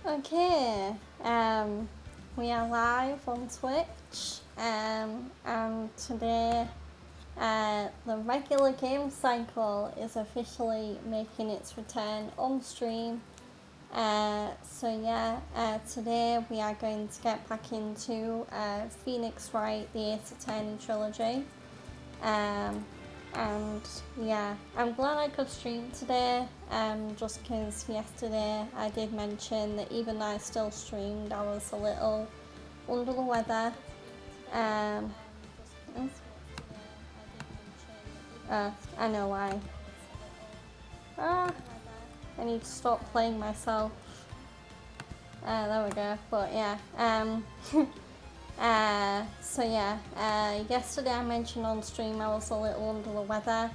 Okay, we are live on Twitch, and today the regular game cycle is officially making its return on stream. Today we are going to get back into Phoenix Wright, the Ace Attorney Trilogy. And yeah, I'm glad I could stream today, just because yesterday I did mention that even though I still streamed, I was a little under the weather. I know why. I need to stop playing myself. There we go, but yeah. Yesterday I mentioned on stream I was a little under the weather,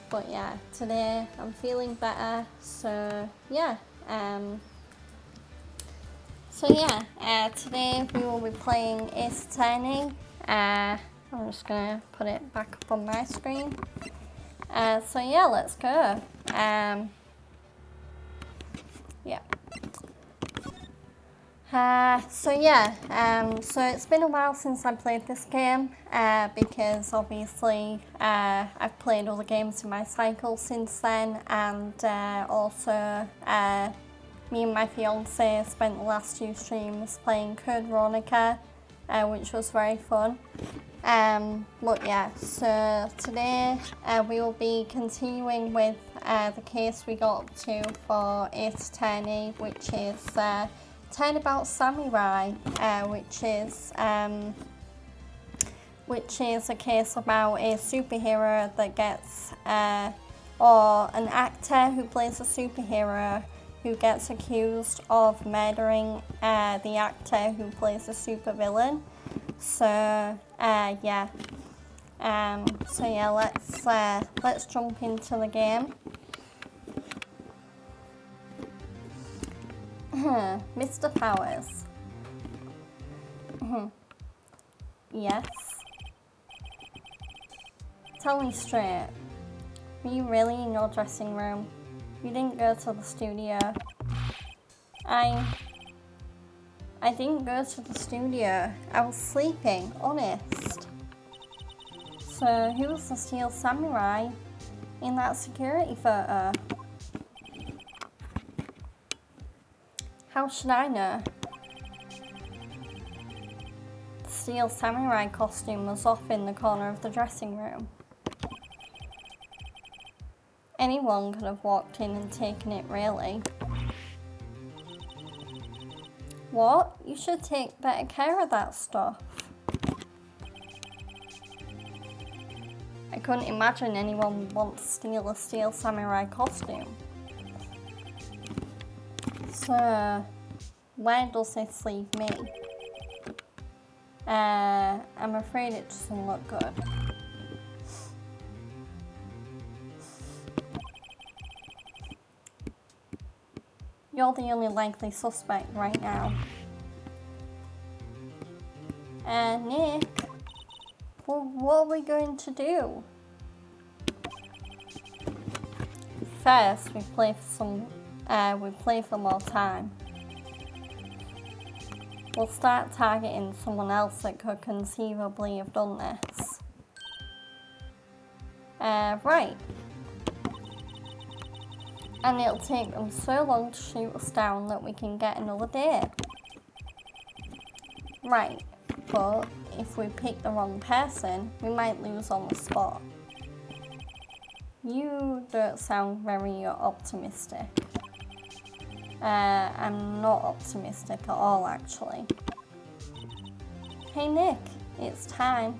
but yeah, today I'm feeling better, so yeah. Today we will be playing Ace Attorney. I'm just gonna put it back up on my screen. Let's go. So it's been a while since I played this game, because obviously I've played other games in my cycle since then, and also me and my fiance spent the last 2 streams playing Code Veronica, which was very fun. So today we will be continuing with the case we got up to for Ace Attorney, which is Turnabout Samurai, which is a case about a superhero that gets, or an actor who plays a superhero who gets accused of murdering the actor who plays a supervillain. Let's jump into the game. Mr. Powers. Yes. Tell me straight. Were you really in your dressing room? You didn't go to the studio. I didn't go to the studio. I was sleeping, honest. So who was the Steel Samurai in that security photo? How should I know? The Steel Samurai costume was off in the corner of the dressing room. Anyone could have walked in and taken it, really. What? You should take better care of that stuff. I couldn't imagine anyone would want to steal a Steel Samurai costume. So, where does this leave me? I'm afraid it doesn't look good. You're the only likely suspect right now. Nick, well, what are we going to do? First, we play for more time. We'll start targeting someone else that could conceivably have done this. Right. And it'll take them so long to shoot us down that we can get another day. Right, but if we pick the wrong person, we might lose on the spot. You don't sound very optimistic. I'm not optimistic at all, actually. Hey Nick, it's time.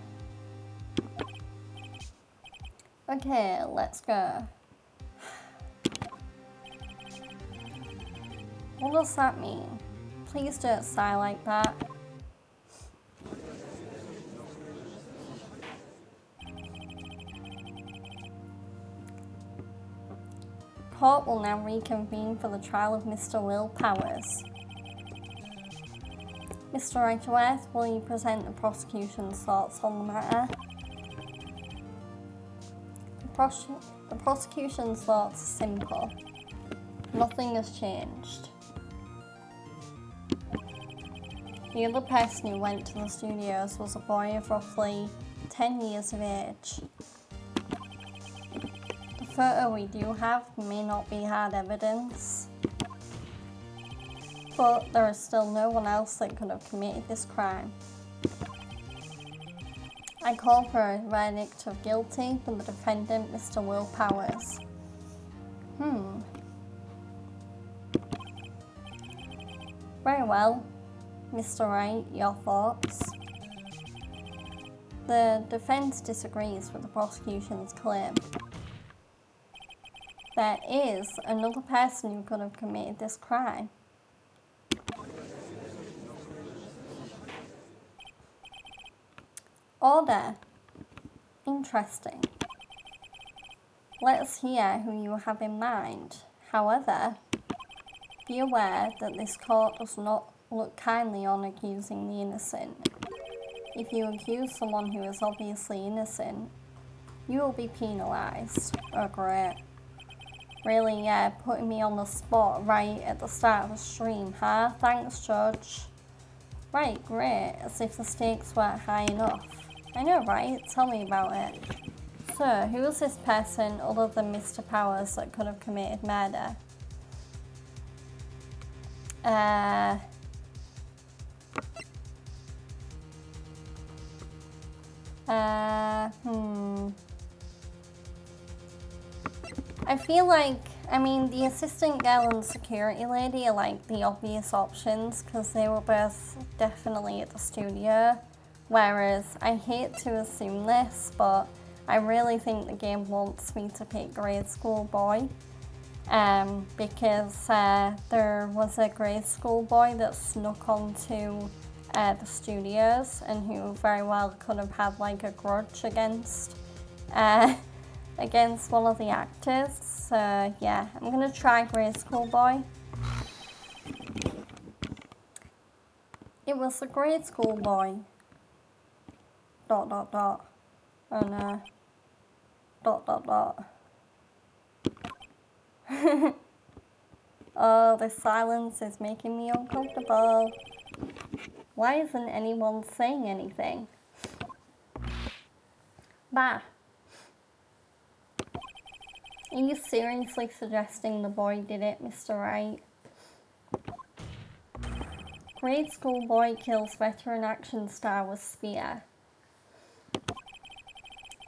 Okay, let's go. What does that mean? Please don't sigh like that. Court will now reconvene for the trial of Mr. Will Powers. Mr. Wrightworth, will you present the prosecution's thoughts on the matter? The prosecution's thoughts are simple. Nothing has changed. The other person who went to the studios was a boy of roughly 10 years of age. The photo we do have may not be hard evidence, but there is still no one else that could have committed this crime. I call for a verdict of guilty for the defendant, Mr. Will Powers. Very well. Mr. Wright, your thoughts? The defense disagrees with the prosecution's claim. There is another person who could have committed this crime. Order. Interesting. Let's hear who you have in mind. However, be aware that this court does not look kindly on accusing the innocent. If you accuse someone who is obviously innocent, you will be penalised. Oh great. Really, yeah, putting me on the spot right at the start of the stream, huh? Thanks, Judge. Right, great, as if the stakes weren't high enough. I know, right? Tell me about it. So, who was this person other than Mr. Powers that could have committed murder? I feel like, the assistant girl and security lady are like the obvious options because they were both definitely at the studio. Whereas, I hate to assume this, but I really think the game wants me to pick grade school boy. Because there was a grade school boy that snuck onto the studios and who very well could have had like a grudge against one of the actors. So yeah, I'm gonna try grade school boy. It was a grade school boy. ... Oh no. ... Oh, this silence is making me uncomfortable. Why isn't anyone saying anything? Bah. Are you seriously suggesting the boy did it, Mr. Wright? Grade school boy kills veteran action star with spear.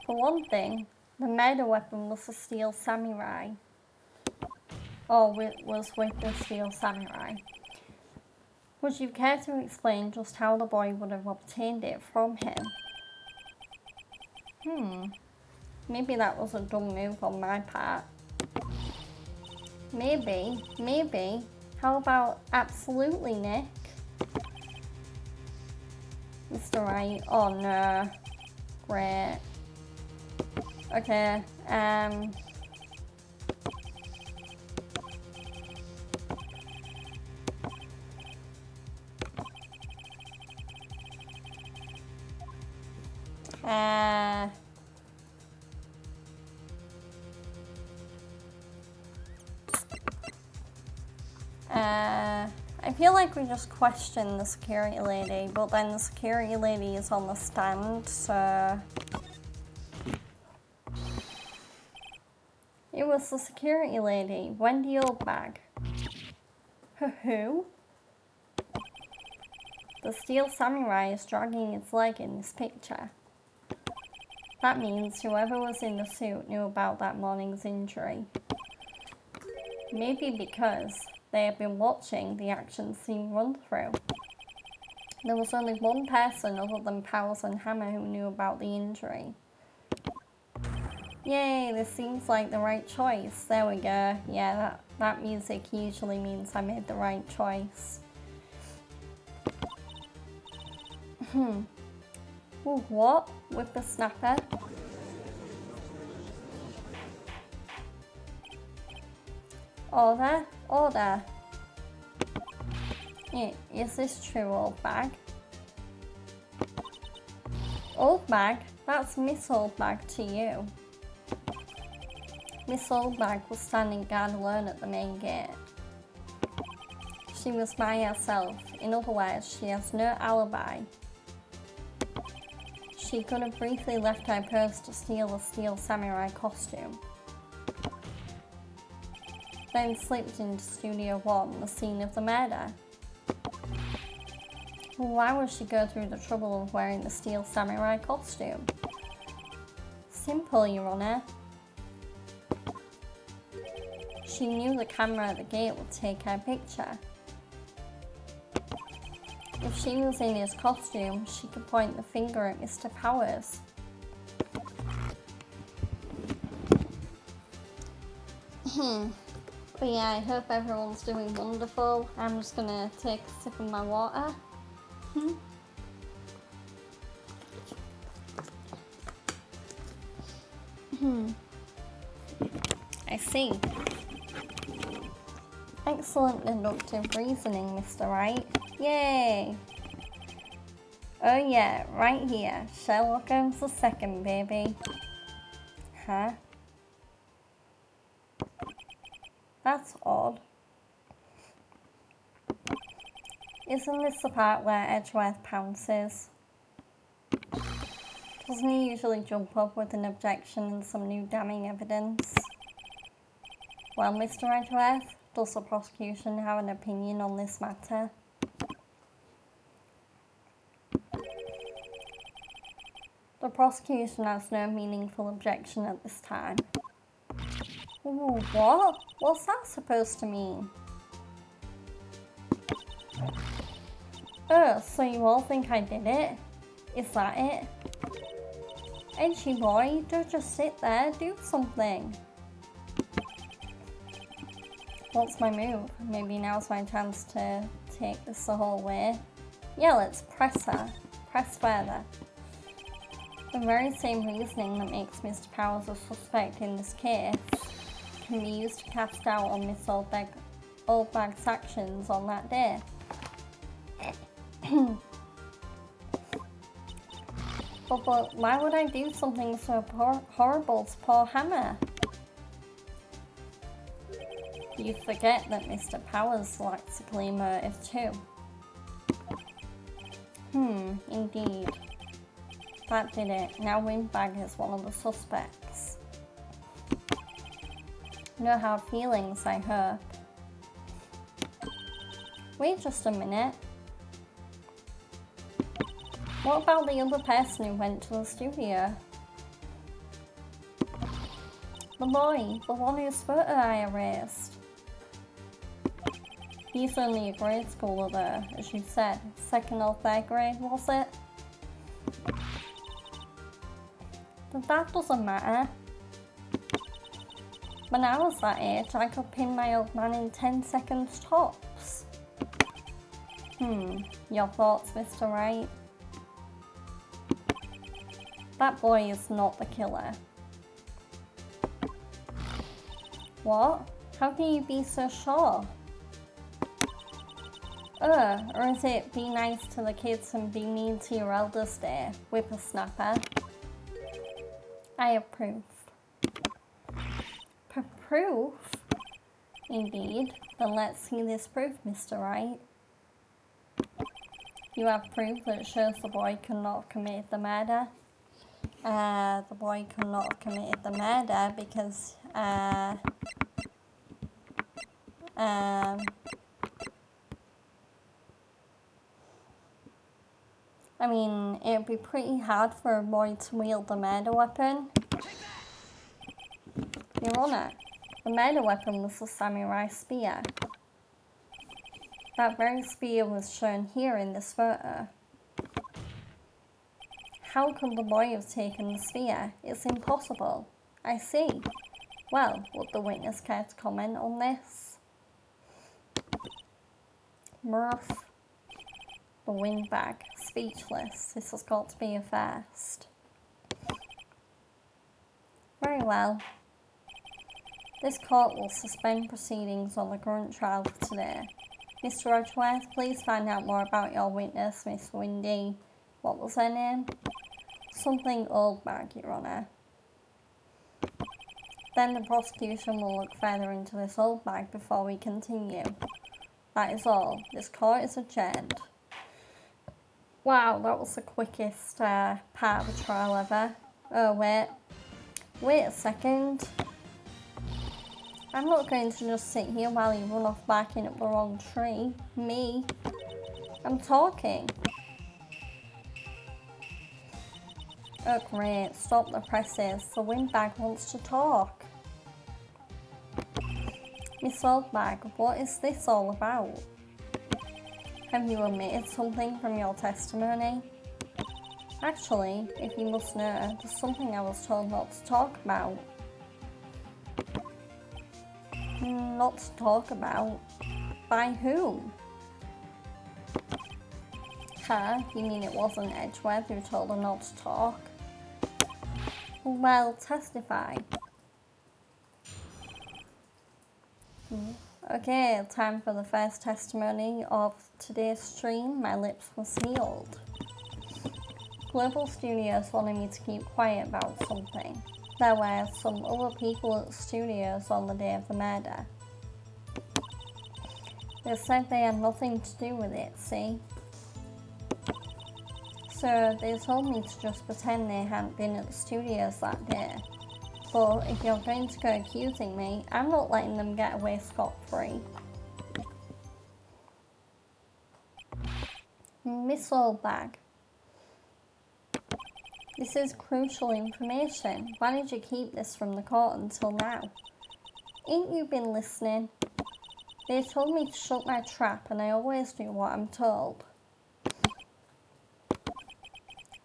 For one thing, the murder weapon was a steel samurai. Or it was with the steel samurai. Would you care to explain just how the boy would have obtained it from him? Maybe that was a dumb move on my part. Maybe. How about absolutely, Nick? Mr. Wright, oh no. Great. Okay, I feel like we just questioned the security lady, but then the security lady is on the stand, so... It was the security lady, Wendy Oldbag. Who? The steel samurai is dragging its leg in this picture. That means whoever was in the suit knew about that morning's injury. Maybe because they had been watching the action scene run through. There was only one person other than Powers and Hammer who knew about the injury. Yay, this seems like the right choice. There we go. Yeah, that music usually means I made the right choice. Ooh, what? With the snapper? Order. Is this true, Oldbag? Oldbag? That's Miss Oldbag to you. Miss Oldbag was standing guard alone at the main gate. She was by herself. In other words, she has no alibi. She could have briefly left her purse to steal a steel samurai costume, then slipped into Studio 1, the scene of the murder. Why would she go through the trouble of wearing the steel samurai costume? Simple, Your Honor. She knew the camera at the gate would take her picture. If she was in his costume, she could point the finger at Mr. Powers. But yeah, I hope everyone's doing wonderful. I'm just gonna take a sip of my water. I see. Excellent deductive reasoning, Mr. Wright. Yay! Oh yeah, right here. Sherlock Holmes II, baby. Huh? That's odd. Isn't this the part where Edgeworth pounces? Doesn't he usually jump up with an objection and some new damning evidence? Well, Mr. Edgeworth, does the prosecution have an opinion on this matter? The prosecution has no meaningful objection at this time. Ooh, what? What's that supposed to mean? Oh, so you all think I did it? Is that it? Edgy boy, don't just sit there, do something. What's my move? Maybe now's my chance to take this the whole way. Yeah, let's press her. Press further. The very same reasoning that makes Mr. Powers a suspect in this case can be used to cast doubt on Miss Oldbag's actions on that day. But why would I do something so horrible to poor Hammer? You forget that Mr. Powers lacks a clear motive too. Indeed. That did it. Now Windbag is one of the suspects. No hard feelings, I hope. Wait just a minute. What about the other person who went to the studio? The boy, the one whose photo I erased. He's only a grade schooler though, as you said. 2nd or 3rd grade, was it? But that doesn't matter. When I was that age, I could pin my old man in 10 seconds tops. Your thoughts, Mr. Wright? That boy is not the killer. What? How can you be so sure? Or is it be nice to the kids and be mean to your elders day, whippersnapper? I approve. Proof? Indeed. Then let's see this proof, Mr. Wright. You have proof that shows the boy could not have committed the murder? The boy could not have committed the murder because, I mean, it'd be pretty hard for a boy to wield the murder weapon. Your Honor, the murder weapon was the samurai spear. That very spear was shown here in this photo. How could the boy have taken the spear? It's impossible. I see. Well, would the witness care to comment on this? Murph. The windbag. Speechless. This has got to be a first. Very well. This court will suspend proceedings on the current trial for today. Mr. Edgeworth, please find out more about your witness, Miss Windy. What was her name? Something Oldbag, Your Honour. Then the prosecution will look further into this Oldbag before we continue. That is all. This court is adjourned. Wow, that was the quickest part of the trial ever. Oh, wait a second. I'm not going to just sit here while you run off barking up the wrong tree. Me. I'm talking. Oh great, stop the presses. The windbag wants to talk. Miss Oldbag, what is this all about? Have you omitted something from your testimony? Actually, if you must know, there's something I was told not to talk about. Not to talk about? By whom? Huh? You mean it wasn't Edgeworth who told her not to talk? Well, testify. Okay, time for the first testimony of today's stream. My lips were sealed. Global Studios wanted me to keep quiet about something. There were some other people at the studios on the day of the murder. They said they had nothing to do with it, see? So they told me to just pretend they hadn't been at the studios that day. But if you're going to go accusing me, I'm not letting them get away scot-free. Miss Oldbag, this is crucial information. Why did you keep this from the court until now? Ain't you been listening? They told me to shut my trap and I always do what I'm told.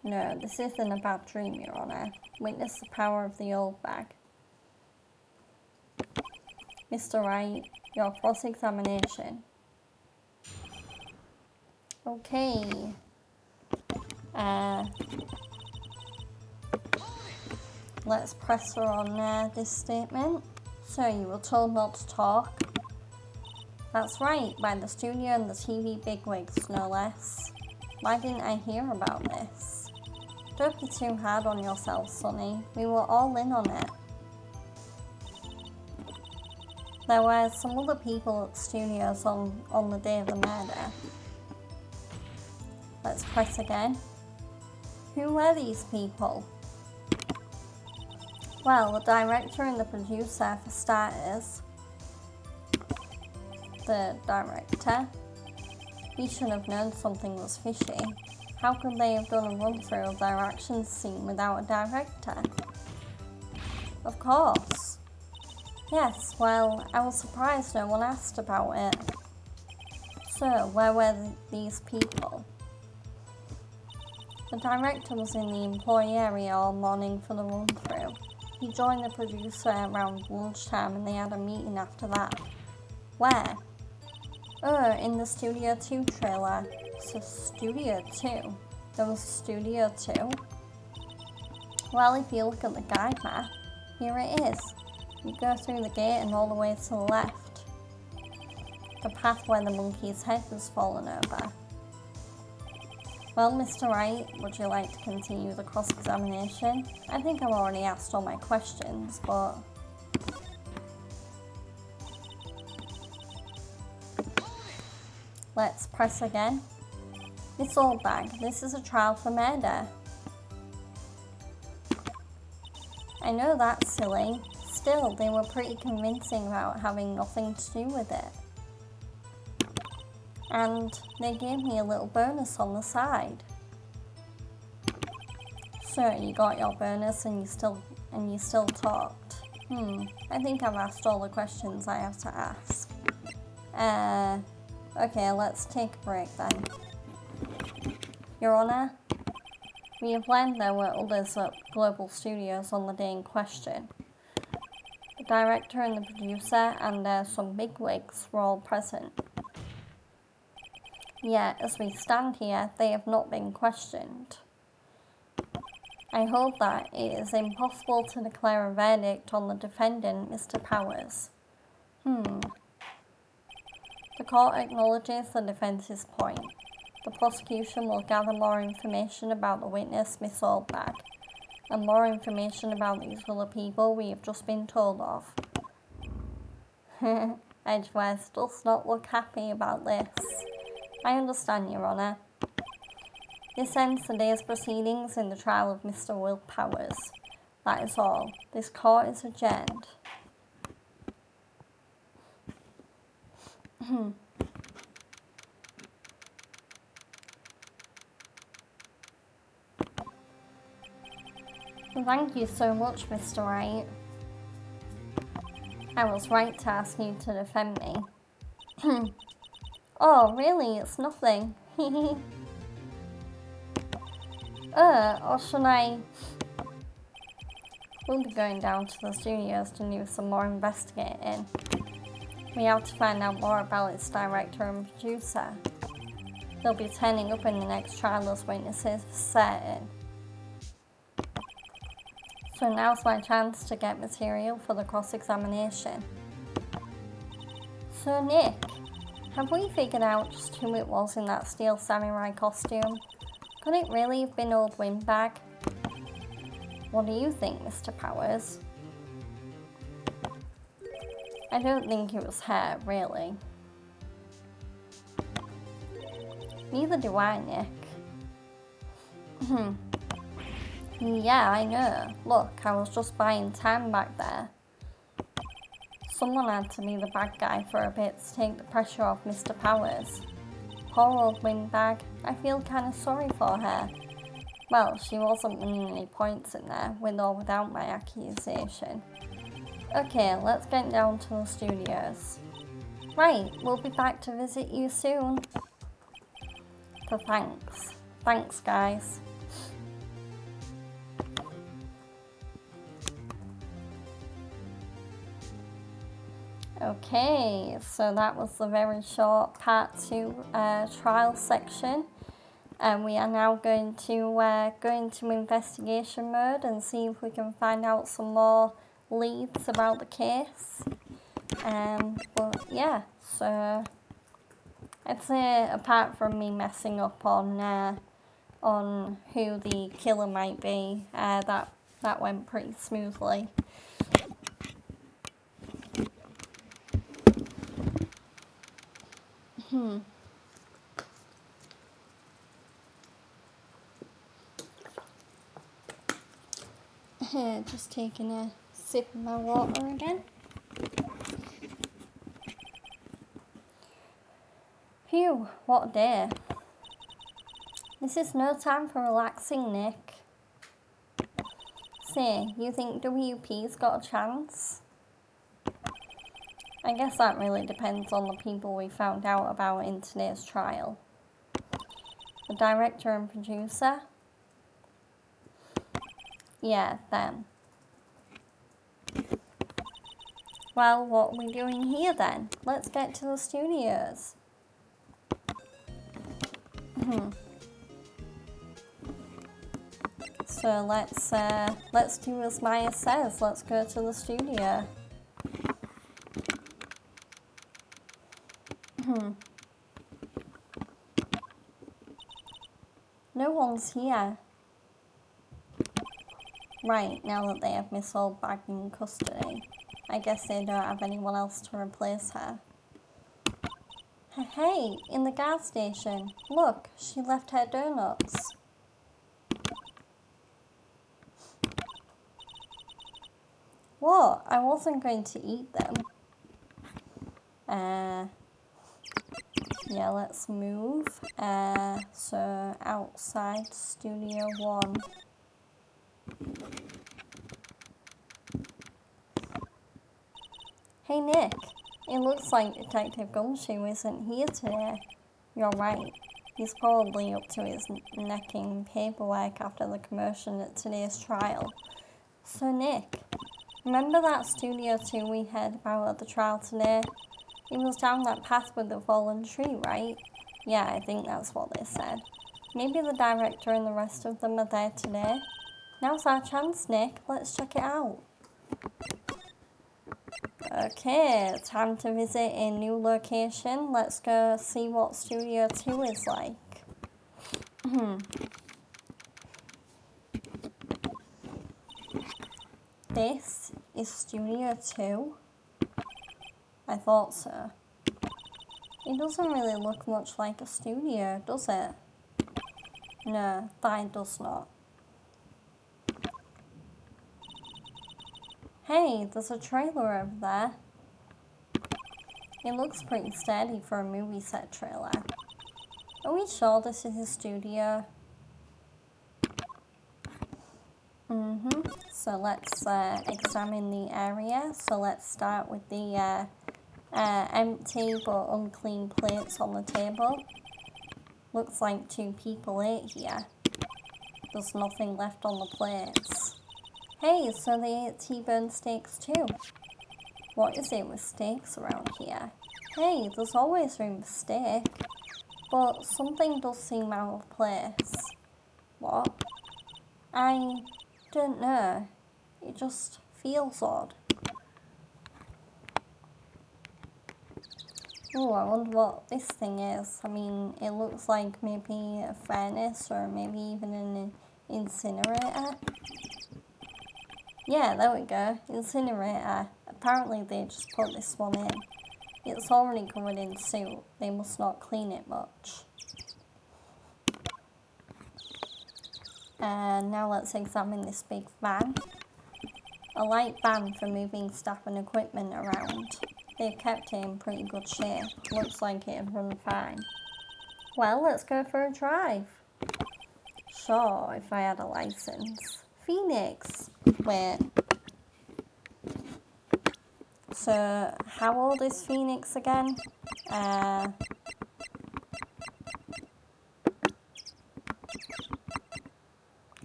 No, this isn't a bad dream, Your Honour. Witness the power of the old bag. Mr. Wright, your cross-examination. Okay. Let's press her on this statement. So you were told not to talk? That's right, by the studio and the TV bigwigs, no less. Why didn't I hear about this? Don't be too hard on yourself, Sonny. We were all in on it. There were some other people at the studios on the day of the murder. Let's press again. Who were these people? Well, the director and the producer for starters. The director? He should have known something was fishy. How could they have done a run-through of their action scene without a director? Of course. Yes, well, I was surprised no one asked about it. So, where were these people? The director was in the employee area all morning for the run-through. He joined the producer around lunchtime and they had a meeting after that. Where? Oh, in the Studio 2 trailer. So Studio 2? There was a Studio 2? Well, if you look at the guide map, here it is. You go through the gate and all the way to the left. The path where the monkey's head was fallen over. Well, Mr. Wright, would you like to continue the cross-examination? I think I've already asked all my questions, but... Let's press again. Miss Oldbag, this is a trial for murder. I know that's silly. Still, they were pretty convincing about having nothing to do with it. And they gave me a little bonus on the side. So you got your bonus and you still talked. I think I've asked all the questions I have to ask. Okay, let's take a break then. Your Honour, we have learned there were others at Global Studios on the day in question. The director and the producer and some bigwigs were all present. Yet, as we stand here, they have not been questioned. I hold that it is impossible to declare a verdict on the defendant, Mr. Powers. The court acknowledges the defence's point. The prosecution will gather more information about the witness, Miss Oldbag, and more information about these other people we have just been told of. Edgewest does not look happy about this. I understand, Your Honour. This ends the day's proceedings in the trial of Mr. Will Powers. That is all. This court is adjourned. Thank you so much, Mr. Wright. I was right to ask you to defend me. Oh, really? It's nothing. Or should I... We'll be going down to the studios to do some more investigating. We have to find out more about its director and producer. They'll be turning up in the next trial as witnesses for certain. So now's my chance to get material for the cross-examination. So Nick, have we figured out just who it was in that steel samurai costume? Could it really have been old Windbag? What do you think, Mr. Powers? I don't think it was her, really. Neither do I, Nick. Yeah, I know. Look, I was just buying time back there. Someone had to be the bad guy for a bit to take the pressure off Mr. Powers. Poor old Windbag. I feel kind of sorry for her. Well, she wasn't winning any points in there, with or without my accusation. Okay, let's get down to the studios. Right, we'll be back to visit you soon. So thanks. Thanks, guys. Okay, so that was the very short part 2 trial section. And we are now going to go into investigation mode and see if we can find out some more leads about the case. But yeah, so I'd say apart from me messing up on who the killer might be, that went pretty smoothly. Just taking a sip of my water again. Phew, what a day. This is no time for relaxing, Nick. Say, you think WP's got a chance? I guess that really depends on the people we found out about in today's trial. The director and producer? Yeah, them. Well, what are we doing here then? Let's get to the studios. So let's do as Maya says. Let's go to the studio. No one's here. Right, now that they have Miss Oldbag in custody, I guess they don't have anyone else to replace her. Hey, in the gas station. Look, she left her donuts. What? I wasn't going to eat them. Yeah, let's move. So outside Studio 1. Hey Nick, it looks like Detective Gumshoe isn't here today. You're right. He's probably up to his neck in paperwork after the commotion at today's trial. So Nick, remember that Studio 2 we heard about at the trial today? It was down that path with the fallen tree, right? Yeah, I think that's what they said. Maybe the director and the rest of them are there today. Now's our chance, Nick. Let's check it out. Okay, time to visit a new location. Let's go see what Studio 2 is like. This is Studio 2. I thought so. It doesn't really look much like a studio, does it? No, that does not. Hey, there's a trailer over there. It looks pretty steady for a movie set trailer. Are we sure this is a studio? So let's examine the area. So let's start with the empty but unclean plates on the table. Looks like 2 people ate here. There's nothing left on the plates. Hey, so they ate T-bone steaks too. What is it with steaks around here? Hey, there's always room for steak. But something does seem out of place. What? I don't know. It just feels odd. Oh, I wonder what this thing is. I mean, it looks like maybe a furnace or maybe even an incinerator. Yeah, there we go. Incinerator. Apparently they just put this one in. It's already covered in soot. They must not clean it much. And now let's examine this big van. A light van for moving stuff and equipment around. They've kept it in pretty good shape. Looks like it'd run fine. Well, let's go for a drive. Sure, if I had a license. Phoenix. Wait. So, how old is Phoenix again?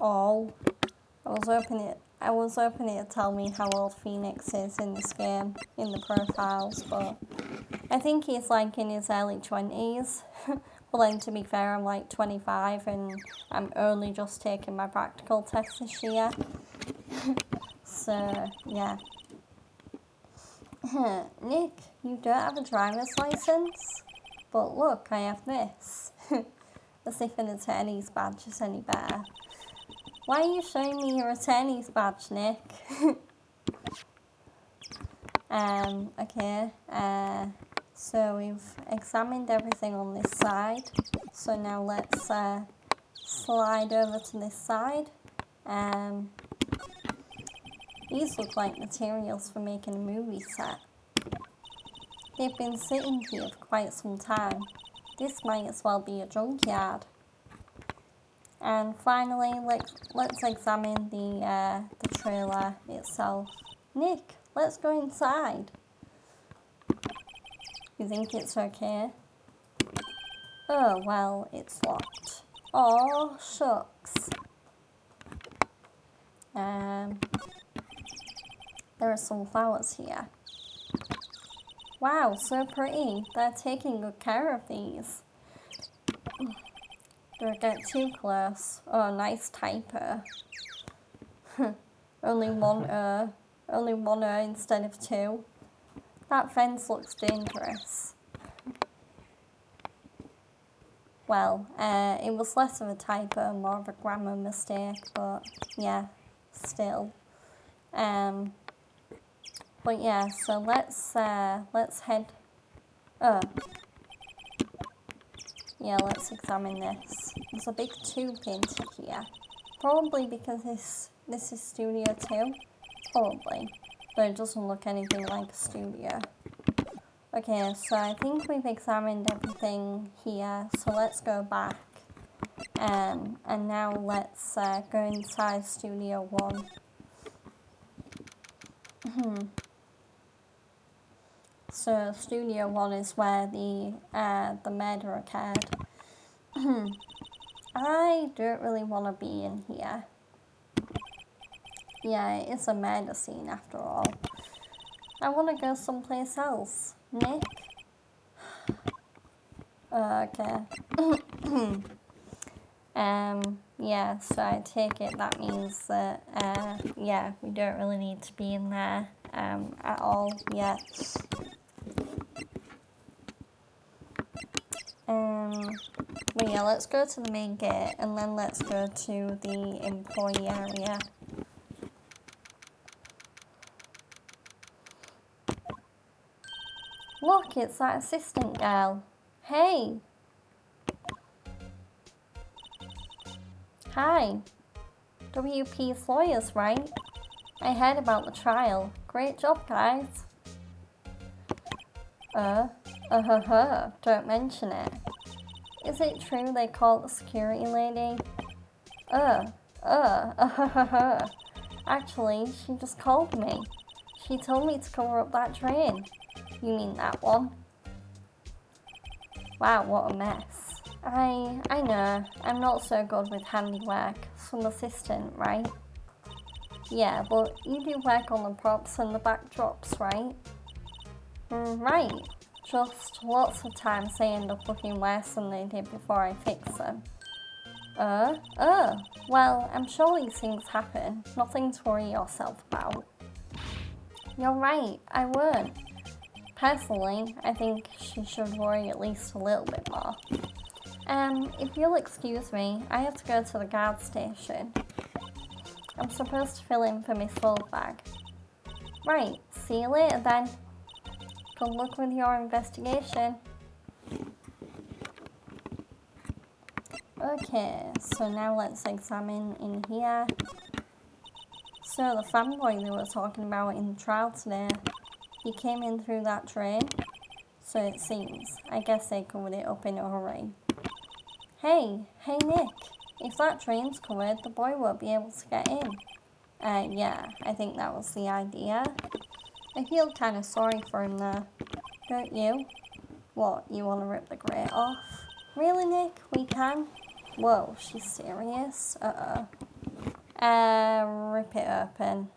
Oh, I was hoping it'd tell me how old Phoenix is in this game, in the profiles, but I think he's like in his early 20s. Well, then to be fair, I'm like 25 and I'm only just taking my practical test this year. So, yeah. Nick, you don't have a driver's license? But look, I have this. As if an attorney's badge is any better. Why are you showing me your attorney's badge, Nick? Okay. So we've examined everything on this side. So now let's slide over to this side. These look like materials for making a movie set. They've been sitting here for quite some time. This might as well be a junkyard. And finally, let's examine the trailer itself. Nick, let's go inside. You think it's okay? Oh, well, it's locked. Oh, shucks. There are some flowers here. Wow, so pretty. They're taking good care of these. Don't get too close. Oh, nice typo. Only one O instead of 2. That fence looks dangerous. Well, it was less of a typo, more of a grammar mistake, but yeah, still. But yeah, so let's head. Oh. Yeah, let's examine this. There's a big tube painted here. Probably because this is Studio 2. Probably. But it doesn't look anything like a studio. Okay, so I think we've examined everything here. So let's go back. And now let's go inside Studio 1. So Studio 1 is where the murder occurred. I don't really want to be in here. Yeah, it's a murder scene after all. I want to go someplace else. Nick? Okay. Yeah, so I take it that means that, yeah, we don't really need to be in there, at all yet. But yeah, let's go to the main gate and then let's go to the employee area. Look, it's that assistant girl. Hey! Hi. WP's lawyers, right? I heard about the trial. Great job, guys. Don't mention it. Is it true they call the security lady? Actually, she just called me. She told me to cover up that drain. You mean that one? Wow, what a mess. I know, I'm not so good with handiwork. Some assistant, right? Yeah, but you do work on the props and the backdrops, right? Right. Just lots of times they end up looking worse than they did before I fix them. Well, I'm sure these things happen. Nothing to worry yourself about. You're right, I won't. Personally, I think she should worry at least a little bit more. If you'll excuse me, I have to go to the guard station. I'm supposed to fill in for Miss Goldbag. Right, see you later then. Good luck with your investigation. Okay, so now let's examine in here. So the fanboy they were talking about in the trial today, he came in through that drain. So it seems. I guess they covered it up in a hurry. Hey Nick, if that drain's covered, the boy won't be able to get in. Yeah, I think that was the idea. I feel kind of sorry for him there. Don't you? What, you want to rip the grate off? Really, Nick? We can? Whoa, she's serious? Rip it open.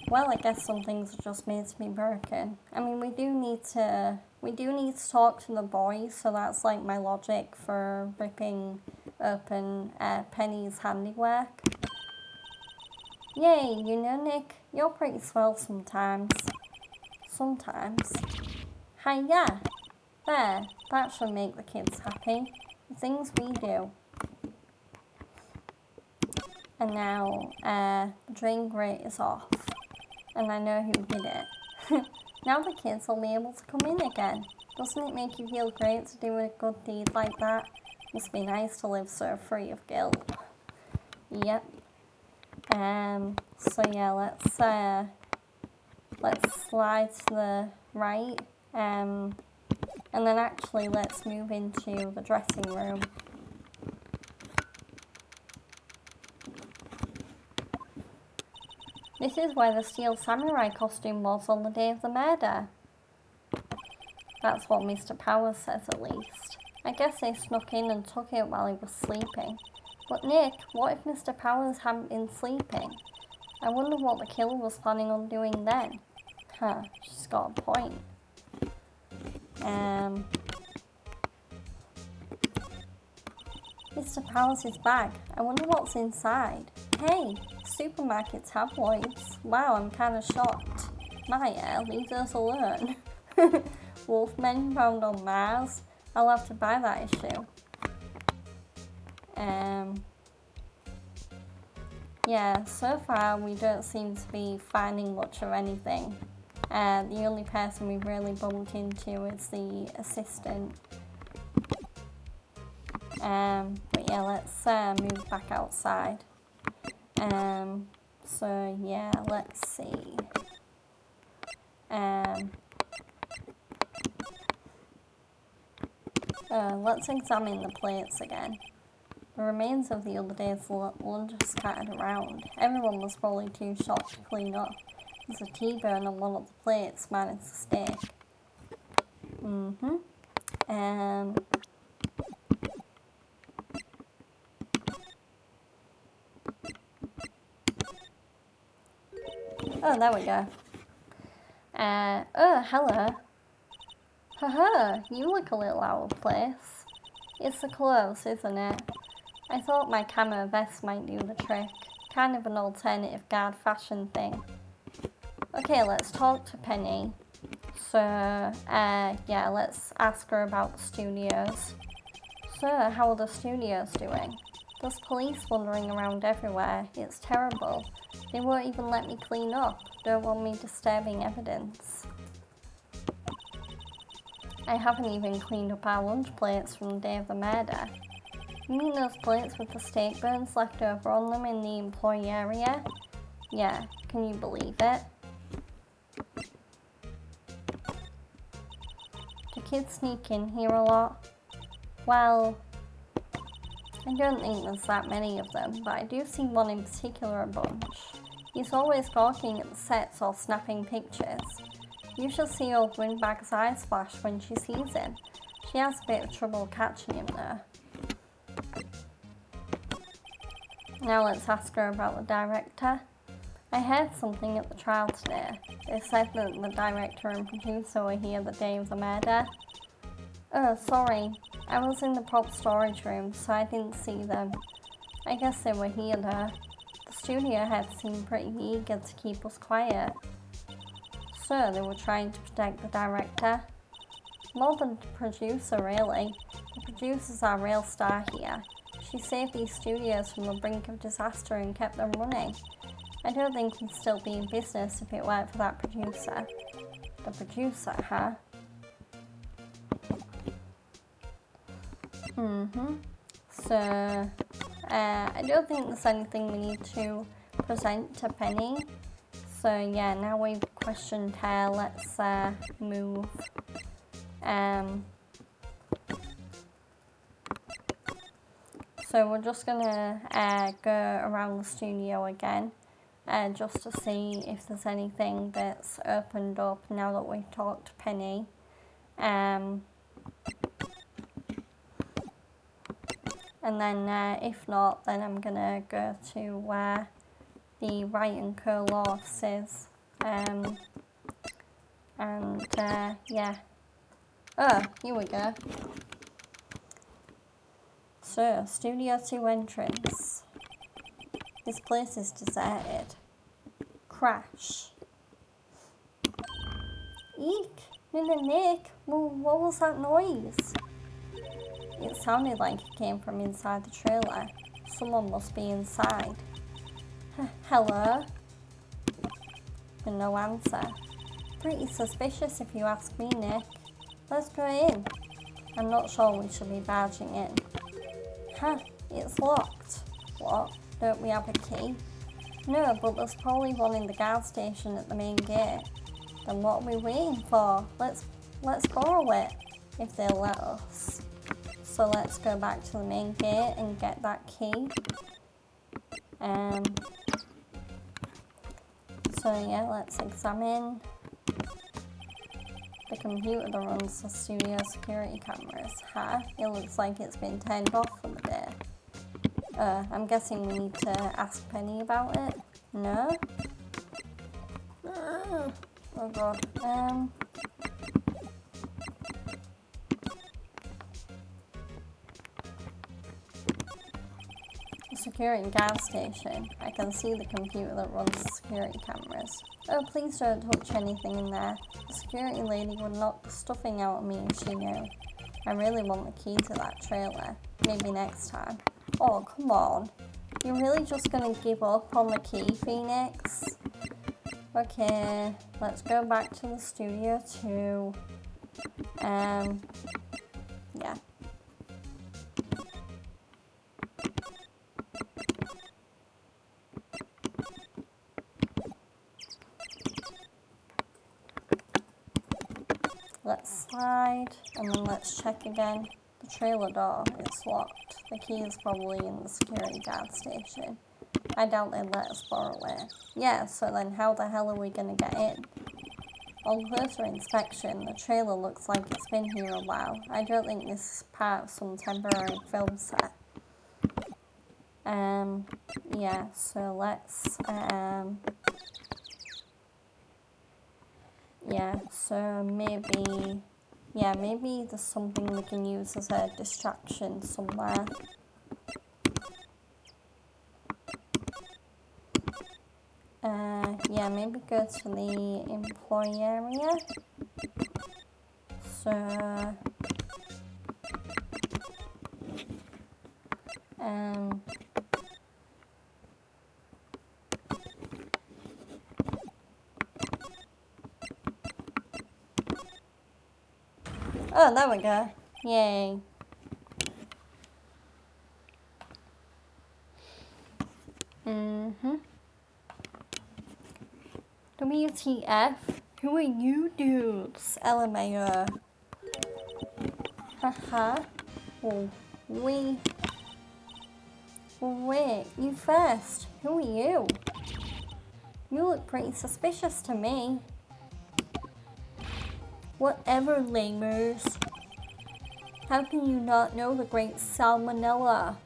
Well, I guess some things are just made to be broken. I mean, we do need to talk to the boy, so that's like my logic for ripping open Penny's handiwork. Yay, you know, Nick, you're pretty swell sometimes. Sometimes. Hiya! There, that should make the kids happy. The things we do. And now, the drain grate is off. And I know who did it. Now the kids will be able to come in again. Doesn't it make you feel great to do a good deed like that? Must be nice to live so free of guilt. Yep. So yeah, let's slide to the right. And then actually let's move into the dressing room. This is where the steel samurai costume was on the day of the murder. That's what Mr. Powers says at least. I guess they snuck in and took it while he was sleeping. But Nick, what if Mr. Powers hadn't been sleeping? I wonder what the killer was planning on doing then. Huh, she's got a point. Mr. Powers' bag. I wonder what's inside. Hey, supermarket tabloids. Wow, I'm kind of shocked. Maya, leave us alone. Wolfmen found on Mars. I'll have to buy that issue. Yeah, so far we don't seem to be finding much of anything. The only person we've really bumped into is the assistant. But yeah, let's move back outside. So yeah, let's see. Let's examine the plates again. The remains of the other day's lunch are scattered around. Everyone was probably too shocked to clean up. There's a T-bone on one of the plates, minus the steak. Oh, there we go. Oh, hello. Haha, you look a little out of place. It's the clothes, isn't it? I thought my camo vest might do the trick. Kind of an alternative guard fashion thing. Okay, let's talk to Penny. So, yeah, let's ask her about the studios. So, how are the studios doing? There's police wandering around everywhere. It's terrible. They won't even let me clean up. Don't want me disturbing evidence. I haven't even cleaned up our lunch plates from the day of the murder. You mean those plates with the steak burns left over on them in the employee area? Yeah, can you believe it? Do kids sneak in here a lot? Well, I don't think there's that many of them, but I do see one in particular a bunch. He's always gawking at the sets or snapping pictures. You should see old Windbag's eyes flash when she sees him. She has a bit of trouble catching him though. Now let's ask her about the director. I heard something at the trial today. They said that the director and producer were here the day of the murder. Oh, sorry. I was in the prop storage room, so I didn't see them. I guess they were here though. The studio head seemed pretty eager to keep us quiet. So they were trying to protect the director? More than the producer, really. The producer's our real star here. She saved these studios from the brink of disaster and kept them running. I don't think he'd still be in business if it weren't for that producer. The producer, huh? So, I don't think there's anything we need to present to Penny. So yeah, now we've questioned her, let's move. So we're just gonna go around the studio again, just to see if there's anything that's opened up now that we've talked to Penny. And then if not, then I'm gonna go to the Wright and Co law offices. Yeah. Oh, here we go. So, Studio 2 entrance. This place is deserted. Crash. Eek! Nick! Well, what was that noise? It sounded like it came from inside the trailer. Someone must be inside. Hello? And no answer. Pretty suspicious if you ask me, Nick. Let's go in. I'm not sure we should be barging in. Huh, it's locked. What? Don't we have a key? No, but there's probably one in the guard station at the main gate. Then what are we waiting for? Let's borrow it, if they'll let us. So let's go back to the main gate and get that key. So yeah, let's examine the computer that runs the studio security cameras. Huh? It looks like it's been turned off for the day. I'm guessing we need to ask Penny about it. No? Oh god. Security guard station. I can see the computer that runs the security cameras. Oh, please don't touch anything in there. The security lady would knock the stuffing out of me if she knew. I really want the key to that trailer. Maybe next time. Oh, come on. You're really just gonna give up on the key, Phoenix? Okay, let's go back to the studio 2. Yeah. Let's slide, and then let's check again. The trailer door, it's locked. The key is probably in the security guard station. I doubt they'd let us borrow it. Yeah, so then how the hell are we gonna get in? On closer inspection, the trailer looks like it's been here a while. I don't think this is part of some temporary film set. Yeah, so let's, yeah, so maybe there's something we can use as a distraction somewhere. Yeah, maybe go to the employee area. So, Oh, there we go. Yay. WTF? Who are you dudes? LMAO. Haha. Oh, wait, you first. Who are you? You look pretty suspicious to me. Whatever, lamers. How can you not know the great Salmonella?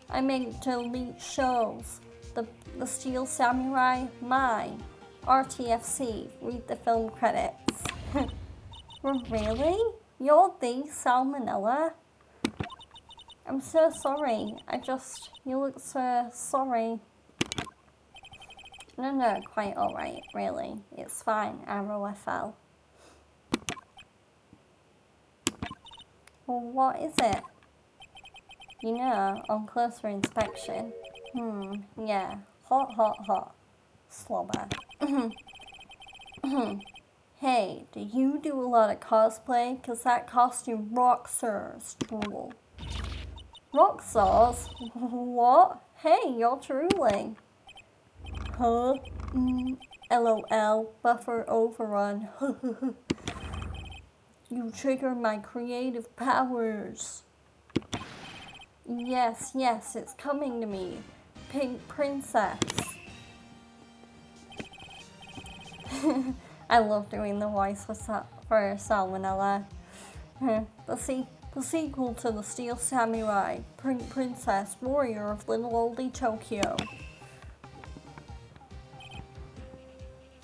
I make elite shows. The Steel Samurai, mine. RTFC, read the film credits. Really? You're the Salmonella? I'm so sorry. You look so sorry. No, quite alright, really. It's fine, ROFL. Well, what is it? You know, on closer inspection. Yeah. Hot. Slobber. Hey, do you do a lot of cosplay? 'Cause that costume rocks, Drool. Rock sauce? What? Hey, you're drooling. Huh? LOL, buffer overrun. You trigger my creative powers. Yes, it's coming to me. Pink princess. I love doing the voice for Salmonella. The sequel to The Steel Samurai, Pink Princess, Warrior of Little Oldie Tokyo.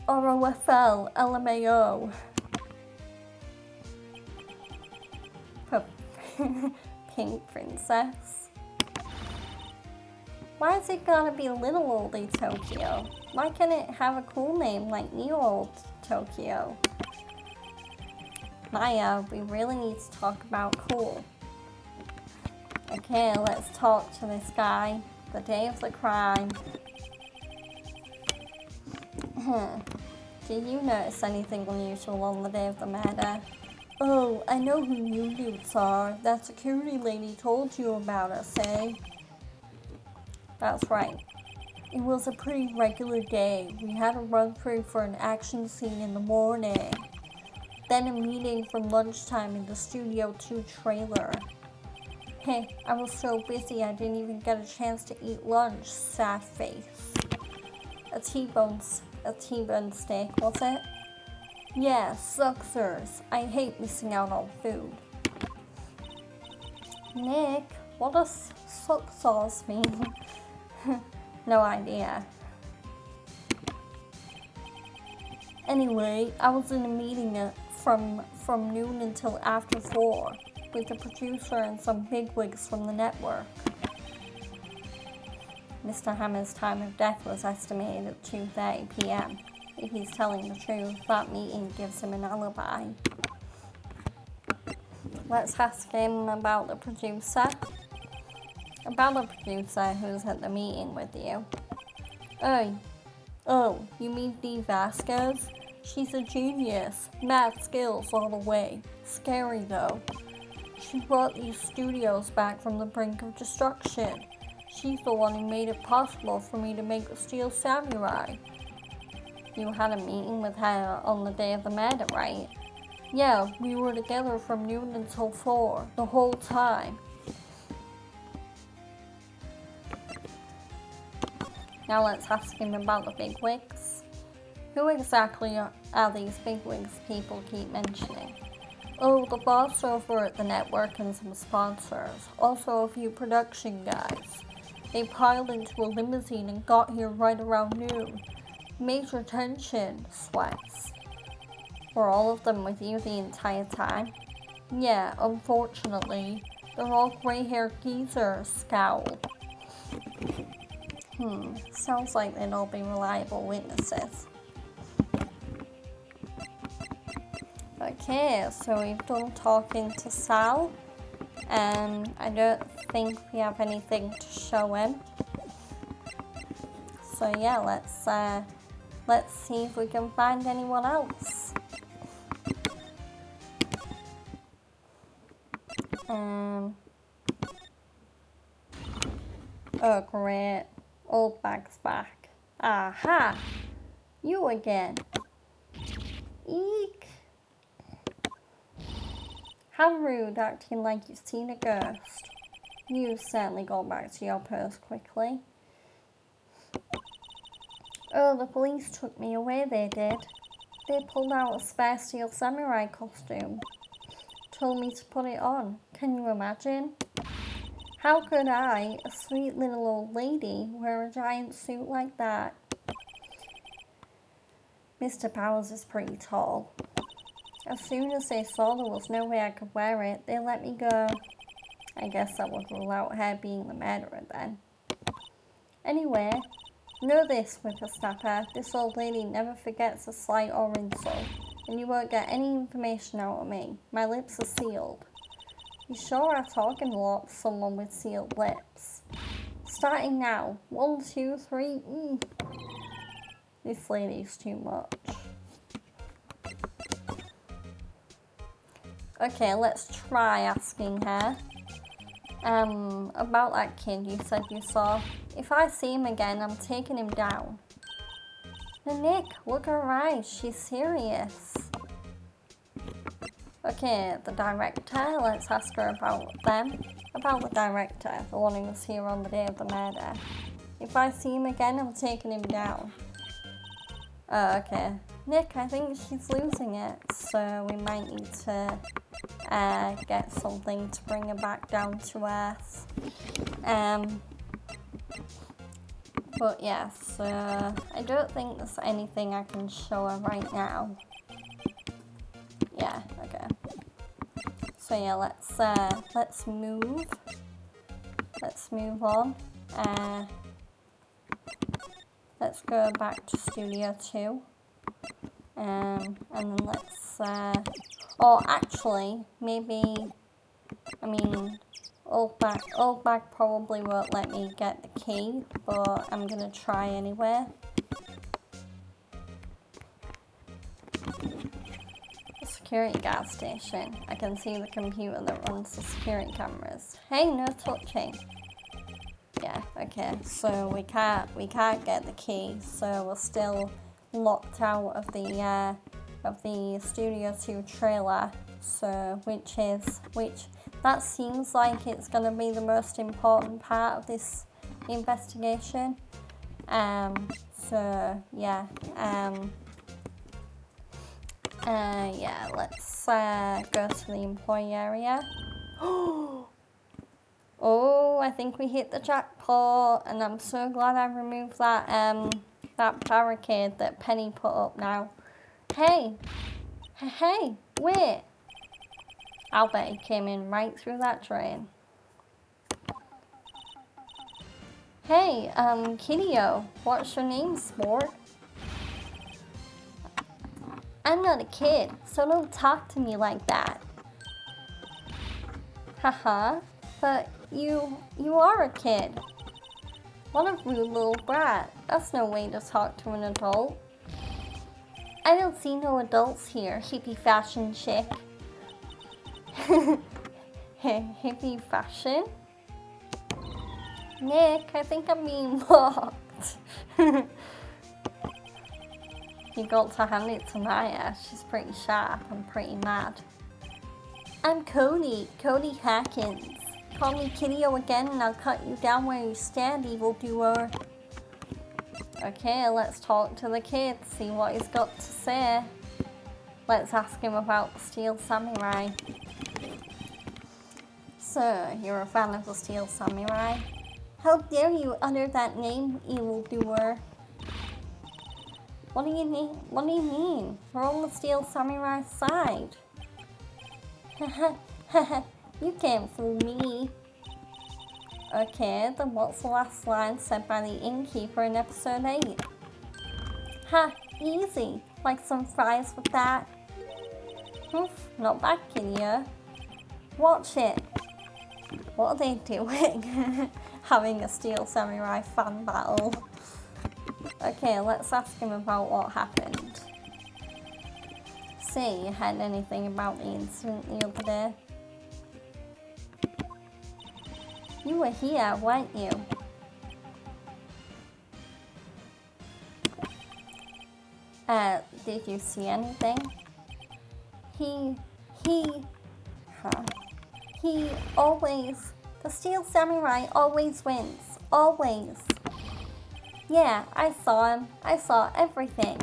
ROFL, LMAO. Pink Princess. Why is it gotta be Little Oldie Tokyo? Why can't it have a cool name like New Old Tokyo? Maya, we really need to talk about cool. Okay, let's talk to this guy. The day of the crime. Did you notice anything unusual on the day of the murder? Oh, I know who you dudes are. That security lady told you about us, eh? That's right. It was a pretty regular day. We had a run through for an action scene in the morning. Then a meeting for lunchtime in the Studio 2 trailer. Hey, I was so busy I didn't even get a chance to eat lunch, sad face. A T-bone steak, was it? Yeah, sucksers. I hate missing out on food. Nick, what does suck sauce mean? No idea. Anyway, I was in a meeting from noon until after 4 with the producer and some bigwigs from the network. Mr. Hammer's time of death was estimated at 2:30 p.m. If he's telling the truth, that meeting gives him an alibi. Let's ask him about the producer. About the producer who's at the meeting with you. Oh, you mean Dee Vasquez? She's a genius. Mad skills all the way. Scary though. She brought these studios back from the brink of destruction. She's the one who made it possible for me to make the Steel Samurai. You had a meeting with her on the day of the murder, right? Yeah, we were together from noon until 4, the whole time. Now let's ask him about the bigwigs. Who exactly are these bigwigs people keep mentioning? Oh, the boss over at the network and some sponsors. Also a few production guys. They piled into a limousine and got here right around noon. Major tension, sweats. Were all of them with you the entire time? Yeah, unfortunately. They're all gray-haired geezers, scowl. Sounds like they'd all be reliable witnesses. Okay, so we've done talking to Sal, and I don't think we have anything to show him. So yeah, let's see if we can find anyone else. Oh, great. Old bag's back. Aha! You again. Eek! How rude, acting like you've seen a ghost. You certainly go back to your post quickly. Oh, the police took me away, they did. They pulled out a spare steel samurai costume. Told me to put it on. Can you imagine? How could I, a sweet little old lady, wear a giant suit like that? Mr. Powers is pretty tall. As soon as they saw there was no way I could wear it, they let me go. I guess that would rule out her being the murderer then. Anyway, know this, whippersnapper, this old lady never forgets a slight or insult, and you won't get any information out of me. My lips are sealed. You sure are talking a lot for someone with sealed lips. Starting now. 1, 2, 3. This lady's too much. Okay, let's try asking her. About that kid you said you saw. If I see him again, I'm taking him down. Now, Nick, look at her eyes. She's serious. Okay, the director. Let's ask her about them. About the director, the one who was here on the day of the murder. If I see him again, I'm taking him down. Oh, okay. Nick, I think she's losing it, so we might need to get something to bring her back down to earth. But yes, I don't think there's anything I can show her right now. Yeah, okay. So yeah, let's move. Let's move on. Let's go back to Studio 2. And then let's, or actually, maybe, I mean, old bag probably won't let me get the key, but I'm gonna try anyway. The security gas station. I can see the computer that runs the security cameras. Hey, no touching. Yeah, okay, so we can't get the key, so we're still locked out of the Studio 2 trailer, so which that seems like it's gonna be the most important part of this investigation. So yeah, yeah, let's go to the employee area. Oh, I think we hit the jackpot, and I'm so glad I removed that that barricade that Penny put up now. Hey, wait. I'll bet he came in right through that drain. Hey, Kiddio, what's your name, sport? I'm not a kid, so don't talk to me like that. Haha, but you are a kid. What a rude little brat. That's no way to talk to an adult. I don't see no adults here, hippie fashion chick. Hippie fashion? Nick, I think I'm being mocked. You got to hand it to Maya. She's pretty sharp and pretty mad. I'm Cody Harkins. Call me Kiddio again and I'll cut you down where you stand, evildoer. Okay, let's talk to the kid, see what he's got to say. Let's ask him about the Steel Samurai. So, you're a fan of the Steel Samurai? How dare you utter that name, evildoer? What do you mean? We're on the Steel Samurai side. You can't fool me. Okay, then what's the last line said by the innkeeper in episode 8? Ha, easy. Like some fries with that. Oof, not bad, Kiddio. Watch it. What are they doing? Having a Steel Samurai fan battle. Okay, let's ask him about what happened. Say, you heard anything about the incident the other day? You were here, weren't you? Did you see anything? He always, the Steel Samurai always wins. Always. Yeah, I saw him. I saw everything.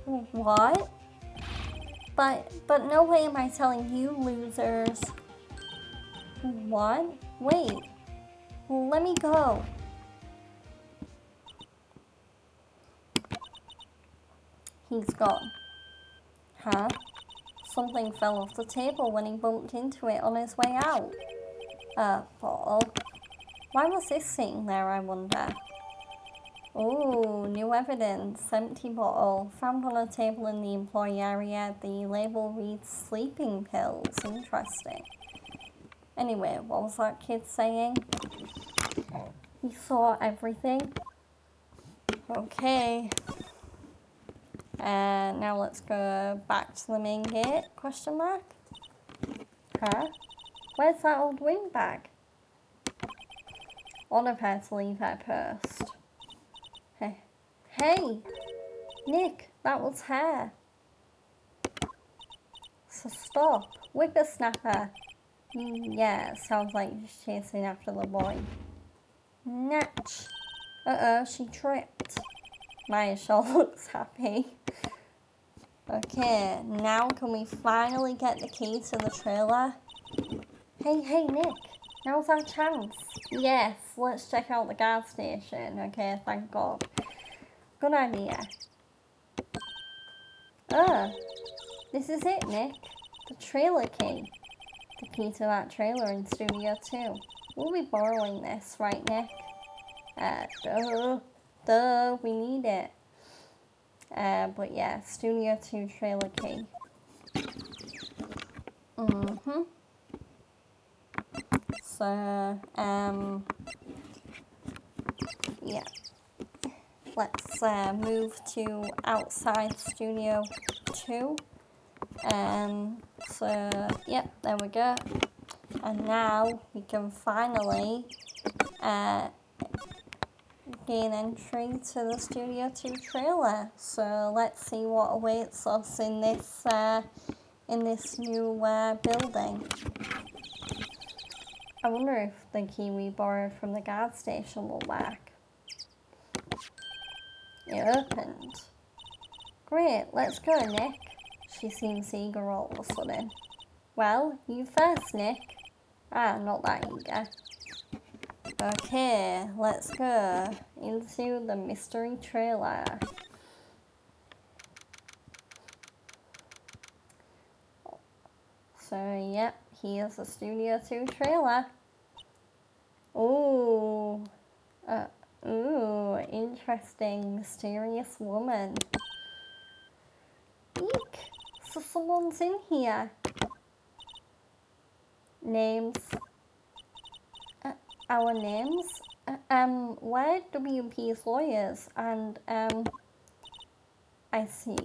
What? But no way am I telling you losers. What? Wait. Let me go. He's gone. Huh? Something fell off the table when he bumped into it on his way out. Bottle. Why was this sitting there, I wonder? Oh, new evidence. Empty bottle. Found on a table in the employee area. The label reads sleeping pills. Interesting. Anyway, what was that kid saying? He saw everything. Okay. Now let's go back to the main gate, question mark? Huh? Where's that old windbag? Order her to leave her first. Hey! Nick, that was her. So stop. Whippersnapper. Yeah, sounds like she's chasing after the boy. Natch. Uh-oh, she tripped. Maya sure looks happy. Okay, now can we finally get the key to the trailer? Hey, Nick. Now's our chance. Yes, let's check out the gas station. Okay, thank God. Good idea. This is it, Nick. The trailer key. The key to that trailer in Studio 2. We'll be borrowing this, right, Nick? Duh, we need it. But yeah, Studio 2 trailer key. So, yeah. Let's move to outside Studio 2. So, yep, there we go. And now we can finally gain entry to the Studio 2 trailer. So let's see what awaits us in this new building. I wonder if the key we borrowed from the guard station will work. It opened. Great, let's go, Nick. She seems eager all of a sudden. Well, you first, Nick. Not that eager. Okay, let's go into the mystery trailer. So, yep, here's the Studio 2 trailer. Ooh, interesting, mysterious woman. Eek, so someone's in here. Names. Our names? We're WP's lawyers, and, I see.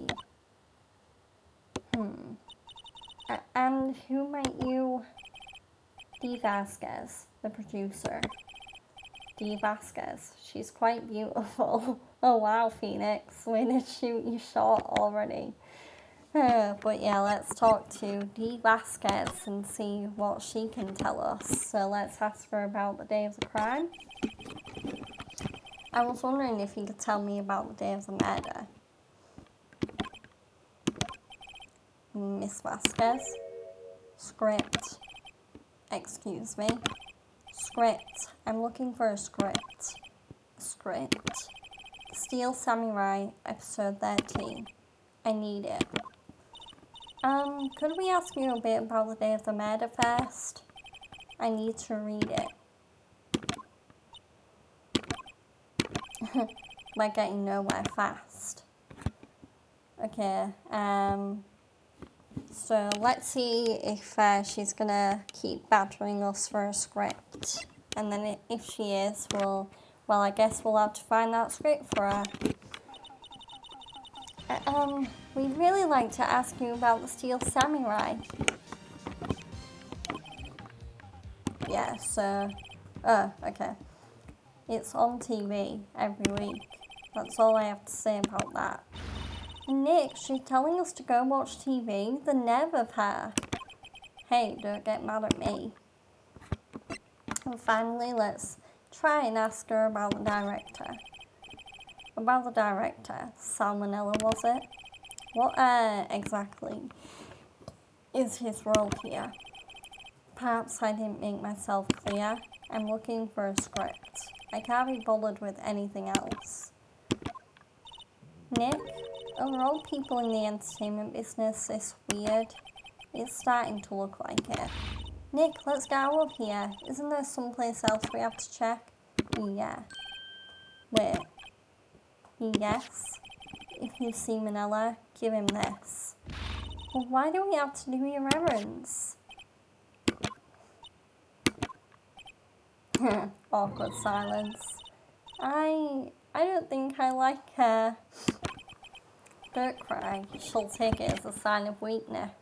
And who might you... Dee Vasquez, the producer. Dee Vasquez, she's quite beautiful. Oh wow, Phoenix, way to shoot your shot already. But yeah, let's talk to Dee Vasquez and see what she can tell us. So let's ask her about the day of the crime. I was wondering if you could tell me about the day of the murder. Miss Vasquez. Script. Excuse me. Script. I'm looking for a script. Script. Steel Samurai, episode 13. I need it. Could we ask you a bit about the day of the murder first? I need to read it. We're getting nowhere fast. Okay, so let's see if she's gonna keep battering us for a script. And then if she is, I guess we'll have to find that script for her. We'd really like to ask you about the Steel Samurai. Yeah, so Oh, okay. It's on TV every week. That's all I have to say about that. Nick, she's telling us to go watch TV? The nerve of her. Hey, don't get mad at me. And finally, let's try and ask her about the director. About the director. Salmonella, was it? What exactly is his role here? Perhaps I didn't make myself clear. I'm looking for a script. I can't be bothered with anything else. Nick, are all people in the entertainment business this weird? It's starting to look like it. Nick, let's get out of here. Isn't there someplace else we have to check? Yeah. Wait. Yes. If you see Manila, give him this. Well, why do we have to do your errands? Awkward silence. I don't think I like her. Don't cry. She'll take it as a sign of weakness.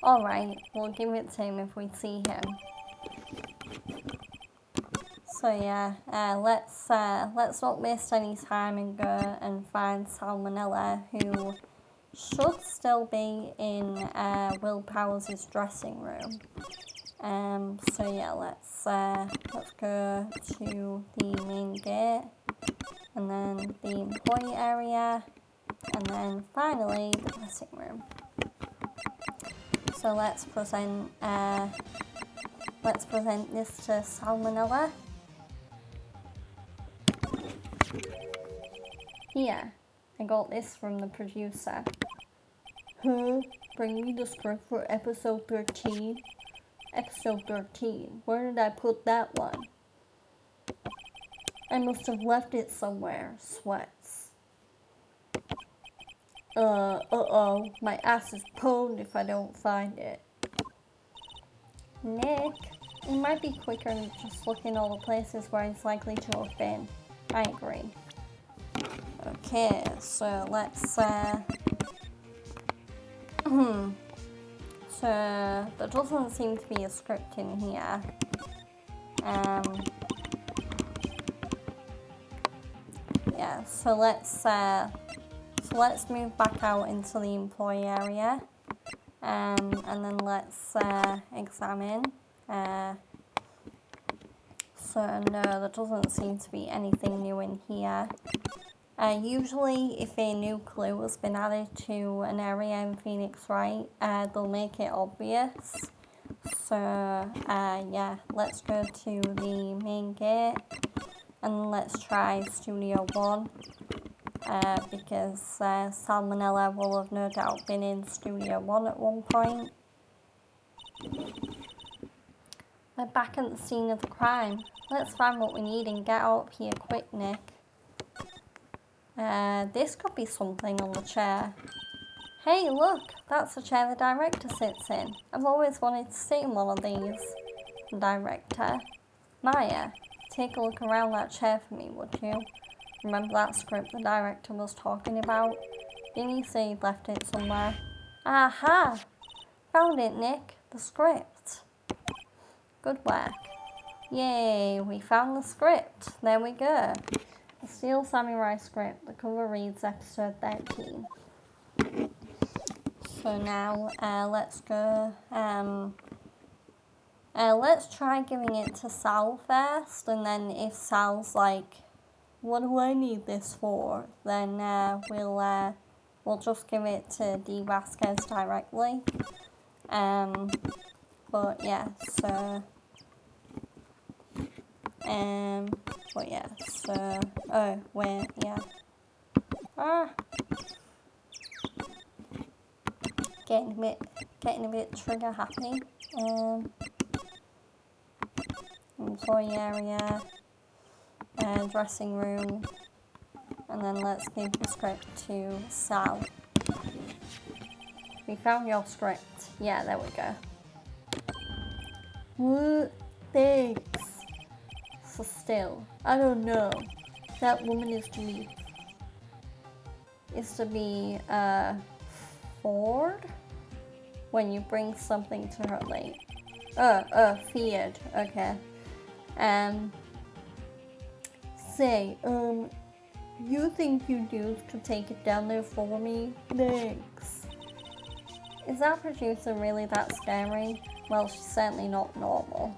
Alright, we'll give it to him if we see him. So yeah, let's not waste any time and go and find Salmonella, who should still be in Will Powers' dressing room. So yeah, let's go to the main gate, and then the employee area, and then finally the dressing room. So let's present this to Salmonella. Here, I got this from the producer. Huh? Bring me the script for episode 13? Episode 13. Where did I put that one? I must have left it somewhere. Sweats. Uh-oh. My ass is pwned if I don't find it. Nick, it might be quicker than just looking all the places where he's likely to have been. I agree. Okay, so let's, so there doesn't seem to be a script in here. Yeah, so let's move back out into the employee area, and then let's examine. So no, there doesn't seem to be anything new in here. Usually, if a new clue has been added to an area in Phoenix Wright, they'll make it obvious. So, yeah, let's go to the main gate, and let's try Studio 1, because Salmonella will have no doubt been in Studio 1 at one point. We're back at the scene of the crime. Let's find what we need and get out of here quick, Nick. This could be something on the chair. Hey, look! That's the chair the director sits in. I've always wanted to sit in one of these. Director. Maya, take a look around that chair for me, would you? Remember that script the director was talking about? Didn't he say he'd left it somewhere? Aha! Found it, Nick. The script. Good work. Yay, we found the script. There we go. The Steel Samurai script. The cover reads episode 13. So now, let's go, let's try giving it to Sal first, and then if Sal's like, what do I need this for? Then, we'll just give it to D. Vasquez directly. But yeah, so, oh, wait, yeah. Getting a bit trigger happy. Employee area, dressing room, and then let's give the script to Sal. We found your script. Yeah, there we go. What? Thanks. So still, I don't know. That woman is to be Ford when you bring something to her late. Feared. Okay. Um, Say, you think you dudes could take it down there for me? Thanks. Is that producer really that scary? Well, she's certainly not normal.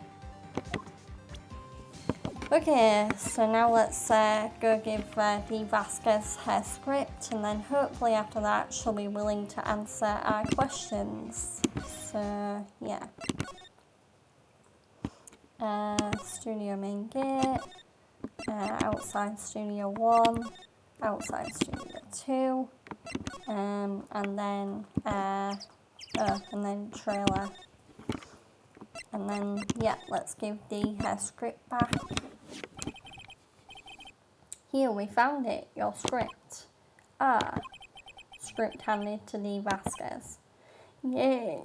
Okay, so now let's go give Dee Vasquez her script, and then hopefully after that she'll be willing to answer our questions. So, yeah. Studio main gate, outside studio 1, outside studio 2, and then trailer. And then, yeah, let's give Dee her script back. Here, we found it, your script. Ah, script handed to Dee Vasquez. Yay.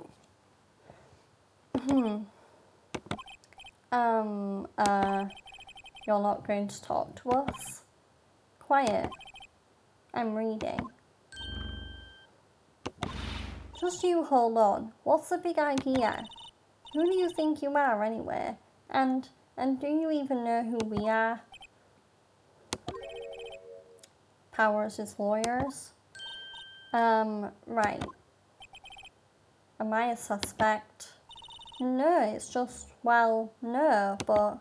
You're not going to talk to us? Quiet. I'm reading. Just you hold on. What's the big idea? Who do you think you are anyway? And do you even know who we are? Powers is lawyers. Right. Am I a suspect? No, it's just, well, no, but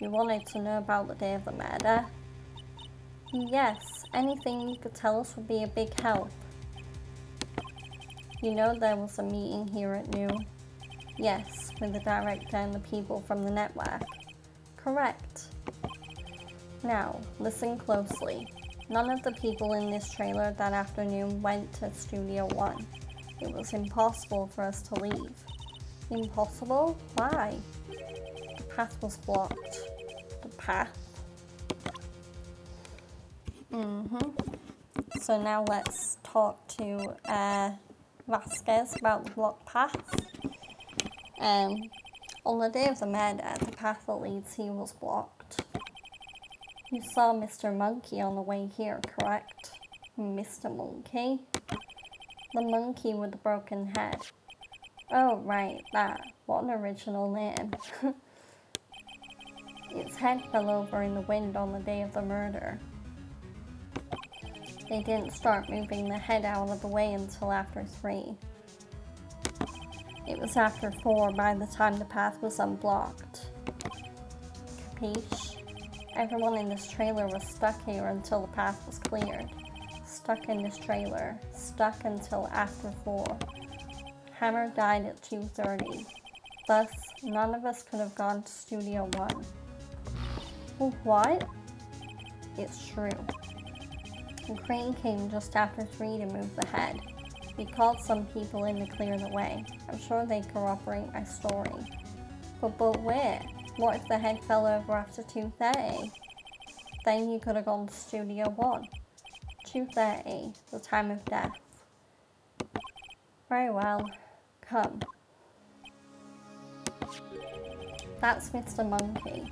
you wanted to know about the day of the murder? Yes, anything you could tell us would be a big help. You know there was a meeting here at noon? Yes, with the director and the people from the network. Correct. Now, listen closely. None of the people in this trailer that afternoon went to Studio 1. It was impossible for us to leave. Impossible? Why? The path was blocked. The path? So now let's talk to Vasquez about the blocked path. On the day of the murder, the path that leads here was blocked. You saw Mr. Monkey on the way here, correct? Mr. Monkey? The monkey with the broken head. Oh, right, that. What an original name. Its head fell over in the wind on the day of the murder. They didn't start moving the head out of the way until after 3. It was after 4 by the time the path was unblocked. Capiche? Everyone in this trailer was stuck here until the path was cleared. Stuck in this trailer. Stuck until after 4. Hammer died at 2:30. Thus, none of us could have gone to Studio 1. Well, what? It's true. The crane came just after 3 to move the head. We called some people in to clear the way. I'm sure they corroborate my story. But wait, what if the head fell over after 2:30? Then you could have gone to Studio 1. 2:30, the time of death. Very well. Come. That's Mr. Monkey.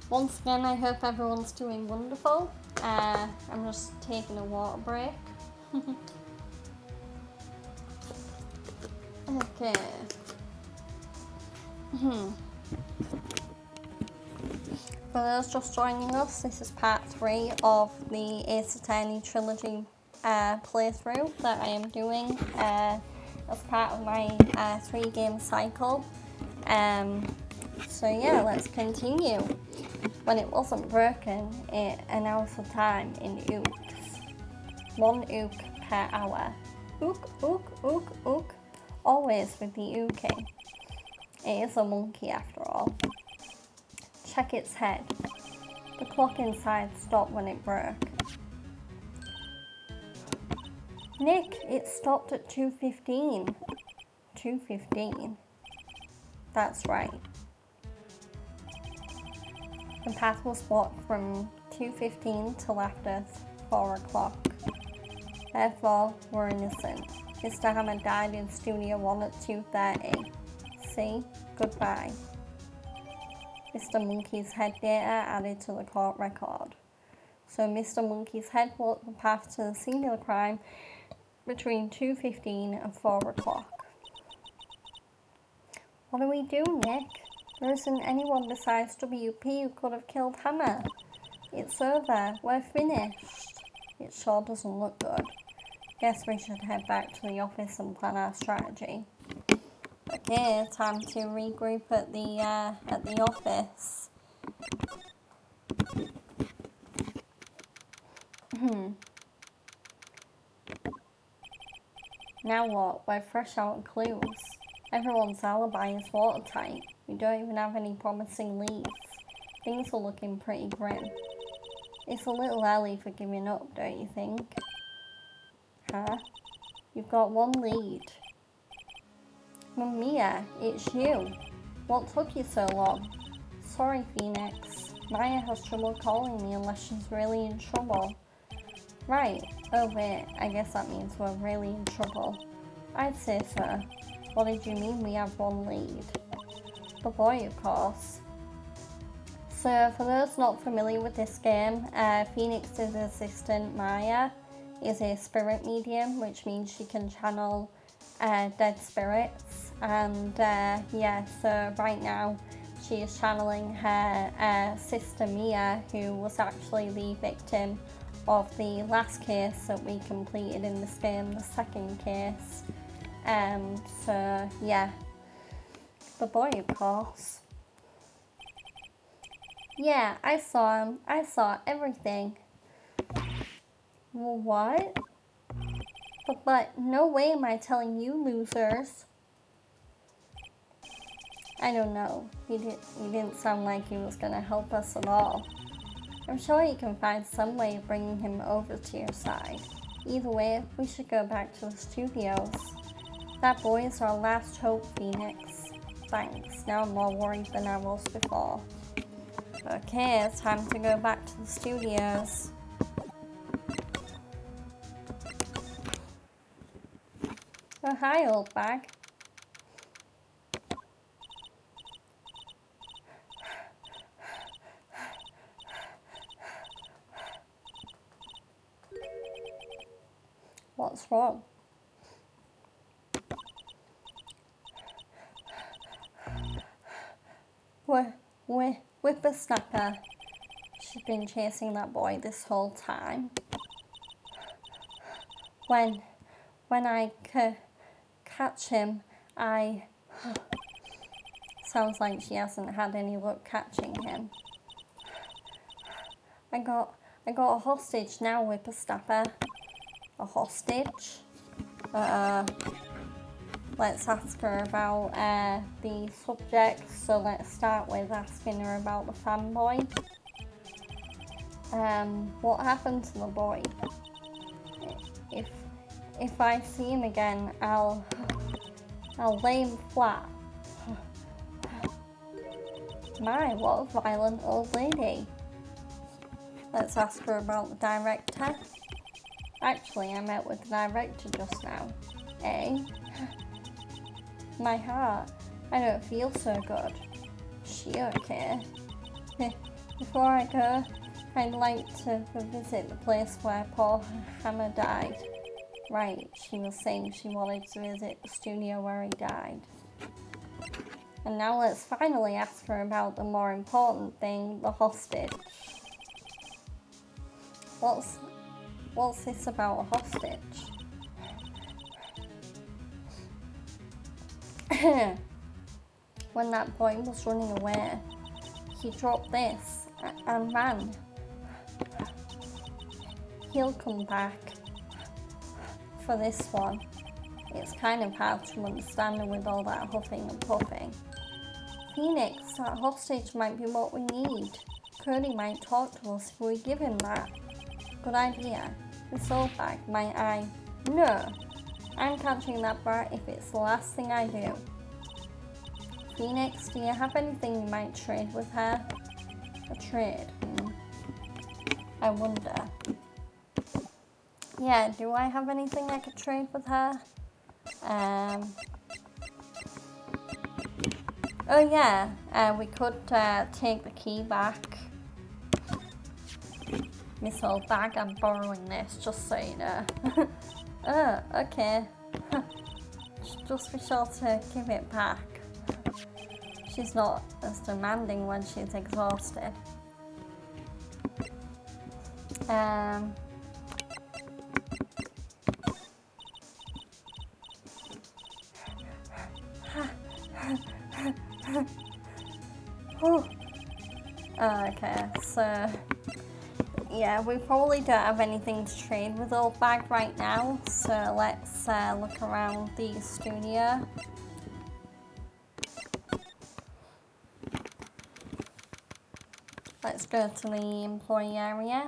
Once again, I hope everyone's doing wonderful. I'm just taking a water break. Okay. For those just joining us, this is part 3 of the Ace Attorney Trilogy playthrough that I am doing as part of my 3-game cycle. So yeah, let's continue. When it wasn't broken, it announced the time in ooks. 1 ook per hour. Ook, ook, ook, ook. Always with the ooking. It is a monkey after all. Check its head. The clock inside stopped when it broke. Nick, it stopped at 2:15. 2:15. That's right. The path was blocked from 2:15 till after 4 o'clock. Therefore, we're innocent. Mr. Hammer died in Studio 1 at 2:30. See? Goodbye. Mr. Monkey's head data added to the court record. So Mr. Monkey's head walked the path to the scene of the crime between 2:15 and 4 o'clock. What do we do, Nick? There isn't anyone besides WP who could have killed Hammer. It's over. We're finished. It sure doesn't look good. Guess we should head back to the office and plan our strategy. Okay, time to regroup at the office. Now what? We're fresh out of clues. Everyone's alibi is watertight. We don't even have any promising leads. Things are looking pretty grim. It's a little early for giving up, don't you think? Huh? You've got one lead. Mia, it's you. What took you so long? Sorry, Phoenix. Maya has trouble calling me unless she's really in trouble. Right. Oh wait, I guess that means we're really in trouble. I'd say so. What did you mean we have one lead? The boy, of course. So, for those not familiar with this game, Phoenix's assistant, Maya, is a spirit medium, which means she can channel dead spirits. And yeah, so right now she is channeling her sister Mia, who was actually the victim of the last case that we completed in this game, the second case. So yeah, the boy, of course. Yeah, I saw him. I saw everything. What? But no way am I telling you losers. I don't know. He didn't sound like he was gonna help us at all. I'm sure you can find some way of bringing him over to your side. Either way, we should go back to the studios. That boy is our last hope, Phoenix. Thanks. Now I'm more worried than I was before. Okay, it's time to go back to the studios. Oh, hi, old bag. What's wrong? Whippersnapper. She's been chasing that boy this whole time. When I catch him, sounds like she hasn't had any luck catching him. I got a hostage now, Whippersnapper. A hostage? Let's ask her about the subject. So let's start with asking her about the fanboy. What happened to the boy? If I see him again, I'll lay him flat. My, what a violent old lady. Let's ask her about the director. Actually, I met with the director just now. Eh? My heart. I don't feel so good. Is she okay? Before I go, I'd like to visit the place where poor Hammer died. Right, she was saying she wanted to visit the studio where he died. And now let's finally ask her about the more important thing, the hostage. What's this about a hostage? When that boy was running away, he dropped this and ran. He'll come back for this one. It's kind of hard to understand with all that huffing and puffing. Phoenix, that hostage might be what we need. Cody might talk to us if we give him that. Good idea. This old bag, might I? No. I'm catching that brat if it's the last thing I do. Phoenix, do you have anything you might trade with her? A trade? I wonder. Yeah, do I have anything I could trade with her? Oh yeah, we could take the key back. Miss old bag, I'm borrowing this, just so you know. Oh, okay. Just be sure to give it back. she's not as demanding when she's exhausted. Okay, so yeah, we probably don't have anything to trade with Old Bag right now, so let's look around the studio. Let's go to the employee area.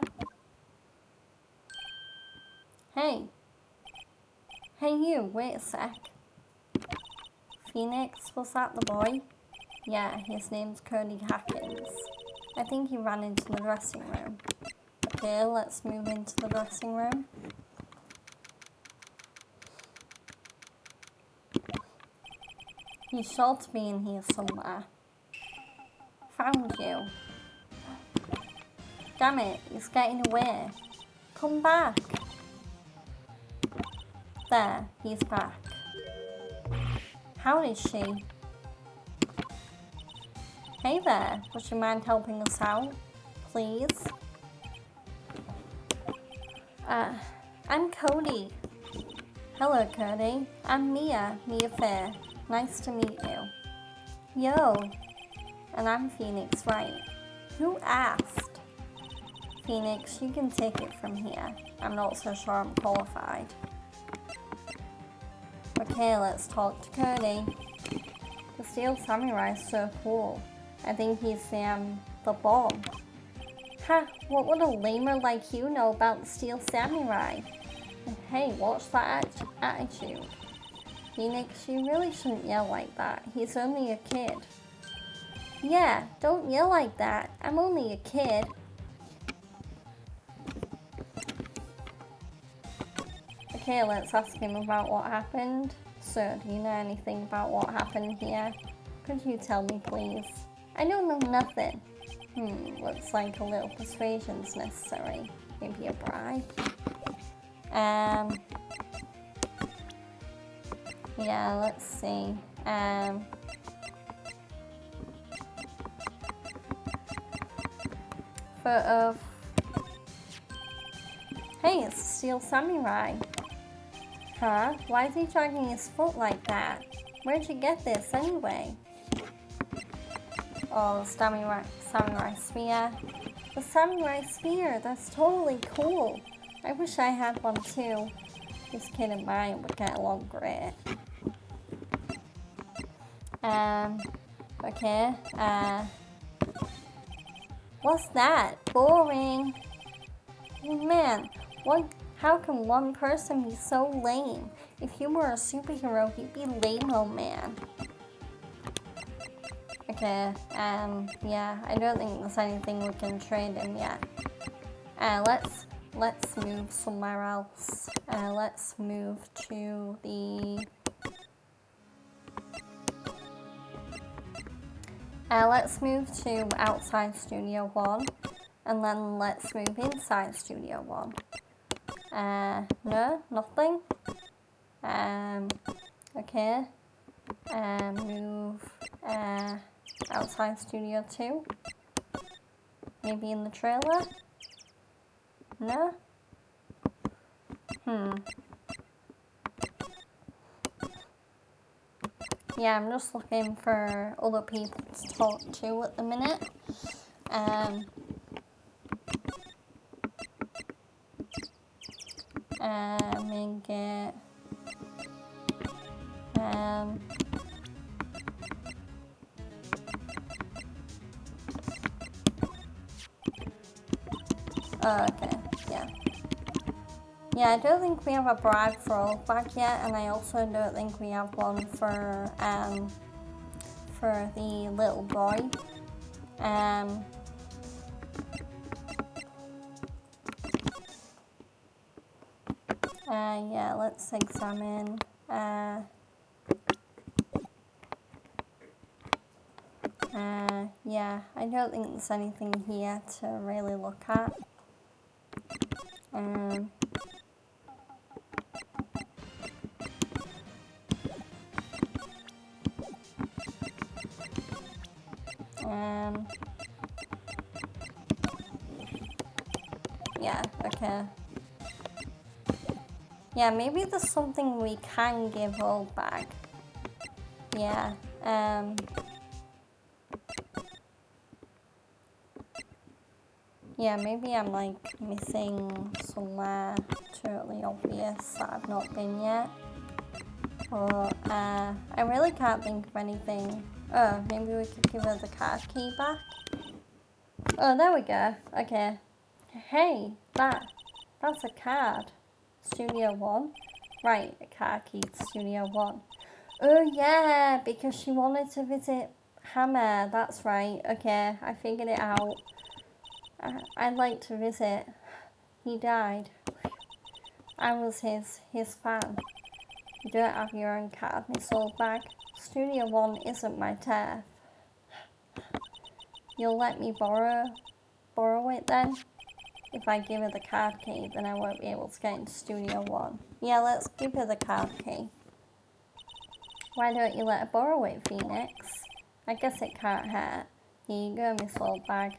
Hey! Hey you, wait a sec. Phoenix, was that the boy? Yeah, his name's Cody Hackins. I think he ran into the dressing room. Okay, let's move into the dressing room. He's sure to be in here somewhere. Found you. Damn it, he's getting away. Come back. There, he's back. How is she? Hey there, would you mind helping us out, please? I'm Cody. Hello, Cody. I'm Mia Fair. Nice to meet you. Yo. And I'm Phoenix, right? Who asked? Phoenix, you can take it from here. I'm not so sure I'm qualified. Okay, let's talk to Cody. The Steel Samurai is so cool. I think he's the bomb. Ha! What would a lamer like you know about the Steel Samurai? Hey, watch that attitude. Phoenix, you really shouldn't yell like that. He's only a kid. Yeah, don't yell like that. I'm only a kid. Okay, let's ask him about what happened. So, do you know anything about what happened here? Could you tell me, please? I don't know nothing. Looks like a little persuasion's necessary. Maybe a bribe? Yeah, let's see. Photo of... Hey, it's Steel Samurai. Huh? Why is he dragging his foot like that? Where'd you get this anyway? Oh, the samurai spear. The samurai spear, that's totally cool. I wish I had one too. This kid and mine would get along great. Okay, what's that? Boring. Man, how can one person be so lame? If you were a superhero, you'd be lame-o man. Okay, yeah, I don't think there's anything we can trade him yet. Let's move somewhere else. Let's move to the... let's move to outside Studio 1, and then let's move inside Studio 1. No, nothing. Okay. Move, outside Studio 2. Maybe in the trailer? No? Yeah, I'm just looking for other people to talk to at the minute. And get... Oh, okay, yeah. Yeah, I don't think we have a bribe for Old Bag yet, and I also don't think we have one for the little boy. Yeah, let's examine. Yeah, I don't think there's anything here to really look at. Okay. Yeah, maybe there's something we can give all back. Yeah. Yeah, maybe I'm like missing somewhere totally obvious that I've not been yet. But I really can't think of anything. Oh, maybe we could give her the card key back. Oh, there we go. Okay. Hey, that's a card. Studio 1. Right, a card key to Studio 1. Oh yeah, because she wanted to visit Hammer. That's right. Okay, I figured it out. I'd like to visit. He died. I was his fan. You don't have your own card, Miss Oldbag. Studio 1 isn't my turf. You'll let me borrow it then? If I give her the card key, then I won't be able to get into Studio 1. Yeah, let's give her the card key. Why don't you let her borrow it, Phoenix? I guess it can't hurt. Here you go, Miss Oldbag.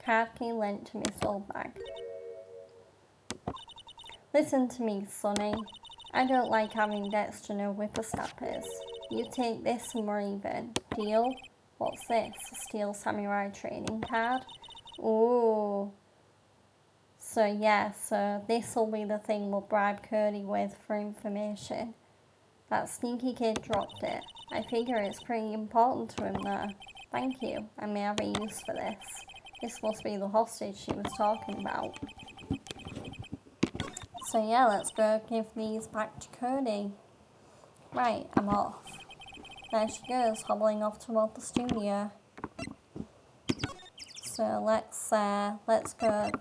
Card key lent to Miss Oldbag. Listen to me, Sonny. I don't like having debts to no whippersnappers. You take this and we're even. Deal? What's this? A Steel Samurai trading card? Ooh. So this'll be the thing we'll bribe Cody with for information. That sneaky kid dropped it. I figure it's pretty important to him though. Thank you. I may have a use for this. This must be the hostage she was talking about. So yeah, let's go give these back to Cody. Right, I'm off. There she goes, hobbling off toward the studio. So let's go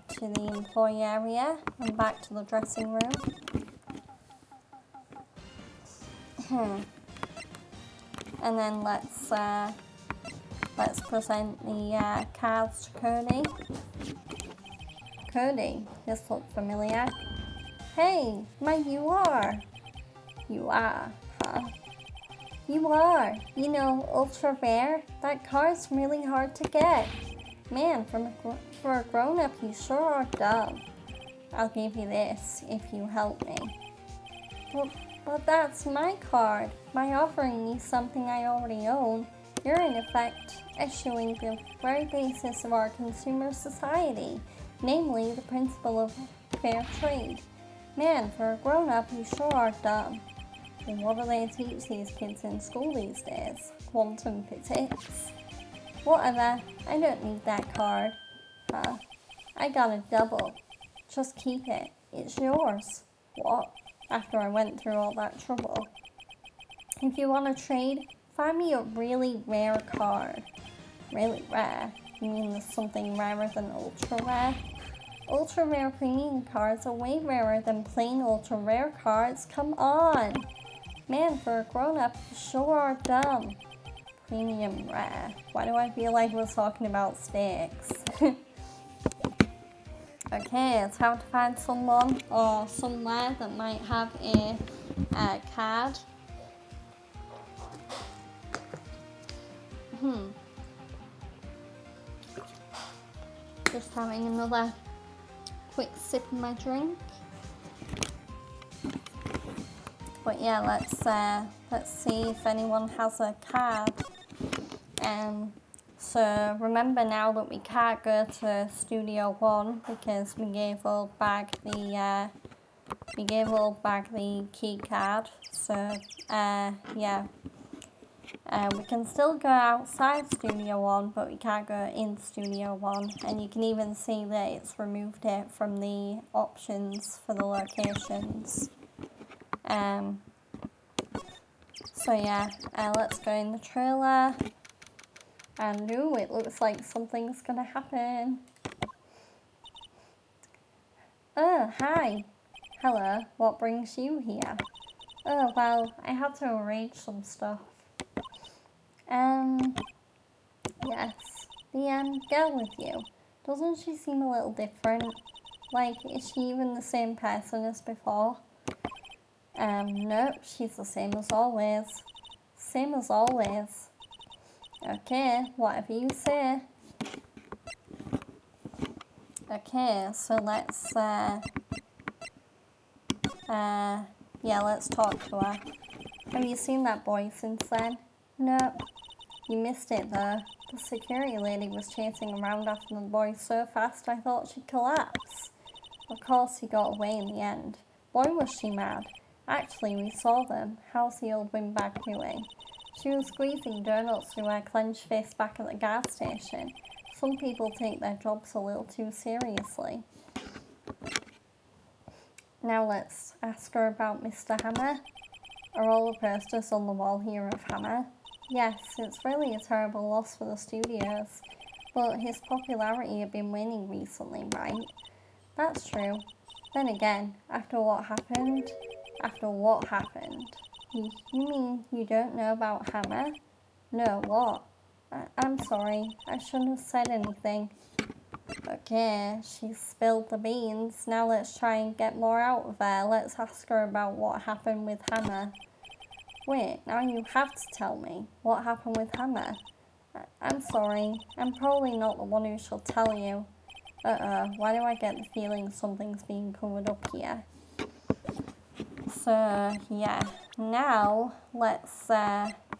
to the employee area and back to the dressing room. And then let's present the cards to Cody. Cody, this looks familiar. Hey, you are. You are, huh? You are. You know, ultra rare. That card's really hard to get. Man, for a grown-up, you sure are dumb. I'll give you this if you help me. But that's my card. By offering me something I already own, you're in effect eschewing the very basis of our consumer society, namely the principle of fair trade. Man, for a grown-up, you sure are dumb. And what do they teach these kids in school these days? Quantum physics. Whatever, I don't need that card. Huh? I got a double. Just keep it. It's yours. What? After I went through all that trouble. If you want to trade, find me a really rare card. Really rare? You mean there's something rarer than ultra rare? Ultra rare premium cards are way rarer than plain ultra rare cards. Come on! Man, for a grown-up, you sure are dumb. Premium rare. Why do I feel like we're talking about steaks? Okay, it's time to find someone or somewhere that might have a card. Just having another quick sip of my drink. But yeah, let's see if anyone has a card. So remember now that we can't go to Studio 1 because we gave old bag the key card. So yeah. We can still go outside Studio 1, but we can't go in Studio 1. And you can even see that it's removed it from the options for the locations. So yeah, let's go in the trailer. And ooh, it looks like something's gonna happen. Oh, hi. Hello, what brings you here? Oh, well, I had to arrange some stuff. Yes, the girl with you. Doesn't she seem a little different? Like, is she even the same person as before? Nope, she's the same as always. Same as always. Okay, whatever you say. Okay, so let's talk to her. Have you seen that boy since then? Nope. You missed it though. The security lady was chasing around after the boy so fast I thought she'd collapse. Of course he got away in the end. Boy was she mad. Actually, we saw them. How's the old windbag doing? She was squeezing donuts through her clenched fist back at the gas station. Some people take their jobs a little too seriously. Now let's ask her about Mr. Hammer. Are all the posters on the wall here of Hammer? Yes, it's really a terrible loss for the studios. But his popularity had been waning recently, right? That's true. Then again, after what happened? You mean you don't know about Hammer? No, what? I'm sorry, I shouldn't have said anything. Okay, she spilled the beans. Now let's try and get more out of her. Let's ask her about what happened with Hammer. Wait, now you have to tell me. What happened with Hammer? I'm sorry, I'm probably not the one who shall tell you. Why do I get the feeling something's being covered up here? So, yeah, now let's,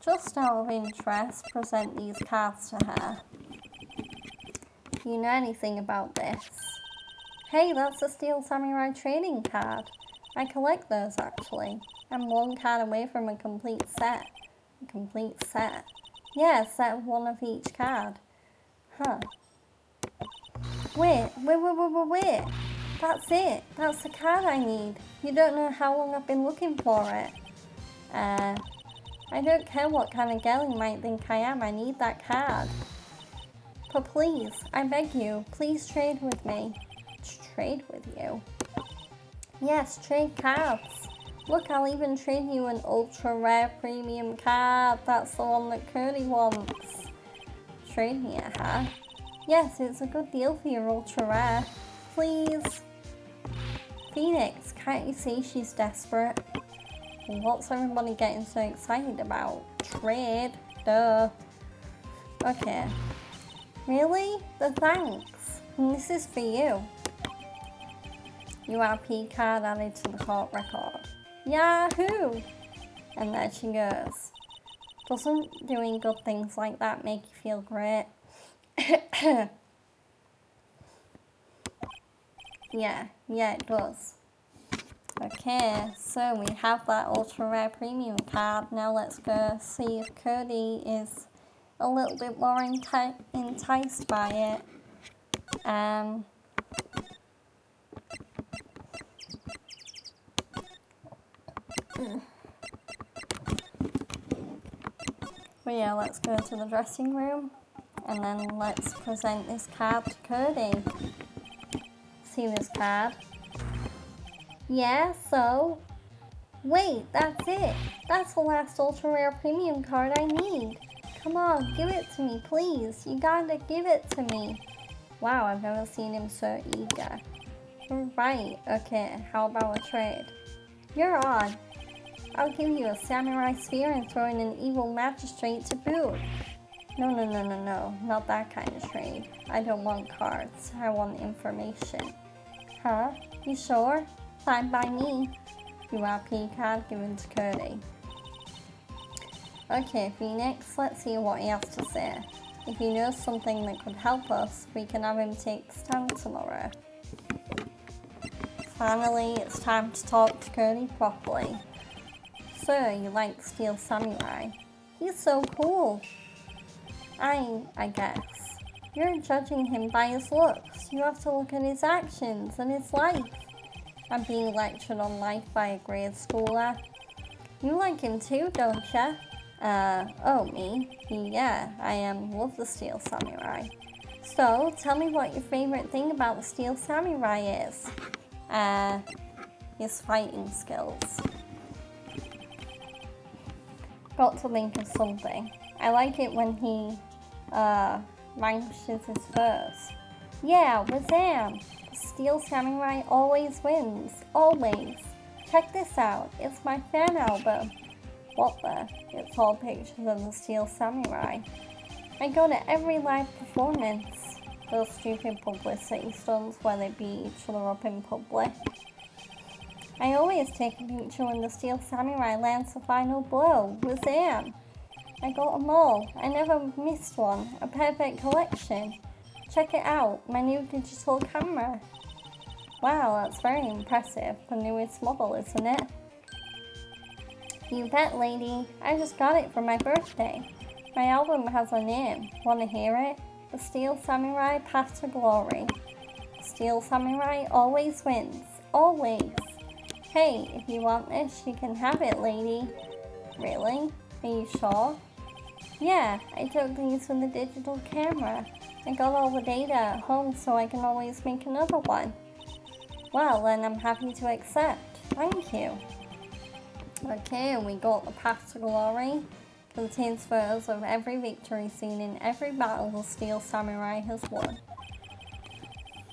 just out of interest, present these cards to her. Do you know anything about this? Hey, that's a Steel Samurai trading card. I collect those, actually. I'm one card away from a complete set. A complete set? Yeah, a set of one of each card. Huh. Wait. That's it. That's the card I need. You don't know how long I've been looking for it. I don't care what kind of girl you might think I am. I need that card. But please, I beg you, please trade with me. Trade with you? Yes, trade cards. Look, I'll even trade you an ultra rare premium card. That's the one that Cody wants. Trade me it, huh? Yes, it's a good deal for your ultra rare. Please. Phoenix, can't you see she's desperate? What's everybody getting so excited about? Trade? Duh. Okay. Really? The thanks. And this is for you. URP card added to the court record. Yahoo! And there she goes. Doesn't doing good things like that make you feel great? Yeah, it does. Okay, so we have that ultra rare premium card. Now let's go see if Cody is a little bit more enticed by it. But yeah, let's go to the dressing room and then let's present this card to Cody. See this card? Yeah, so? Wait, that's it. That's the last ultra rare premium card I need. Come on, give it to me, please. You gotta give it to me. Wow, I've never seen him so eager. Right, okay, how about a trade? You're on. I'll give you a samurai spear and throw in an evil magistrate to boot. No, not that kind of trade. I don't want cards, I want information. Huh? You sure? Fine by me. URP card given to Cody. Okay, Phoenix, let's see what he has to say. If he knows something that could help us, we can have him take the stand tomorrow. Finally, it's time to talk to Cody properly. So, you like Steel Samurai? He's so cool. I guess. You're judging him by his looks. You have to look at his actions and his life. I'm being lectured on life by a grade schooler. You like him too, don't ya? Me? Yeah, I love the Steel Samurai. So, tell me what your favorite thing about the Steel Samurai is. His fighting skills. Got to think of something. I like it when he, vanquishes his foes. Yeah, Wazam! The Steel Samurai always wins. Always. Check this out. It's my fan album. What the? It's all pictures of the Steel Samurai. I go to every live performance. Those stupid publicity stunts where they beat each other up in public. I always take a picture when the Steel Samurai lands the final blow. Museum. I got them all. I never missed one. A perfect collection. Check it out. My new digital camera. Wow, that's very impressive. The newest model, isn't it? You bet, lady. I just got it for my birthday. My album has a name. Wanna hear it? The Steel Samurai Path to Glory. Steel Samurai always wins. Always. Hey, if you want this, you can have it, lady. Really? Are you sure? Yeah, I took these with the digital camera. I got all the data at home so I can always make another one. Well, then I'm happy to accept. Thank you. Okay, and we got the Path to Glory. Contains photos of every victory seen in every battle the Steel Samurai has won.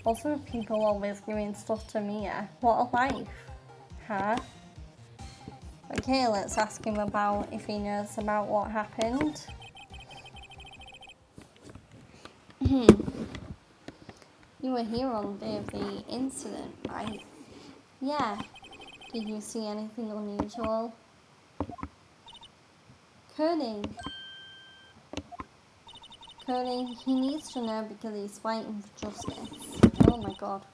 Also, people always giving stuff to Mia. What a life. Huh? Okay, let's ask him about if he knows about what happened. You were here on the day of the incident, right? Yeah. Did you see anything unusual? Cody, he needs to know because he's fighting for justice. Oh my god.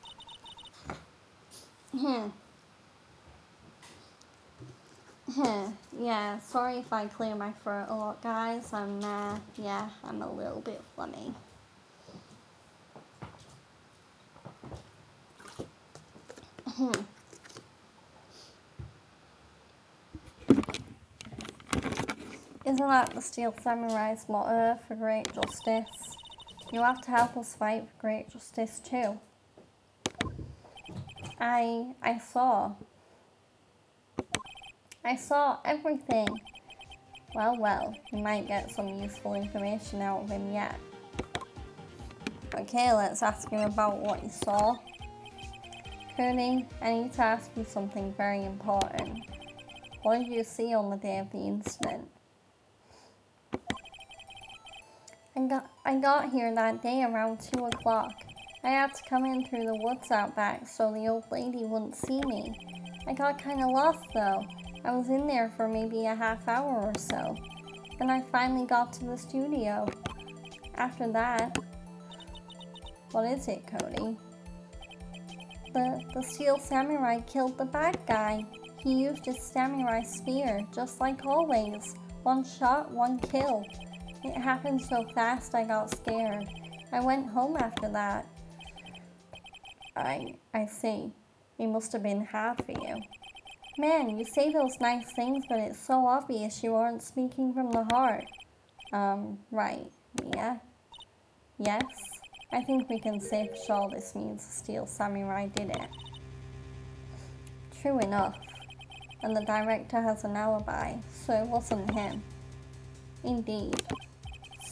Yeah, sorry if I clear my throat a lot, guys. I'm a little bit phlegmy. Isn't that the Steel Samurai's motto for great justice? You have to help us fight for great justice too. I saw everything. Well, you might get some useful information out of him yet. Okay, let's ask him about what you saw. Cody, I need to ask you something very important. What did you see on the day of the incident? I got here that day around 2 o'clock. I had to come in through the woods out back so the old lady wouldn't see me. I got kinda lost though. I was in there for maybe a half hour or so. Then I finally got to the studio. After that... What is it, Cody? The Steel Samurai killed the bad guy. He used his samurai spear, just like always. One shot, one kill. It happened so fast I got scared. I went home after that. I see. It must have been hard for you. Man, you say those nice things, but it's so obvious you aren't speaking from the heart. Right. Yeah? Yes? I think we can say for sure this means the Steel Samurai did it. True enough. And the director has an alibi, so it wasn't him. Indeed.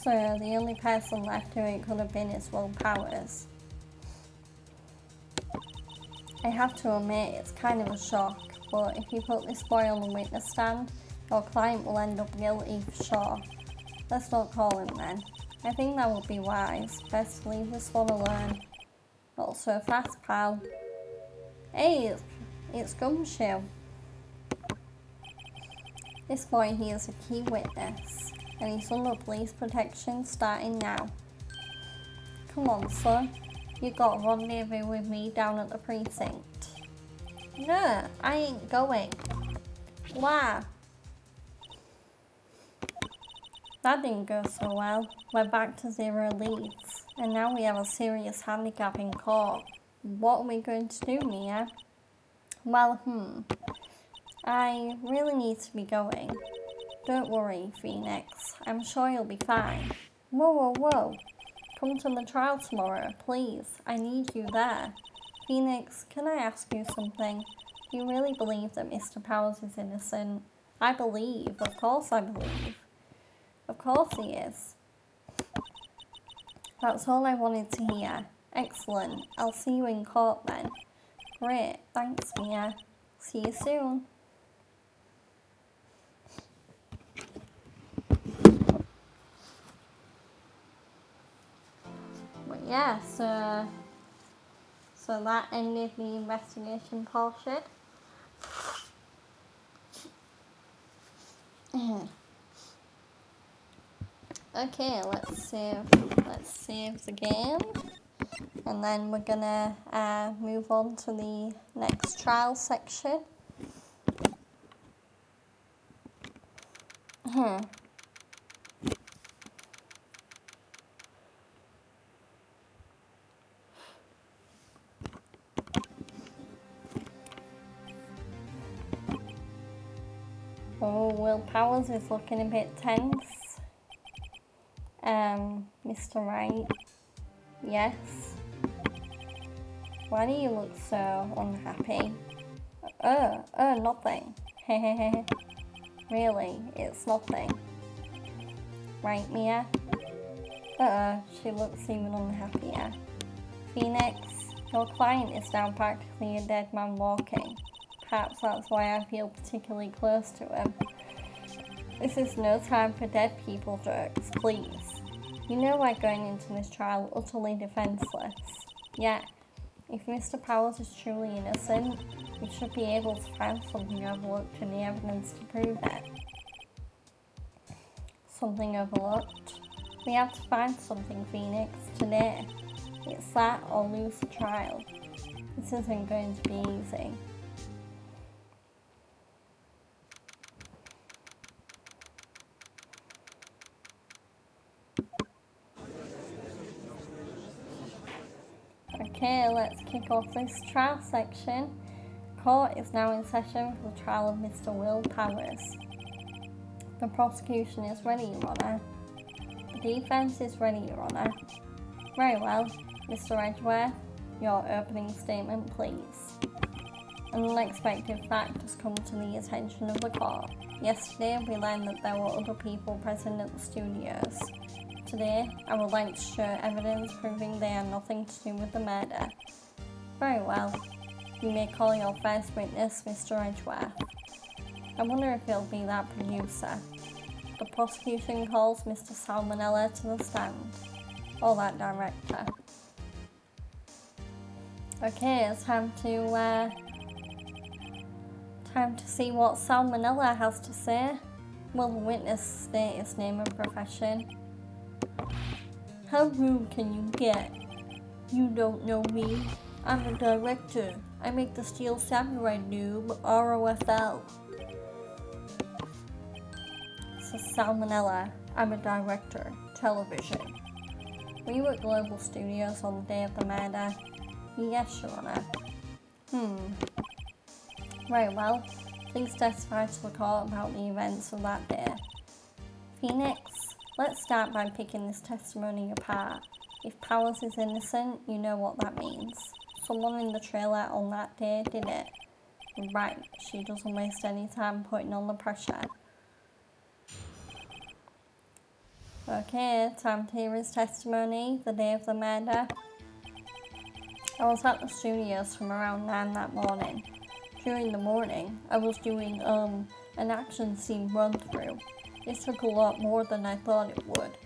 So the only person left who it could have been is Will Powers. I have to admit, it's kind of a shock, but if you put this boy on the witness stand, your client will end up guilty for sure. Let's not call him then. I think that would be wise. Best to leave this one alone. Not so fast, pal. Hey, it's Gumshoe. This boy here is a key witness, and he's under police protection starting now. Come on, son. You got a rendezvous with me down at the precinct. No, I ain't going. Why? That didn't go so well. We're back to 0 leads, and now we have a serious handicap in court. What are we going to do, Mia? Well, I really need to be going. Don't worry, Phoenix. I'm sure you'll be fine. Whoa. Come to the trial tomorrow, please. I need you there. Phoenix, can I ask you something? Do you really believe that Mr. Powers is innocent? I believe. Of course I believe. Of course he is. That's all I wanted to hear. Excellent. I'll see you in court then. Great. Thanks, Mia. See you soon. But yes, So that ended the investigation portion. Okay, let's save the game. And then we're gonna move on to the next trial section. Oh, Will Powers is looking a bit tense. Mr. Wright. Yes. Why do you look so unhappy? Nothing. Hehehe. Really, it's nothing. Right, Mia? She looks even unhappier. Phoenix, your client is now practically a dead man walking. Perhaps that's why I feel particularly close to him. This is no time for dead people jokes, please. You know we're going into this trial utterly defenseless. Yet, if Mr. Powers is truly innocent, we should be able to find something overlooked in the evidence to prove it. Something overlooked? We have to find something, Phoenix, today. It's that or lose the trial. This isn't going to be easy. Okay, let's kick off this trial section. Court is now in session for the trial of Mr. Will Powers. The prosecution is ready, Your Honour. The defence is ready, Your Honour. Very well. Mr. Edgeworth, your opening statement, please. An unexpected fact has come to the attention of the court. Yesterday, we learned that there were other people present at the studios. Today, I would like to show evidence proving they had nothing to do with the murder. Very well. You may call your first witness, Mr. Edgeworth. I wonder if it'll be that producer. The prosecution calls Mr. Salmonella to the stand. Or that director. Okay, it's time to see what Salmonella has to say. Will the witness state his name and profession? How rude can you get? You don't know me. I'm a director. I make the Steel Samurai Noob, ROFL. So Salmonella, I'm a director, television. Were you at Global Studios on the day of the murder? Yes, Your Honour. Very well. Please testify to the court about the events of that day. Phoenix, let's start by picking this testimony apart. If Powers is innocent, you know what that means. Someone in the trailer on that day did it. Right, she doesn't waste any time putting on the pressure. Okay, time to hear his testimony, the day of the murder. I was at the studios from around 9 that morning. During the morning, I was doing an action scene run through. It took a lot more than I thought it would.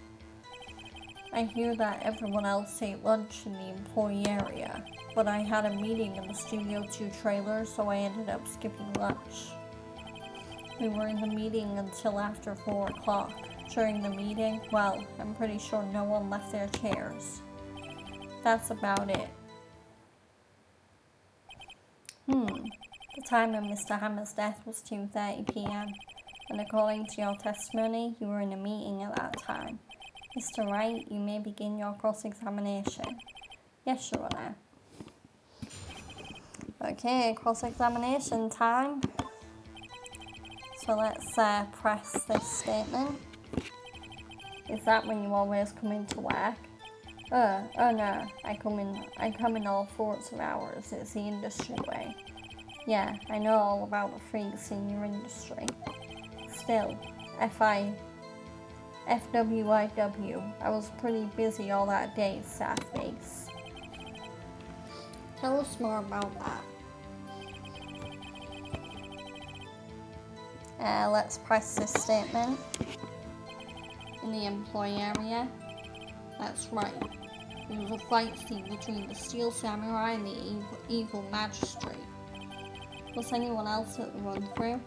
I hear that everyone else ate lunch in the employee area, but I had a meeting in the Studio 2 trailer, so I ended up skipping lunch. We were in the meeting until after 4 o'clock. During the meeting, well, I'm pretty sure no one left their chairs. That's about it. The time of Mr. Hammer's death was 2:30 p.m. and according to your testimony, you were in a meeting at that time. Mr. Wright, you may begin your cross-examination. Yes, Your Honour. Okay, cross-examination time. So let's press this statement. Is that when you always come into work? Oh no, I come in all sorts of hours. It's the industry way. Yeah, I know all about the freaks in your industry. Still, FWIW, I was pretty busy all that day, staff base. Tell us more about that. Let's press this statement. In the employee area. That's right. There was a fight scene between the Steel Samurai and the evil magistrate. Was anyone else at the run-through?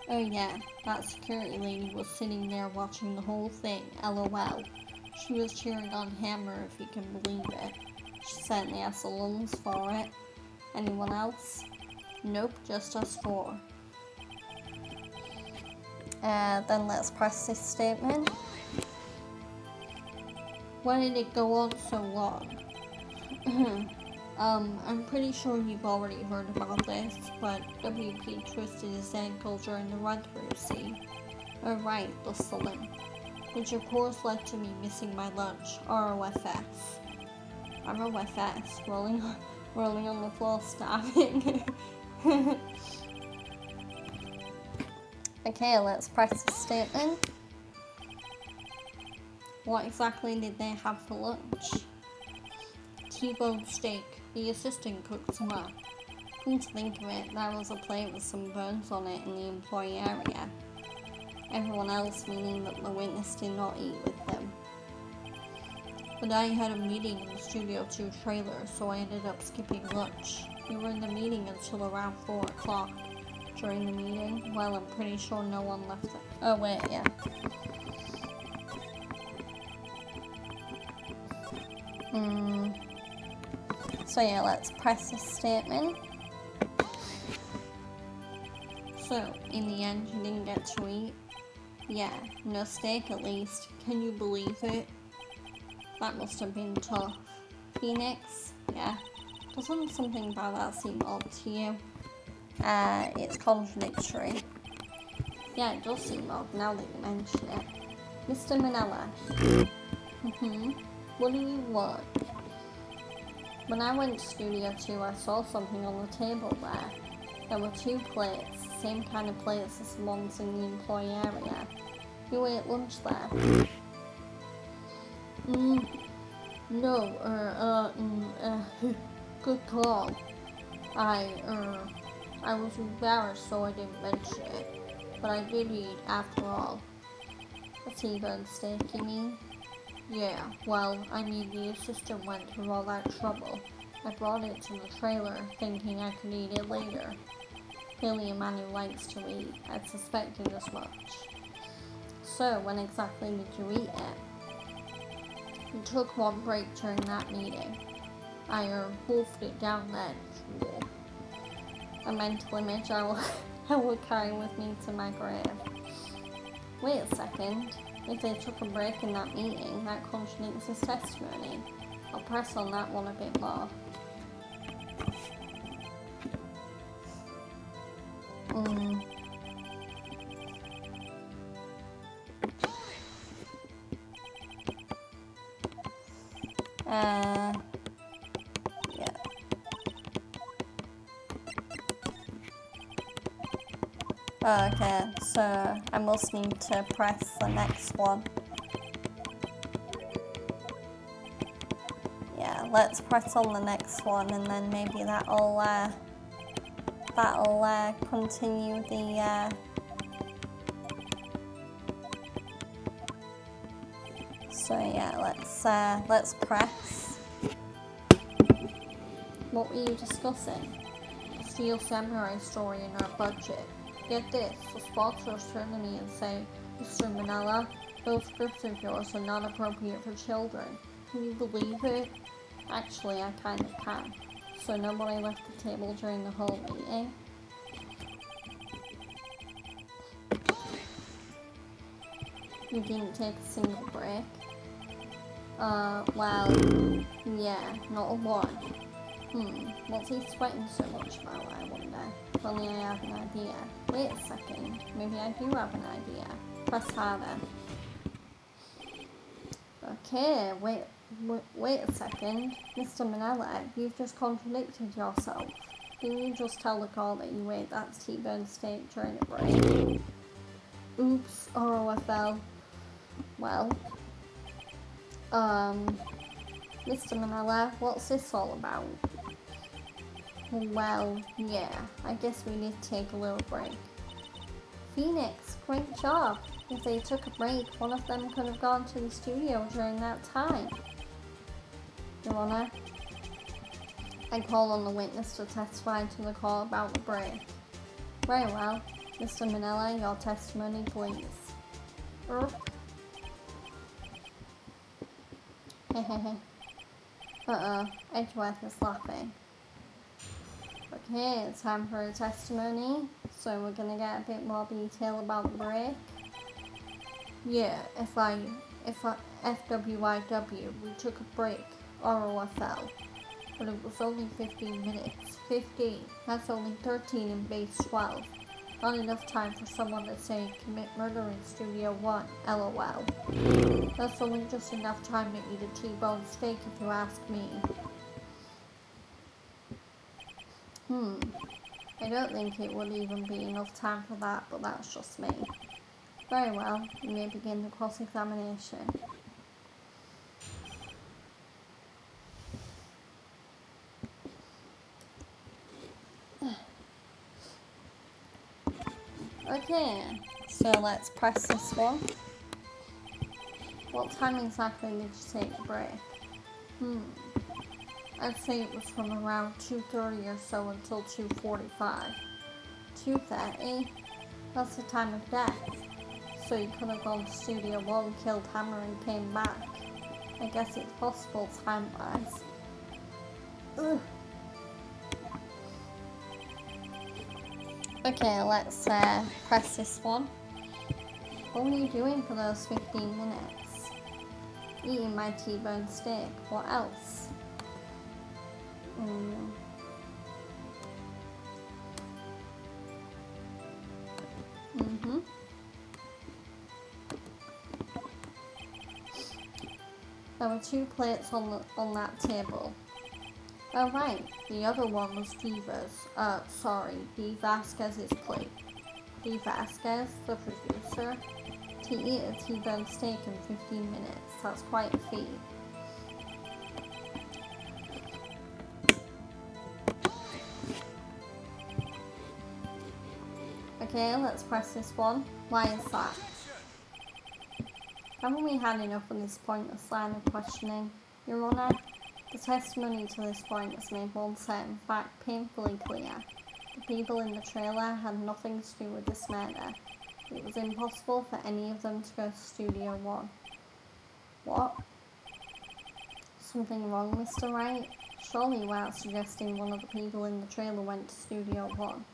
Oh yeah, that security lady was sitting there watching the whole thing, LOL. She was cheering on Hammer, if you can believe it. She certainly has the lungs for it. Anyone else? Nope, just us four. Then let's press this statement. Why did it go on so long? I'm pretty sure you've already heard about this, but WP twisted his ankle during the run-through, see? Oh right, the limp. Which of course led to me missing my lunch, ROFS. ROFS, rolling on the floor, stabbing. Okay, let's press the statement. What exactly did they have for lunch? T-bone steak. The assistant cooked some up. Come to think of it, there was a plate with some burns on it in the employee area. Everyone else, meaning that the witness, did not eat with them. But I had a meeting in the Studio 2 trailer, so I ended up skipping lunch. We were in the meeting until around 4 o'clock. During the meeting, well, I'm pretty sure no one left it. Oh wait, yeah. So yeah, let's press this statement. So, in the end, you didn't get to eat? Yeah, no steak at least. Can you believe it? That must have been tough. Phoenix? Yeah. Doesn't something about that seem odd to you? It's contradictory. Yeah, it does seem odd now that you mention it. Mr. Manella. What do you want? When I went to Studio 2, I saw something on the table there. There were 2 plates, the same kind of plates as the ones in the employee area. You ate lunch there? No, good call. I was embarrassed, so I didn't mention it. But I did eat after all. A T-bone steak, you mean? Yeah, well, I mean, the assistant went through all that trouble. I brought it to the trailer, thinking I could eat it later. Clearly a man who likes to eat. I'd suspected as much. So, when exactly did you eat it? We took one break during that meeting. I wolfed it down then. A mental image I will carry with me to my grave. Wait a second. If they took a break in that meeting, that contradicts his testimony. I'll press on that one a bit more. Yeah. Okay, so I must need to press the next one. Yeah, let's press on the next one, and then maybe that'll continue the So yeah, let's press. What were you discussing? The Steel Samurai story in our budget. Get this, the sponsors turn to me and say, Mr. Manella, those scripts of yours are not appropriate for children. Can you believe it? Actually, I kind of can. So nobody left the table during the whole meeting. You didn't take a single break? Well, yeah, not a one. What's he sweating so much about, I wonder? If only I have an idea. Wait a second, maybe I do have an idea. Press harder. Okay, wait a second. Mr. Manella, you've just contradicted yourself. Didn't you just tell the call that you ate that T-bone steak during a break? Oops, ROFL. Well, Mr. Manella, what's this all about? Well, yeah, I guess we did take a little break. Phoenix, great job. If they took a break, one of them could have gone to the studio during that time. Your Honour, I call on the witness to testify to the court about the break. Very well. Mr. Manella, your testimony, please. Hehehe. Edgeworth is laughing. Okay, it's time for a testimony. So we're gonna get a bit more detail about the break. Yeah, FWIW, we took a break, ROFL. But it was only 15 minutes. 15, that's only 13 in base 12. Not enough time for someone to say commit murder in Studio 1, LOL. That's only just enough time to eat a T-bone steak if you ask me. I don't think it would even be enough time for that, but that's just me. Very well, you may begin the cross-examination. Okay, so let's press this one. What time exactly did you take the break? I'd say it was from around 2:30 or so until 2:45. 2:30? That's the time of death. So you could have gone to Studio 1, killed Hammer and came back. I guess it's possible time-wise. Ugh. Okay, let's press this one. What were you doing for those 15 minutes? Eating my T-bone steak. What else? There were 2 plates on that table. Oh right, the other one was D Vasquez's plate. D Vasquez, the producer, to eat a T-bone steak in 15 minutes. That's quite a feat. Okay, let's press this one. Why is that? Haven't we had enough of this pointless line of questioning? Your Honour, the testimony to this point has made one certain fact painfully clear. The people in the trailer had nothing to do with this murder. It was impossible for any of them to go to Studio 1. What? Something wrong, Mr. Wright? Surely you aren't suggesting one of the people in the trailer went to Studio 1.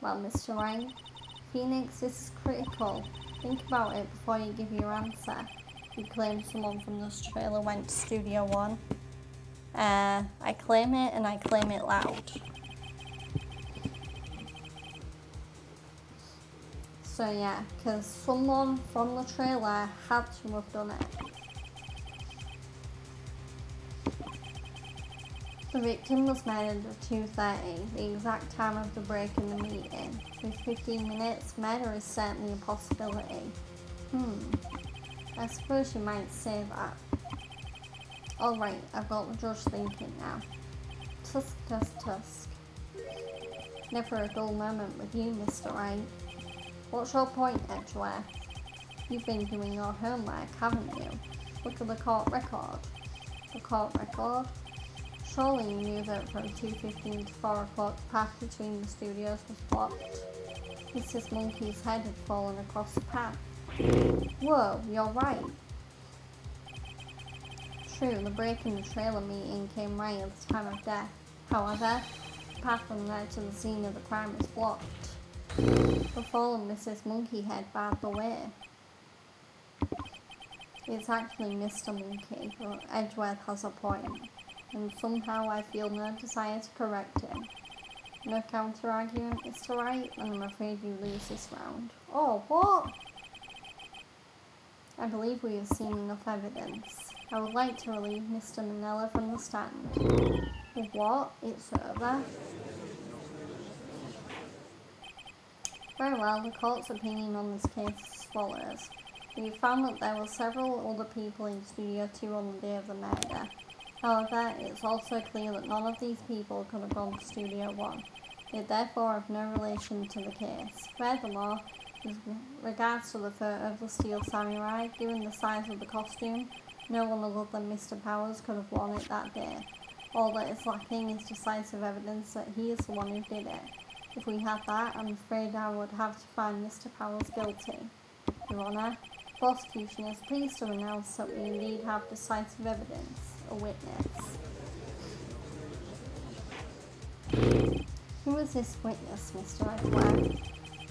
Well, Mr. Wright, Phoenix, this is critical. Think about it before you give your answer. You claim someone from this trailer went to Studio 1. I claim it, and I claim it loud. So yeah, because someone from the trailer had to have done it. The victim was murdered at 2:30, the exact time of the break in the meeting. With 15 minutes, murder is certainly a possibility. I suppose you might say that. Alright, I've got the judge thinking now. Tusk, tusk, tusk. Never a dull moment with you, Mr. Wright. What's your point, Edgeworth? You've been doing your homework, haven't you? Look at the court record. The court record? Surely you knew that from 2:15 to 4 o'clock the path between the studios was blocked. Mrs. Monkey's head had fallen across the path. Whoa, you're right. True, the break in the trailer meeting came right at the time of death. However, the path from there to the scene of the crime was blocked. The fall of Mrs. Monkeyhead barred the way. It's actually Mr. Monkey, but Edgeworth has a point, and somehow I feel no desire to correct him. No counter-argument, Mr. Wright, and I'm afraid you lose this round. Oh, what? I believe we have seen enough evidence. I would like to relieve Mr. Manella from the stand. What? It's over? Very well, the court's opinion on this case is as follows. We have found that there were several other people in Studio 2 on the day of the murder. However, it's also clear that none of these people could have gone to Studio 1. They therefore have no relation to the case. Furthermore, with regards to the photo of the Steel Samurai, given the size of the costume, No one other than Mr. Powers could have worn it that day. All that is lacking is decisive evidence that he is the one who did it. If we had that, I'm afraid I would have to find Mr. Powers guilty. Your Honour, the prosecution is pleased to announce that we indeed have decisive evidence, a witness. Who is this witness, Mr. Edward?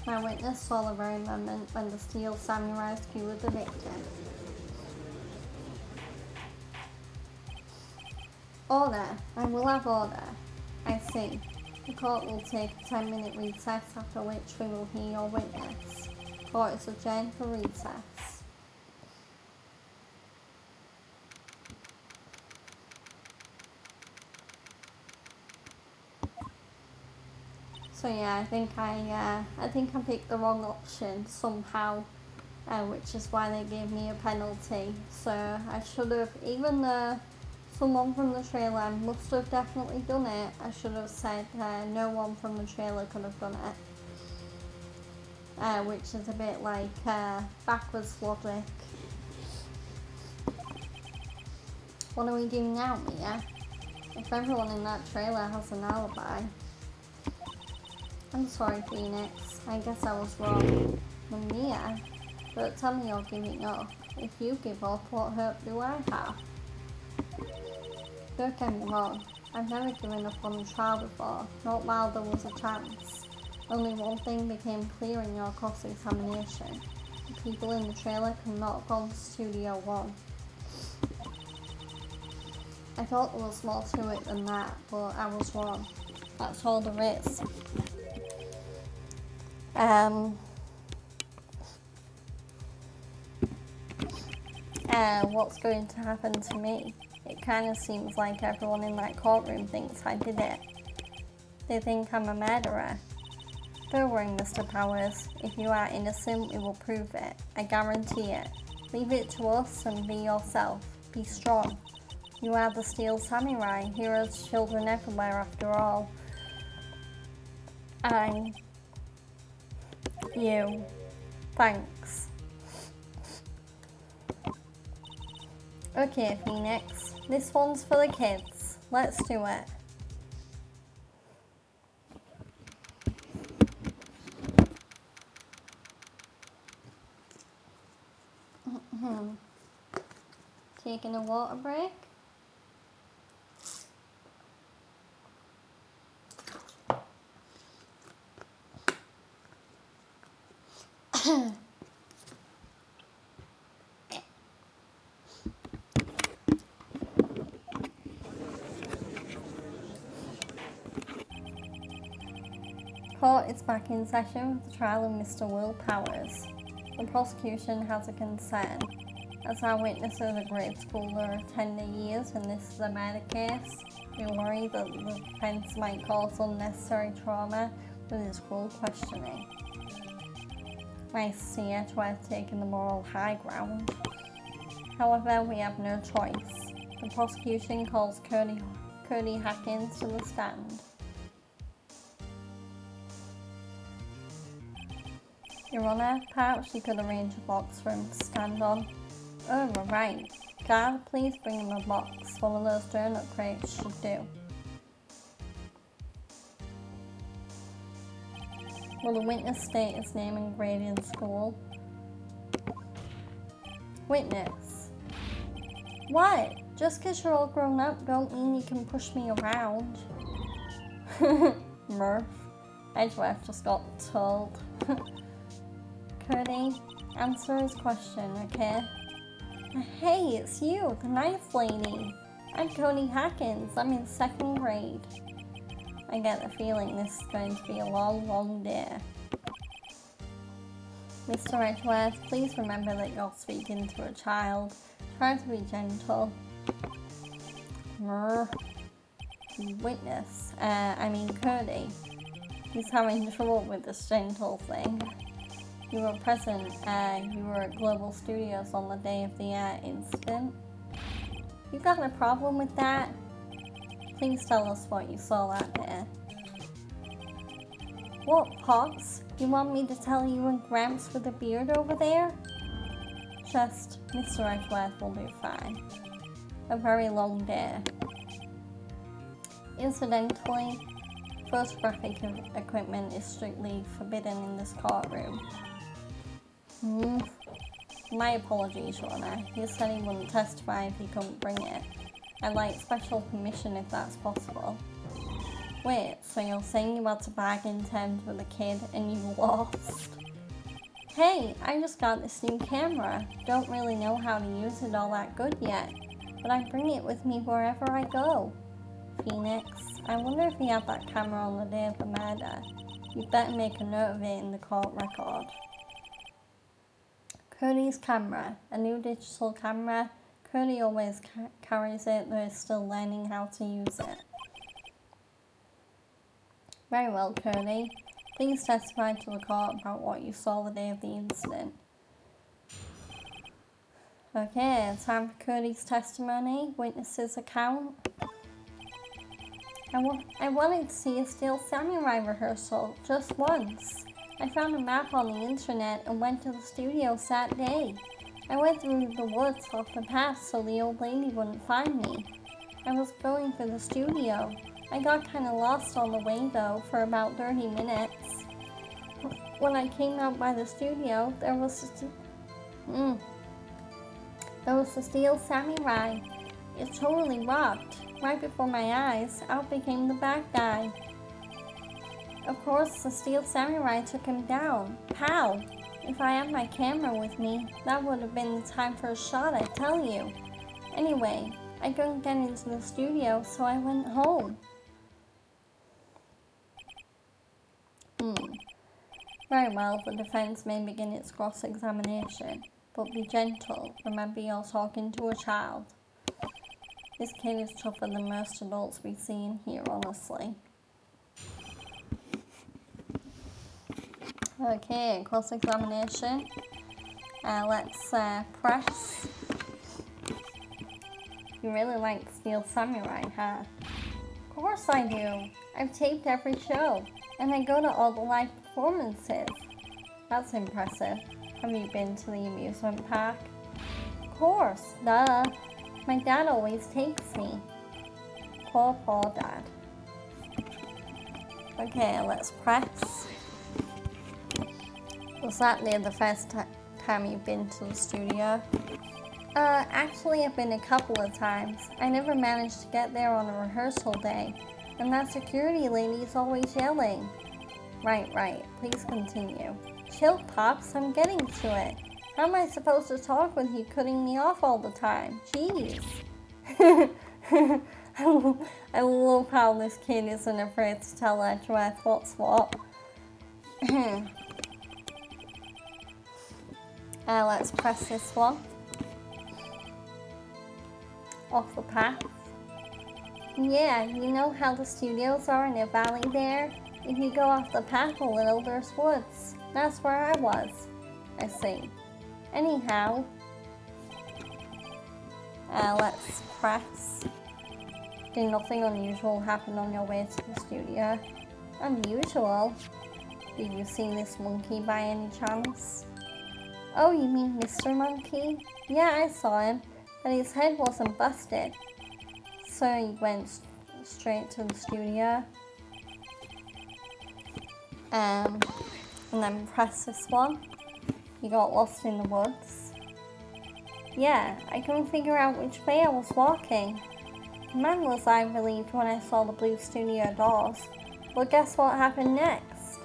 My witness saw the very moment when the steel samurai skewered the victim. Order. I will have order. I see. The court will take a 10-minute recess, after which we will hear your witness. Court is adjourned for recess. So yeah, I think I picked the wrong option somehow, which is why they gave me a penalty. So I should have, even though someone from the trailer must have definitely done it, I should have said no one from the trailer could have done it. Which is a bit like backwards logic. What do we do now, Mia? If everyone in that trailer has an alibi. I'm sorry, Phoenix. I guess I was wrong. Well, Mia, don't tell me you're giving up. If you give up, what hope do I have? Don't get me wrong. I've never given up on the trial before, not while there was a chance. Only one thing became clear in your cross-examination. The people in the trailer could not have gone to Studio 1. I thought there was more to it than that, but I was wrong. That's all there is. What's going to happen to me? It kind of seems like everyone in that courtroom thinks I did it. They think I'm a murderer. Don't worry, Mr. Powers. If you are innocent, we will prove it. I guarantee it. Leave it to us and be yourself. Be strong. You are the Steel Samurai, heroes, children everywhere after all. You. Thanks. Okay, Phoenix. This one's for the kids. Let's do it. Taking a water break. Court is back in session with the trial of Mr. Will Powers. The prosecution has a concern. As our witness is a grade schooler of tender years and this is a murder case, we worry that the defence might cause unnecessary trauma with his cruel questioning. Nice to see Edgeworth taking the moral high ground. However, we have no choice. The prosecution calls Cody Hackins to the stand. Your Honour, perhaps you could arrange a box for him to stand on. Oh, right. Guard, please bring him a box. One of those donut crates should do. Will the witness state his name and grade in school? Witness. What? Just because you're all grown up don't mean you can push me around. Murph. Edgeworth just got told. Cody, answer his question, okay? Hey, it's you, the nice lady. I'm Cody Hackins. I'm in 2nd grade. I get the feeling this is going to be a long, long day. Mr. Edgeworth, please remember that you're speaking to a child. Try to be gentle. Witness. Cody. He's having trouble with this gentle thing. You were present, you were at Global Studios on the day of the incident. You got a problem with that? Please tell us what you saw that day. What, Pops? You want me to tell you and Gramps with a beard over there? Just Mr. Edgeworth will do fine. A very long day. Incidentally, photographic equipment is strictly forbidden in this courtroom. My apologies, Your Honor. He said he wouldn't testify if he couldn't bring it. I'd like special permission if that's possible. Wait, so you're saying you had to bargain terms with a kid and you lost? Hey, I just got this new camera. Don't really know how to use it all that good yet, but I bring it with me wherever I go. Phoenix, I wonder if he had that camera on the day of the murder. You'd better make a note of it in the court record. Cody's camera, a new digital camera. Cody always carries it, though he's still learning how to use it. Very well, Cody. Please testify to the court about what you saw the day of the incident. Okay, time for Cody's testimony. Witness's account. I wanted to see a Steel Samurai rehearsal just once. I found a map on the internet and went to the studios that day. I went through the woods off the path so the old lady wouldn't find me. I was going for the studio. I got kind of lost on the way though for about 30 minutes. When I came out by the studio, there was a Steel Samurai. It totally rocked. Right before my eyes, out became the bad guy. Of course, the Steel Samurai took him down. Pow! If I had my camera with me, that would have been the time for a shot, I tell you. Anyway, I couldn't get into the studio, so I went home. Very well, the defense may begin its cross-examination, but be gentle. Remember, you're talking to a child. This kid is tougher than most adults we see in here, honestly. Okay, cross-examination. Let's press. You really like Steel Samurai, huh? Of course I do. I've taped every show, and I go to all the live performances. That's impressive. Have you been to the amusement park? Of course, duh. My dad always takes me. Poor dad. Okay, let's press. Was that near the first time you've been to the studio? Actually I've been a couple of times. I never managed to get there on a rehearsal day. And that security lady is always yelling. Right. Please continue. Chill, Pops. I'm getting to it. How am I supposed to talk with you cutting me off all the time? Jeez. I love how this kid isn't afraid to tell Edgeworth what's what. Let's press this one. Off the path. Yeah, you know how the studios are in a valley there? If you go off the path a little, there's woods. That's where I was. I see. Anyhow, let's press. Did nothing unusual happen on your way to the studio? Unusual? Did you see this monkey by any chance? Oh, you mean Mr. Monkey? Yeah, I saw him, but his head wasn't busted. So you went straight to the studio. And then press this one. You got lost in the woods. Yeah, I couldn't figure out which way I was walking. Man, was I relieved when I saw the blue studio doors. Well, guess what happened next?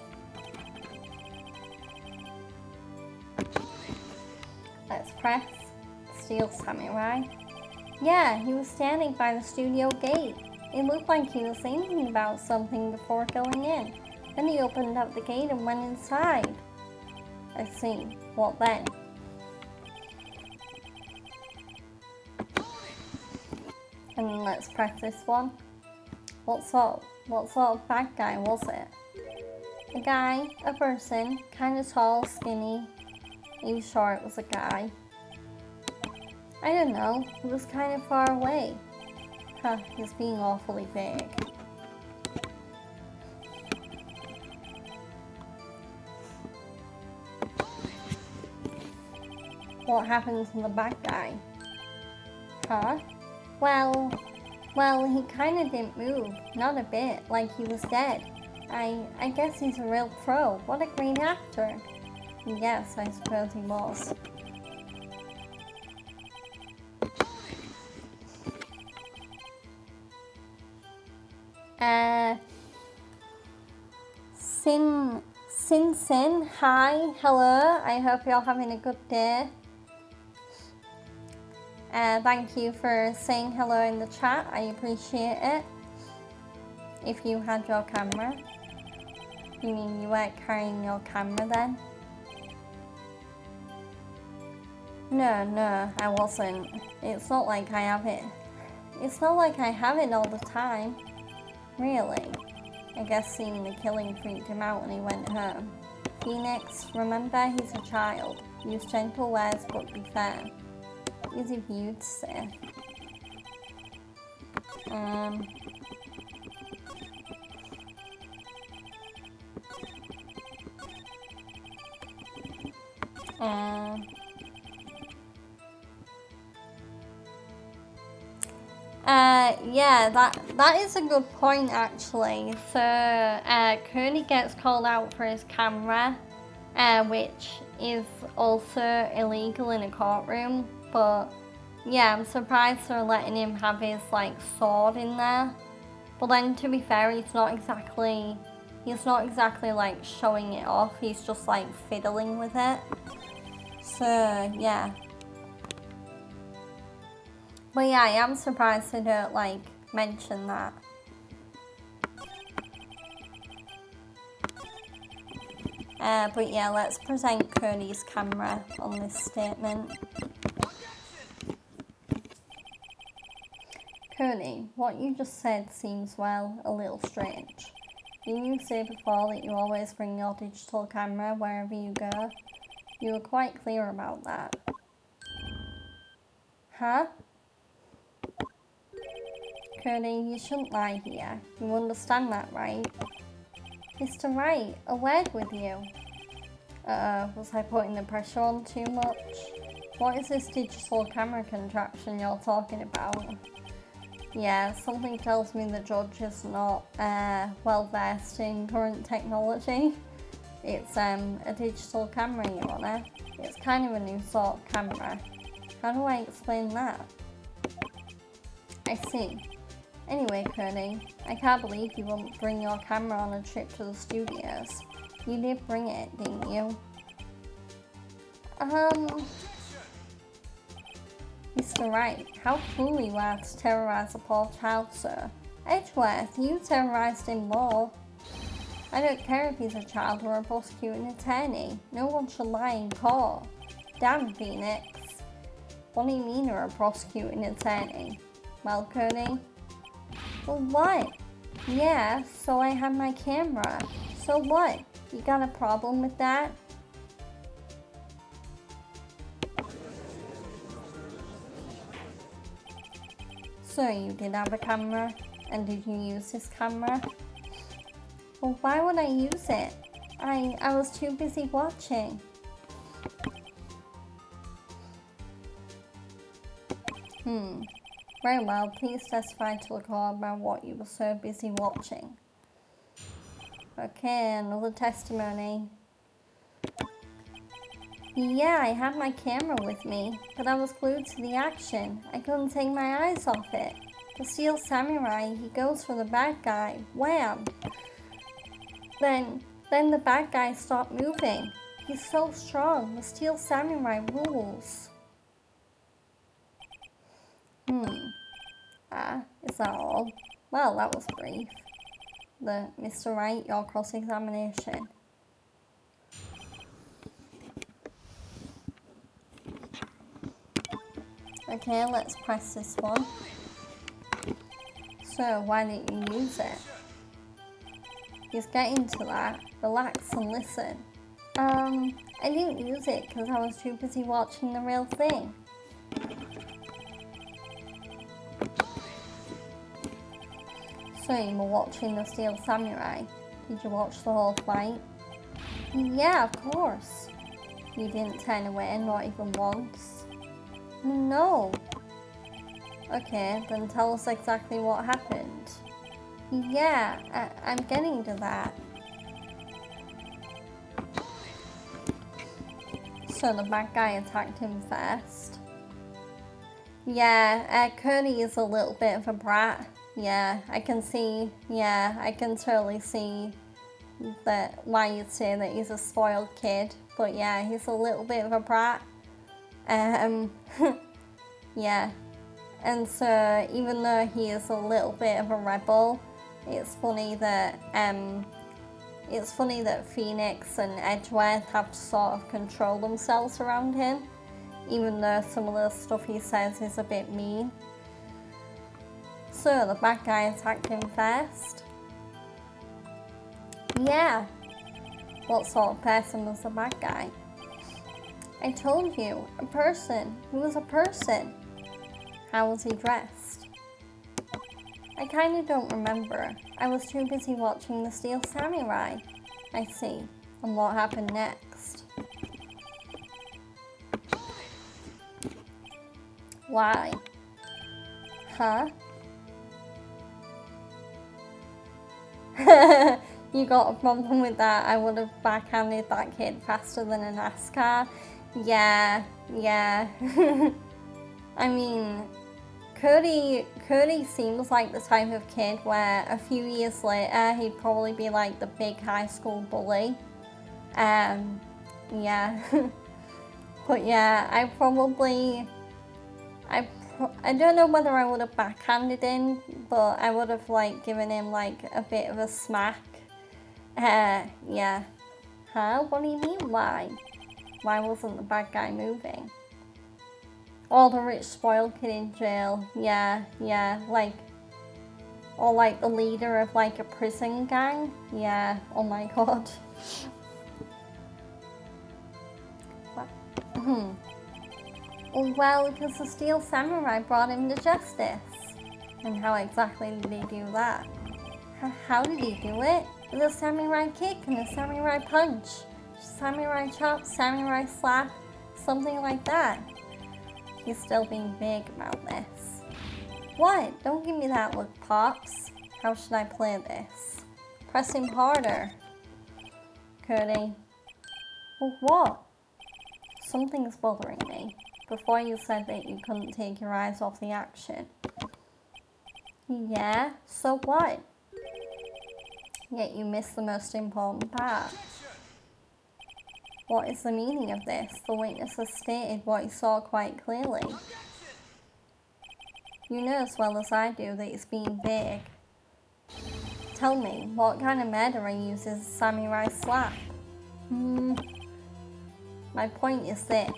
Let's press. Steel Samurai. Yeah, he was standing by the studio gate. It looked like he was thinking about something before going in. Then he opened up the gate and went inside. I see. What then? And let's press this one. What sort of bad guy was it? A guy, a person, kinda tall, skinny. Are you sure it was a guy? I don't know. He was kind of far away. Huh, he's being awfully vague. What happened to the bad guy? Huh? Well, he kinda didn't move. Not a bit, like he was dead. I guess he's a real pro. What a great actor. Yes, I suppose he was. Sin, hi, hello. I hope you're having a good day. Thank you for saying hello in the chat. I appreciate it. If you had your camera. You mean you weren't carrying your camera then? No, I wasn't. It's not like I have it. It's not like I have it all the time. Really. I guess seeing the killing freaked him out when he went home. Phoenix, remember he's a child. Use gentle words but be fair. Easy for you to say. Yeah, that is a good point actually. So, Kearney gets called out for his camera, which is also illegal in a courtroom. But yeah, I'm surprised they're letting him have his like sword in there. But then, to be fair, he's not exactly like showing it off. He's just like fiddling with it. So yeah. But yeah, I am surprised they don't like mention that. But yeah, let's present Cody's camera on this statement. Cody, what you just said seems, well, a little strange. Didn't you say before that you always bring your digital camera wherever you go? You were quite clear about that. Huh? Cody, you shouldn't lie here. You understand that, right? Mr. Wright, a word with you. Was I putting the pressure on too much? What is this digital camera contraption you're talking about? Yeah, something tells me the judge is not well versed in current technology. It's a digital camera, Your Honour. It's kind of a new sort of camera. How do I explain that? I see. Anyway, Kearney, I can't believe you wouldn't bring your camera on a trip to the studios. You did bring it, didn't you? Mr. Wright, how cruel you are to terrorise a poor child, sir. Edgeworth, you terrorised him more. I don't care if he's a child or a prosecuting attorney. No one should lie in court. Damn, Phoenix. What do you mean you're a prosecuting attorney? Well, Kearney? Well, what? Yeah, so I have my camera. So what? You got a problem with that? So you did have a camera? And did you use this camera? Well, why would I use it? I was too busy watching. Very well, please testify to the court about what you were so busy watching. Okay, another testimony. Yeah, I had my camera with me, but I was glued to the action. I couldn't take my eyes off it. The Steel Samurai, he goes for the bad guy. Wham! Then the bad guy stopped moving. He's so strong. The Steel Samurai rules. Is that all? Well, that was brief. Mr. Wright, your cross-examination. Okay, let's press this one. So, why didn't you use it? He's getting to that. Relax and listen. I didn't use it because I was too busy watching the real thing. So you were watching the Steel Samurai. Did you watch the whole fight? Yeah, of course. You didn't turn away, not even once. No. Okay, then tell us exactly what happened. Yeah, I'm getting to that. So the bad guy attacked him first. Yeah, Cody is a little bit of a brat. Yeah, I can see, yeah, I can totally see that why you'd say that he's a spoiled kid. But yeah, he's a little bit of a brat. Yeah. And so even though he is a little bit of a rebel, it's funny that Phoenix and Edgeworth have to sort of control themselves around him, even though some of the stuff he says is a bit mean. So the bad guy attacked him first. Yeah. What sort of person was the bad guy? I told you, a person. He was a person. How was he dressed? I kinda don't remember. I was too busy watching The Steel Samurai. I see. And what happened next? Why? Huh? You got a problem with that? I would have backhanded that kid faster than a NASCAR. Yeah. I mean, Cody seems like the type of kid where a few years later he'd probably be like the big high school bully. Yeah. But yeah, I don't know whether I would have backhanded him, but I would have like given him like a bit of a smack. Yeah. Huh? What do you mean, why? Why wasn't the bad guy moving? Or the rich spoiled kid in jail. Yeah, like, or like the leader of like a prison gang. Yeah, oh my god. Well, because the Steel Samurai brought him to justice. And how exactly did he do that? How did he do it? With a samurai kick and a samurai punch. Samurai chop, samurai slap, something like that. He's still being big about this. What? Don't give me that look, Pops. How should I play this? Press him harder. Cody. Well, what? Something's bothering me. Before you said that you couldn't take your eyes off the action. Yeah, so what? Yet you missed the most important part. What is the meaning of this? The witness has stated what he saw quite clearly. You know as well as I do that he's being big. Tell me, what kind of murderer uses a samurai slap? My point is this.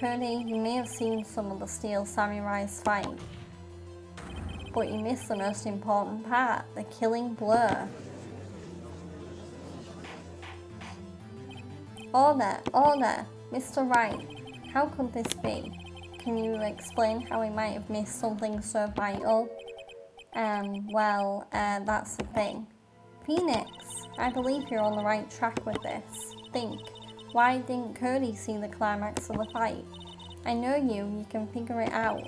Cody, you may have seen some of the Steel Samurai's fight, but you missed the most important part, the killing blow. Order, Mr. Wright. How could this be? Can you explain how we might have missed something so vital? That's the thing. Phoenix, I believe you're on the right track with this. Think, why didn't Cody see the climax of the fight? I know you can figure it out.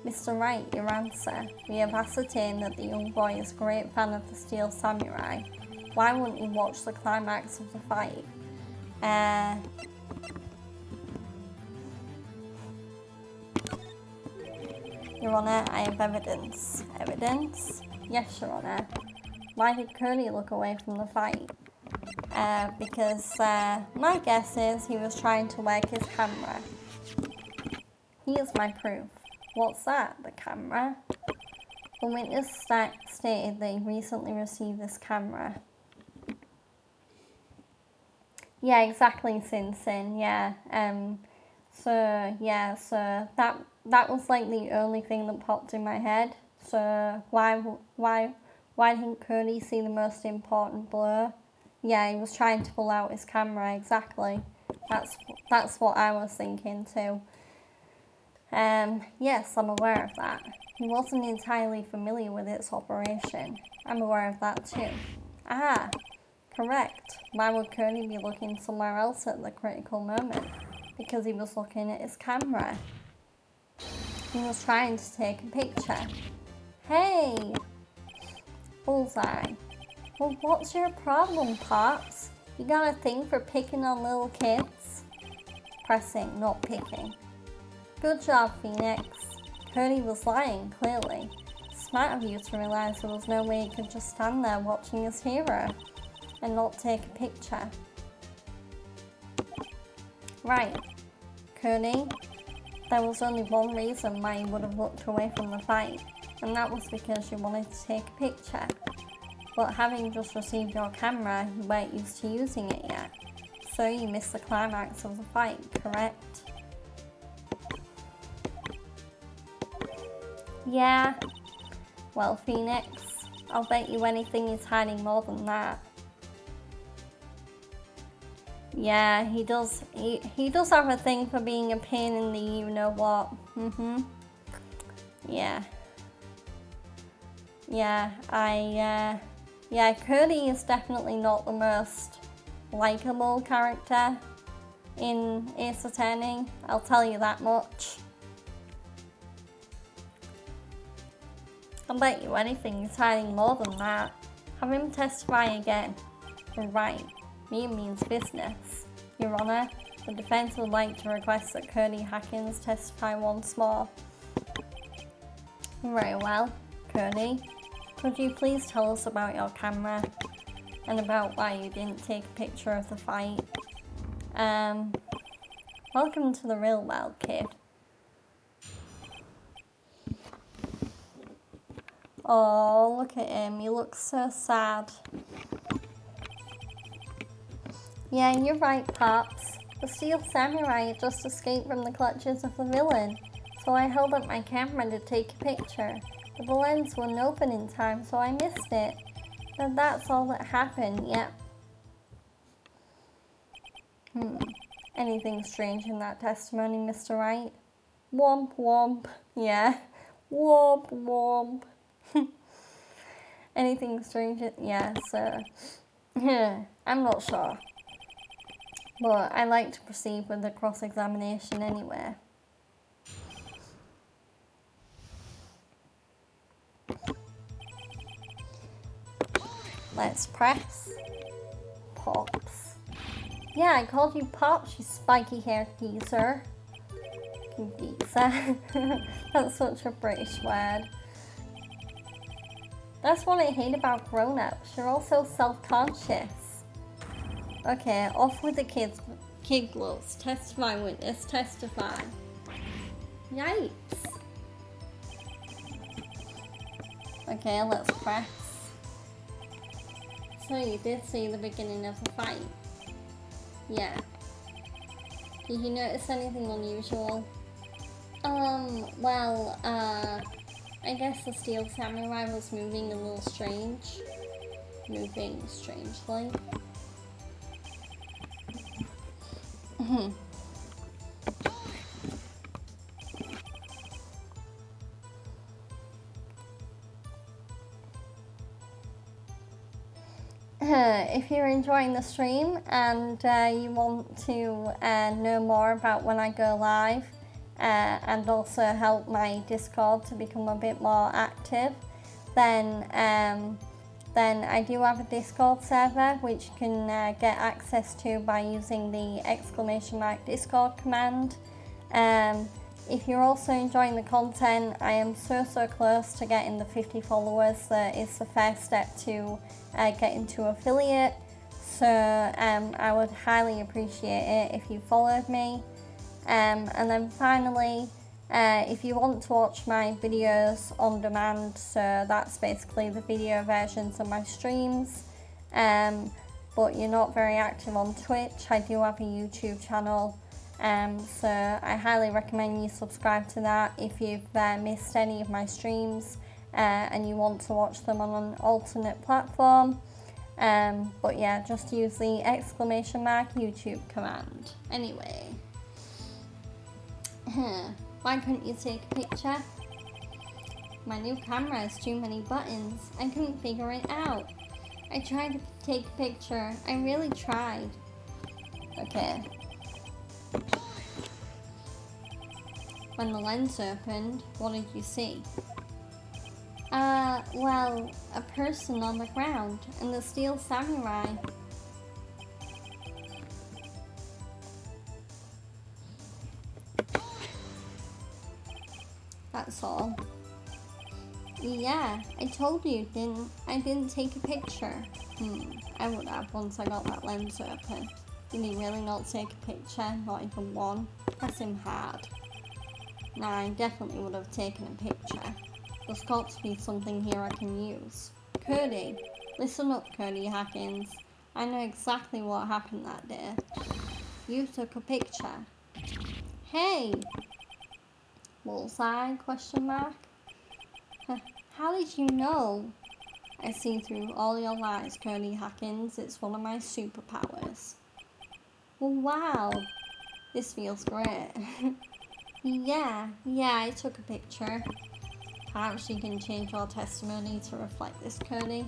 Mr. Wright, your answer. We have ascertained that the young boy is a great fan of the Steel Samurai. Why wouldn't he watch the climax of the fight? Your Honour, I have evidence. Evidence? Yes, Your Honour. Why did Cody look away from the fight? Because my guess is he was trying to work his camera. Here's my proof. What's that? The camera? The witness stated that he recently received this camera. Yeah, exactly, Sin. Yeah. So that was like the only thing that popped in my head. So why didn't Cody see the most important blow? Yeah, he was trying to pull out his camera. Exactly. That's what I was thinking too. Yes, I'm aware of that. He wasn't entirely familiar with its operation. I'm aware of that too. Correct. Why would Cody be looking somewhere else at the critical moment? Because he was looking at his camera. He was trying to take a picture. Hey! Bullseye. Well, what's your problem, Pops? You got a thing for picking on little kids? Pressing, not picking. Good job, Phoenix. Cody was lying, clearly. Smart of you to realise there was no way he could just stand there watching his hero and not take a picture. Right. Cody, there was only one reason why you would have looked away from the fight, and that was because you wanted to take a picture. But having just received your camera, you weren't used to using it yet, so you missed the climax of the fight, correct? Yeah. Well, Phoenix, I'll bet you anything he's hiding more than that. Yeah, he does. He does have a thing for being a pain in the you-know-what. Yeah. Yeah, Cody is definitely not the most likable character in Ace Attorney. I'll tell you that much. I'll bet you anything he's hiding more than that. Have him testify again. Right. Me means business. Your Honour, the defence would like to request that Cody Hackins testify once more. Very well. Cody, could you please tell us about your camera and about why you didn't take a picture of the fight? Welcome to the real world, kid. Oh, look at him. He looks so sad. Yeah, you're right, Pops. The Steel Samurai had just escaped from the clutches of the villain, so I held up my camera to take a picture. But the lens wouldn't open in time, so I missed it. But that's all that happened, yep. Anything strange in that testimony, Mr. Wright? Womp womp. Yeah. Womp womp. Anything strange? Yeah, so... I'm not sure. But I like to proceed with the cross-examination anyway. Let's press. Pops. Yeah, I called you Pops, you spiky-haired geezer. Geezer. That's such a British word. That's what I hate about grown-ups. You're all so self-conscious. Okay, off with the kid gloves. Testify, witness, testify. Yikes. Okay, let's press. So you did see the beginning of the fight? Yeah. Did you notice anything unusual? Well, I guess the Steel Samurai was moving a little strange. Moving strangely. If you're enjoying the stream and you want to know more about when I go live and also help my Discord to become a bit more active, then I do have a Discord server which you can get access to by using the !Discord command. If you're also enjoying the content, I am so close to getting the 50 followers that is the first step to getting to affiliate. So I would highly appreciate it if you followed me. And then finally, if you want to watch my videos on demand, so that's basically the video versions of my streams, but you're not very active on Twitch, I do have a YouTube channel, so I highly recommend you subscribe to that if you've missed any of my streams and you want to watch them on an alternate platform. But yeah, just use the !YouTube command. Anyway. Why couldn't you take a picture? My new camera has too many buttons. I couldn't figure it out. I tried to take a picture. I really tried. Okay. When the lens opened, what did you see? Well, a person on the ground and the steel samurai. That's all. Yeah, I told you, I didn't take a picture. I would have once I got that lens open. Did he really not take a picture? Not even one? Press him hard. Nah, I definitely would have taken a picture. There's got to be something here I can use. Cody, listen up, Cody Hackins. I know exactly what happened that day. You took a picture. Hey! Bullseye? Question mark. How did you know? I see through all your lies, Cody Hackins. It's one of my superpowers. Well, wow. This feels great. Yeah, I took a picture. Perhaps you can change your testimony to reflect this, Cody.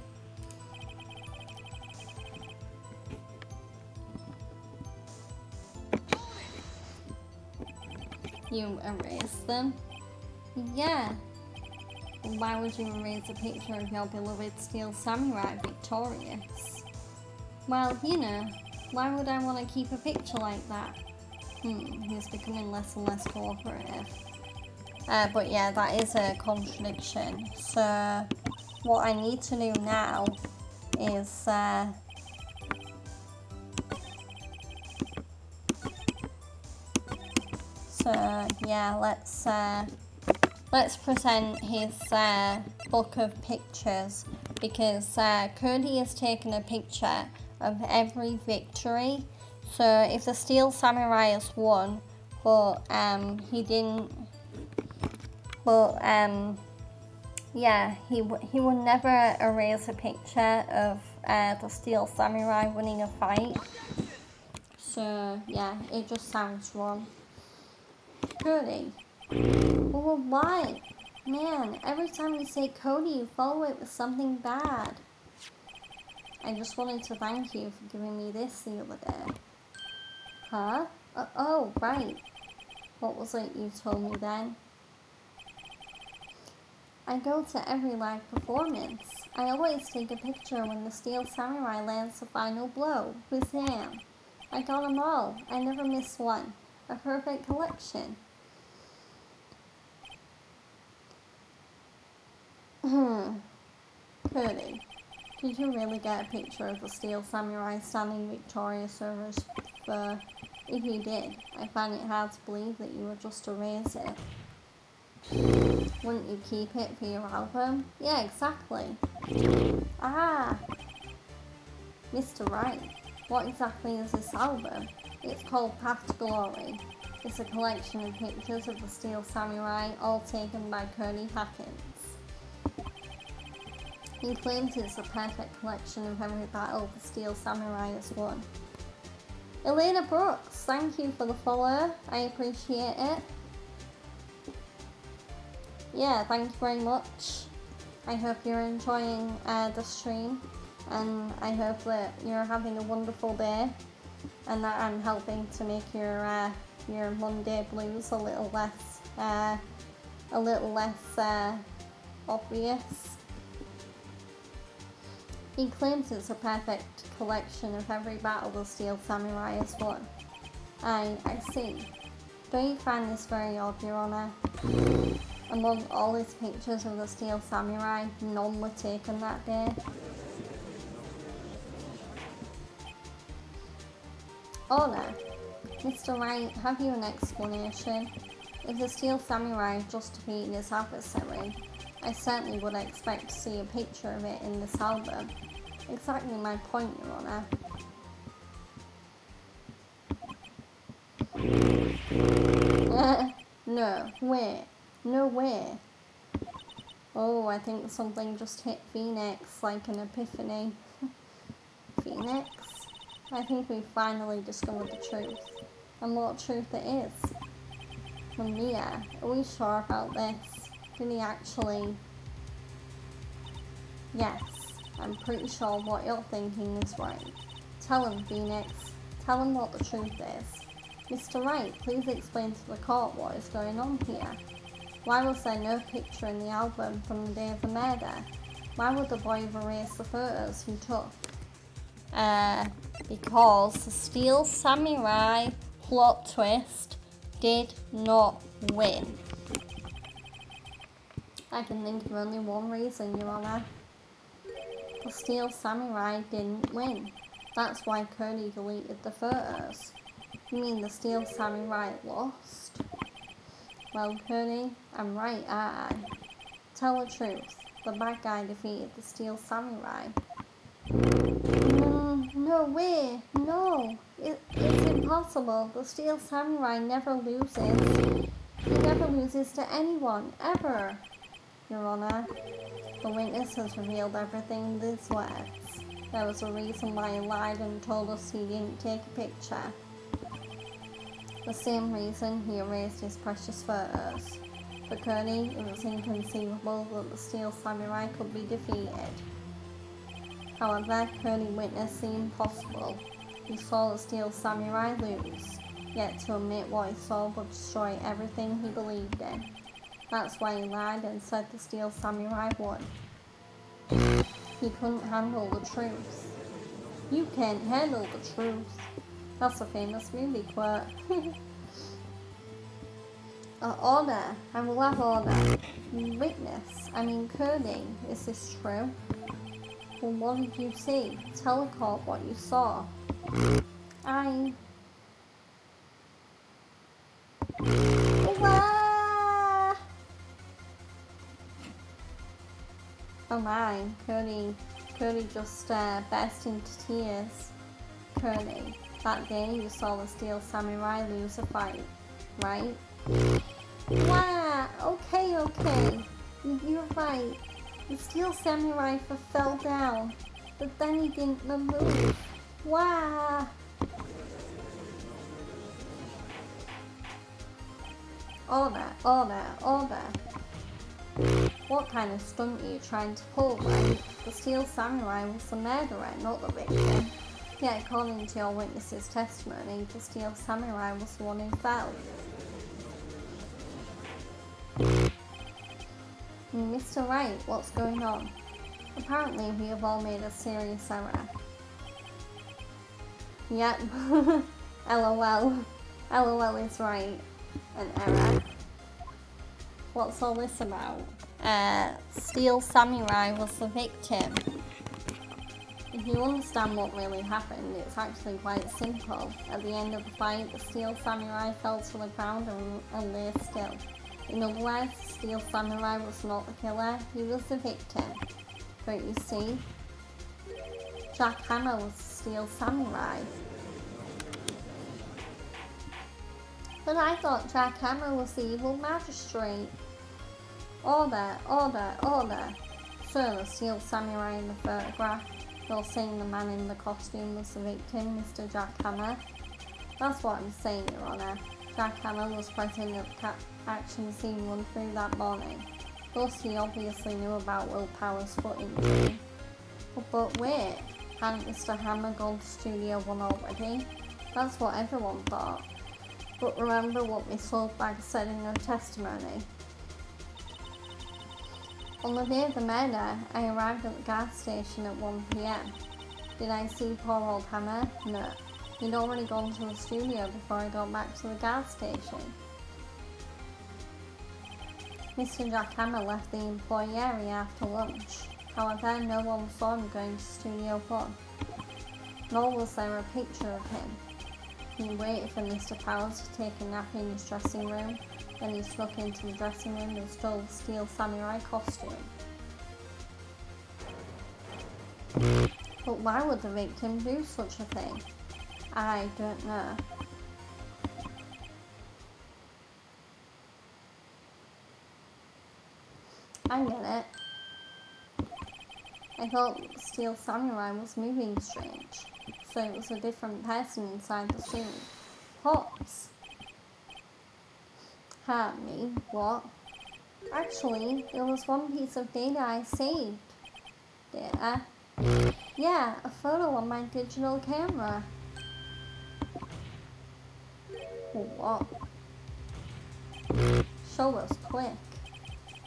You erased them? Yeah. Why would you erase a picture of your beloved steel samurai victorious? Well, you know, why would I want to keep a picture like that? He's becoming less and less cooperative. But yeah, that is a contradiction. So, what I need to do now is, so yeah, let's present his book of pictures, because Cody has taken a picture of every victory. So if the steel samurai has won, but he didn't, but yeah, he would never erase a picture of the steel samurai winning a fight. So yeah, it just sounds wrong. Cody. Well, why? Man, every time you say Cody, you follow it with something bad. I just wanted to thank you for giving me this the other day. Huh? Oh, right. What was it you told me then? I go to every live performance. I always take a picture when the steel samurai lands the final blow with his hand. I got them all. I never miss one. A perfect collection. Cody, did you really get a picture of the steel samurai standing victorious over his foe? If you did, I find it hard to believe that you would just erase it. Wouldn't you keep it for your album? Yeah, exactly. Ah! Mr. Wright, what exactly is this album? It's called Path to Glory. It's a collection of pictures of the steel samurai, all taken by Cody Hackins. He claims it's a perfect collection of every battle the steel samurai has won. Elena Brooks, thank you for the follow. I appreciate it. Yeah, thank you very much. I hope you're enjoying the stream, and I hope that you're having a wonderful day, and that I'm helping to make your Monday blues a little less obvious. He claims it's a perfect collection of every battle the steel samurai has won. I see. Don't you find this very odd, Your Honour? Among all his pictures of the steel samurai, none were taken that day. Oh no. Mr. Wright, have you an explanation? If the steel samurai just defeated his adversary, I certainly would expect to see a picture of it in this album. Exactly my point, Your Honour. No, wait. No way. Oh, I think something just hit Phoenix like an epiphany. Phoenix? I think we finally discovered the truth. And what truth it is. Mia, are we sure about this? Did he actually... Yes. I'm pretty sure what you're thinking is right. Tell him, Phoenix. Tell him what the truth is. Mr. Wright, please explain to the court what is going on here. Why was there no picture in the album from the day of the murder? Why would the boy have erased the photos he took? Because the Steel Samurai plot twist did not win. I can think of only one reason, Your Honour. The Steel Samurai didn't win. That's why Cody deleted the photos. You mean the Steel Samurai lost? Well, Cody, I'm right, aren't I? Tell the truth. The bad guy defeated the Steel Samurai. No way. No. It's impossible. The Steel Samurai never loses. He never loses to anyone, ever. Your Honour, the witness has revealed everything with his words. There was a reason why he lied and told us he didn't take a picture. The same reason he erased his precious photos. For Cody, it was inconceivable that the Steel Samurai could be defeated. However, Cody witnessed the impossible. He saw the Steel Samurai lose, yet to admit what he saw would destroy everything he believed in. That's why he lied and said the Steel Samurai won. He couldn't handle the truth. You can't handle the truth. That's a famous movie quote. Order. I will have order. Witness. Cody. Is this true? Well, what did you see? Tell the court what you saw. Oh my, Cody just burst into tears. Cody, that day you saw the Steel Samurai lose a fight, right? Wow, okay. You're right. The Steel Samurai fell down, but then he didn't move. Wow. Order. What kind of stunt are you trying to pull, right? The Steel Samurai was the murderer, not the victim. Yet, according to your witness's testimony, the Steel Samurai was the one who fell. Mr. Wright, what's going on? Apparently, we have all made a serious error. Yep. LOL. LOL is right. An error. What's all this about? Steel Samurai was the victim. If you understand what really happened, it's actually quite simple. At the end of the fight, the Steel Samurai fell to the ground and lay still. In other words, the Steel Samurai was not the killer, he was the victim. But you see, Jack Hammer was the Steel Samurai. But I thought Jack Hammer was the evil magistrate. Order. Sir, the Steel Samurai in the photograph. You're saying the man in the costume was the victim, Mr. Jack Hammer? That's what I'm saying, Your Honour. Jack Hammer was present at the action scene run through that morning. Thus, he obviously knew about Will Power's foot injury. But wait, hadn't Mr. Hammer gone to Studio 1 already? That's what everyone thought. But remember what Miss Holdbag said in her testimony. On the day of the murder, I arrived at the gas station at 1 PM. Did I see poor old Hammer? No. He'd already gone to the studio before I got back to the gas station. Mr. Jack Hammer left the employee area after lunch. However, no one saw him going to Studio 1. Nor was there a picture of him. He waited for Mr. Powers to take a nap in his dressing room. Then he snuck into the dressing room and stole the Steel Samurai costume. But why would the victim do such a thing? I don't know. I get it. I thought the Steel Samurai was moving strange, so it was a different person inside the suit. Pops. Me? What? Actually, there was one piece of data I saved. Data? Yeah, a photo on my digital camera. What? Show us quick.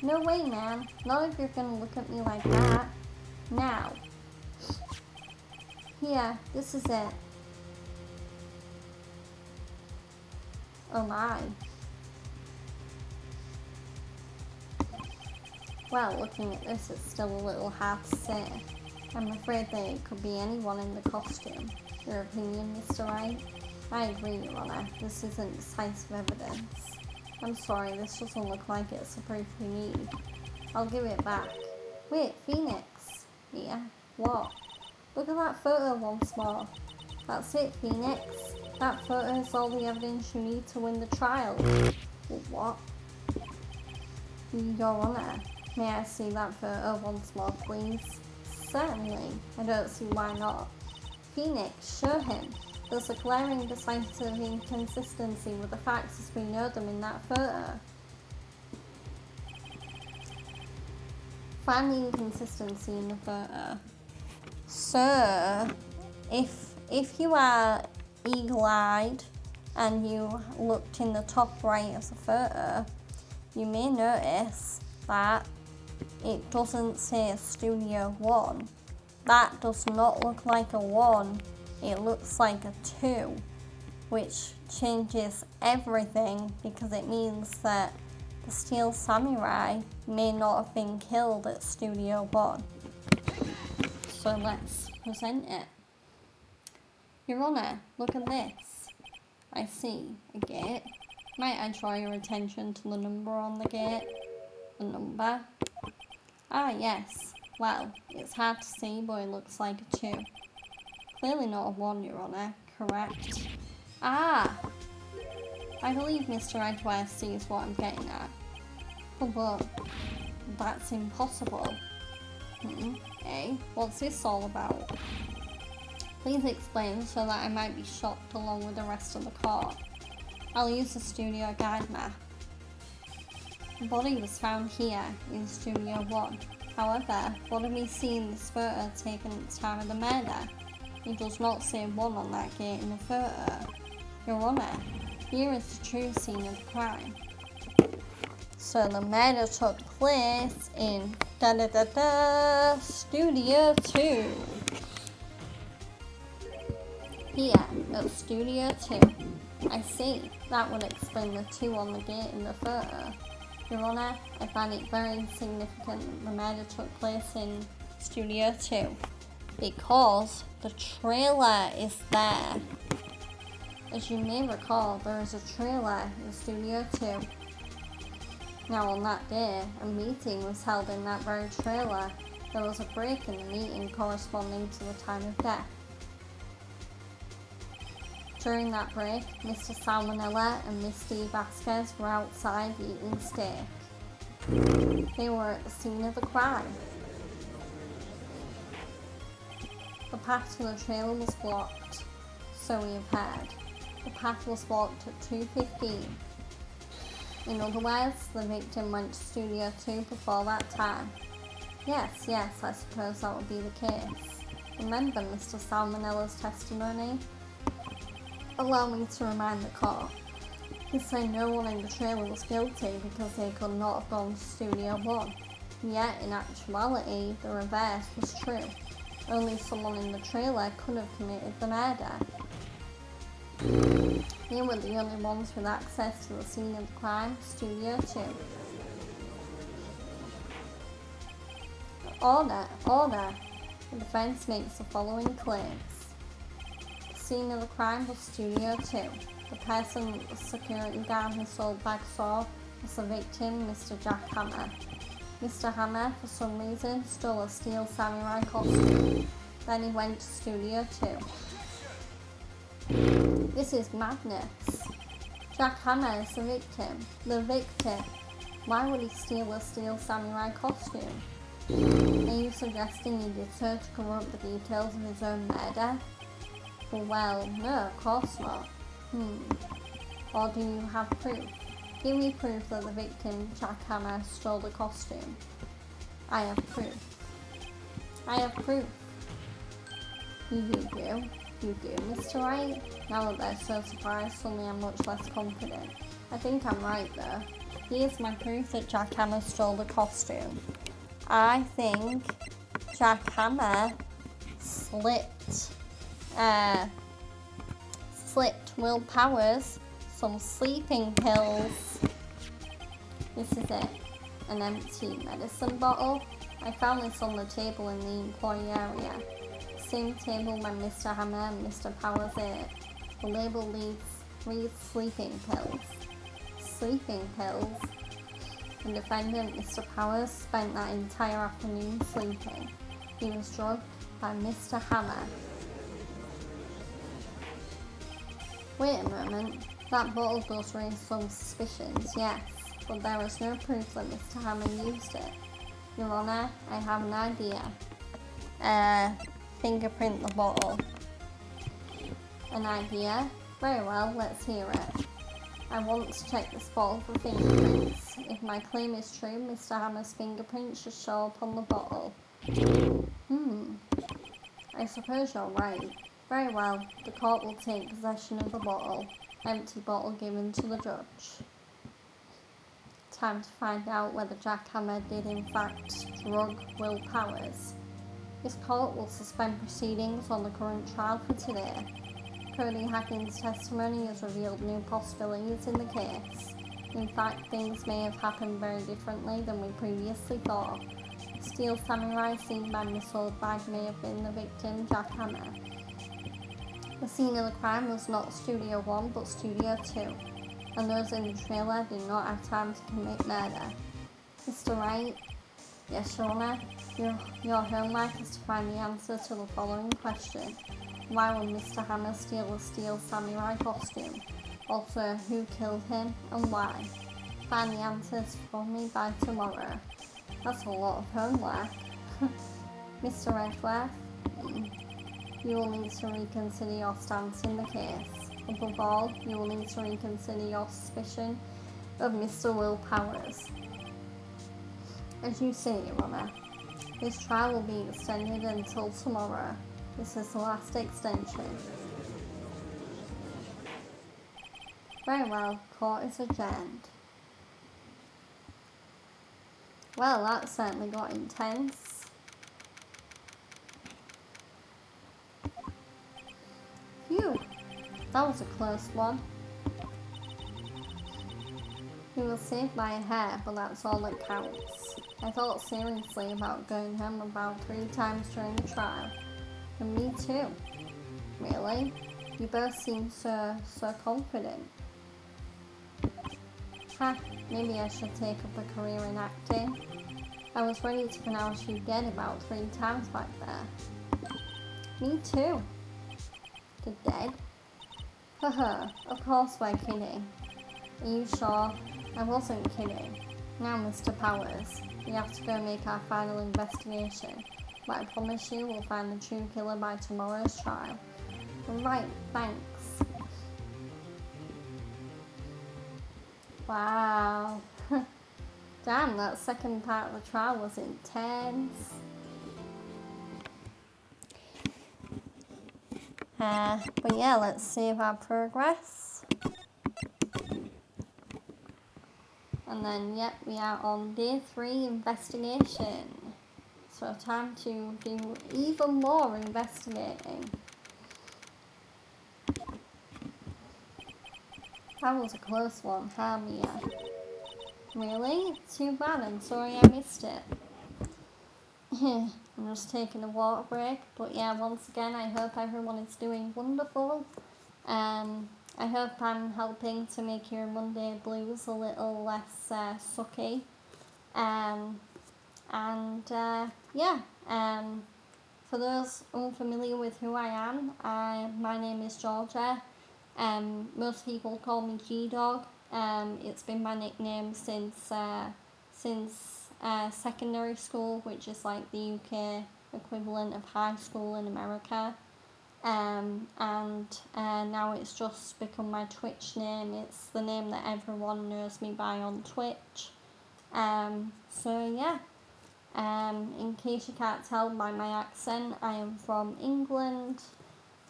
No way, man. Not if you're gonna look at me like that. Now. Here, this is it. Oh my. Well, looking at this, it's still a little hard to say. I'm afraid that it could be anyone in the costume. Your opinion, Mr. Wright? I agree, Your Honour. This isn't decisive evidence. I'm sorry, this doesn't look like it's the proof we need. I'll give it back. Wait, Phoenix. Yeah? What? Look at that photo once more. That's it, Phoenix. That photo is all the evidence you need to win the trial. What? Your Honour, may I see that photo once more, please? Certainly. I don't see why not. Phoenix, show him. There's a glaring decisive inconsistency with the facts as we know them in that photo. Find the inconsistency in the photo. So, if you are eagle-eyed and you looked in the top right of the photo, you may notice that it doesn't say Studio 1. That does not look like a 1. It looks like a 2, which changes everything because it means that the Steel Samurai may not have been killed at Studio 1. So let's present it. Your Honour, look at this. I see a gate. Might I draw your attention to the number on the gate? The number? Ah, yes. Well, it's hard to see, but it looks like a 2. Clearly not a 1, Your Honour. Correct. Ah! I believe Mr. Edgeware sees what I'm getting at. But that's impossible. Eh? What's this all about? Please explain so that I might be shocked along with the rest of the court. I'll use the studio guide map. The body was found here in Studio 1. However, what do we see in this photo taken at the time of the murder? It does not say 1 on that gate in the photo. Your Honour, here is the true scene of the crime. So the murder took place in Studio 2. Here at Studio 2. I see. That would explain the 2 on the gate in the photo. Your Honour, I find it very significant that the murder took place in Studio 2 because the trailer is there. As you may recall, there is a trailer in Studio 2. Now on that day, a meeting was held in that very trailer. There was a break in the meeting corresponding to the time of death. During that break, Mr. Salmonella and Miss D. Vasquez were outside eating steak. They were at the scene of the crime. The path to the trailer was blocked, so we have heard. The path was blocked at 2:15. In other words, the victim went to Studio 2 before that time. Yes, I suppose that would be the case. Remember Mr. Salmonella's testimony? Allow me to remind the court. He said no one in the trailer was guilty because they could not have gone to Studio 1. Yet, in actuality, the reverse was true. Only someone in the trailer could have committed the murder. They were the only ones with access to the scene of the crime, Studio 2. Order! The defense makes the following claims. The scene of the crime was Studio 2. The person the security guard who sold Bagsaw was the victim, Mr. Jack Hammer. Mr. Hammer, for some reason, stole a Steel Samurai costume. Then he went to Studio 2. This is madness. Jack Hammer is the victim. The victim. Why would he steal a Steel Samurai costume? Are you suggesting he did so to cover up the details of his own murder? Well, no, of course not. Or do you have proof? Give me proof that the victim, Jack Hammer, stole the costume. I have proof. You do, Mr. Right. Now that they're so surprised, suddenly I'm much less confident. I think I'm right though. Here's my proof that Jack Hammer stole the costume. I think Jack Hammer slipped Will Powers some sleeping pills. This is it, an empty medicine bottle. I found this on the table in the employee area. Same table when Mr. Hammer and Mr. Powers ate. The label reads sleeping pills. Sleeping pills? The defendant, Mr. Powers, spent that entire afternoon sleeping. He was drugged by Mr. Hammer. Wait a moment, that bottle does raise some suspicions, yes, but there is no proof that Mr. Hammer used it. Your Honour, I have an idea. Fingerprint the bottle. An idea? Very well, let's hear it. I want to check this bottle for fingerprints. If my claim is true, Mr. Hammer's fingerprint should show up on the bottle. I suppose you're right. Very well, the court will take possession of the bottle. Empty bottle given to the judge. Time to find out whether Jack Hammer did in fact drug Will Powers. This court will suspend proceedings on the current trial for today. Cody Hacken's testimony has revealed new possibilities in the case. In fact, things may have happened very differently than we previously thought. The steel samurai seen by Miss Oldbag may have been the victim, Jack Hammer. The scene of the crime was not Studio 1 but Studio 2, and those in the trailer did not have time to commit murder. Mr. Wright? Yes, Your Honour? Your homework is to find the answer to the following question. Why would Mr. Hammer steal a steel samurai costume? Also, who killed him and why? Find the answers for me by tomorrow. That's a lot of homework. Mr. Redworth, you will need to reconsider your stance in the case. Above all, you will need to reconsider your suspicion of Mr. Will Powers. As you say, Your Honour, this trial will be extended until tomorrow. This is the last extension. Very well, court is adjourned. Well, that certainly got intense. Phew, that was a close one. He was saved by a hair, but that's all that counts. I thought seriously about going home about 3 times during the trial. And me too. Really? You both seem so confident. Ha, maybe I should take up a career in acting. I was ready to pronounce you dead about 3 times back there. Me too. The dead? Haha, of course we're kidding. Are you sure? I wasn't kidding. Now, Mr. Powers, we have to go make our final investigation. But I promise you we'll find the true killer by tomorrow's trial. Right, thanks. Wow. Damn, that second part of the trial was intense. But yeah, let's save our progress. And then, yep, we are on day 3 investigation. So time to do even more investigating. That was a close one, huh, Mia? Really? Too bad, I'm sorry I missed it. I'm just taking a water break, but yeah, once again, I hope everyone is doing wonderful. I hope I'm helping to make your Monday blues a little less sucky. For those unfamiliar with who I am, my name is Georgia. Most people call me G-Dog. It's been my nickname since secondary school, which is like the UK equivalent of high school in America. Now it's just become my Twitch name. It's the name that everyone knows me by on Twitch. So yeah, In case you can't tell by my accent, I am from England.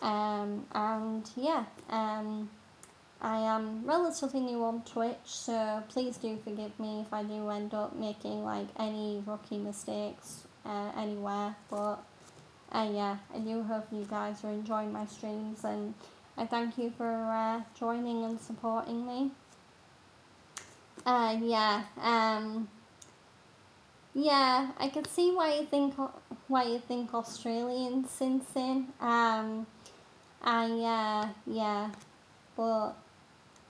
And yeah, I am relatively new on Twitch, so please do forgive me if I do end up making like any rookie mistakes anywhere. But yeah, I do hope you guys are enjoying my streams, and I thank you for joining and supporting me. Yeah, yeah, I can see why you think Australian Sin. Yeah, but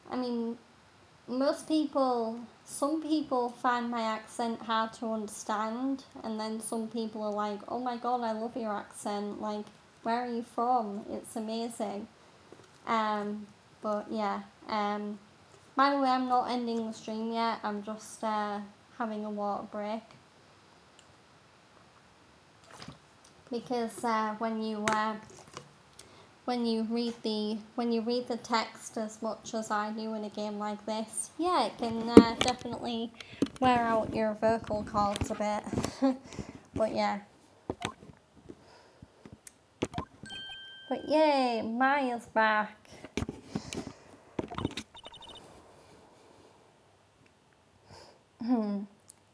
I mean, some people find my accent hard to understand, and then some people are like, "Oh my god, I love your accent! Like, where are you from? It's amazing." But yeah, by the way, I'm not ending the stream yet. I'm just having a water break. Because when you read the text as much as I do in a game like this, yeah, it can definitely wear out your vocal cords a bit. But yeah. But yay, Maya's back.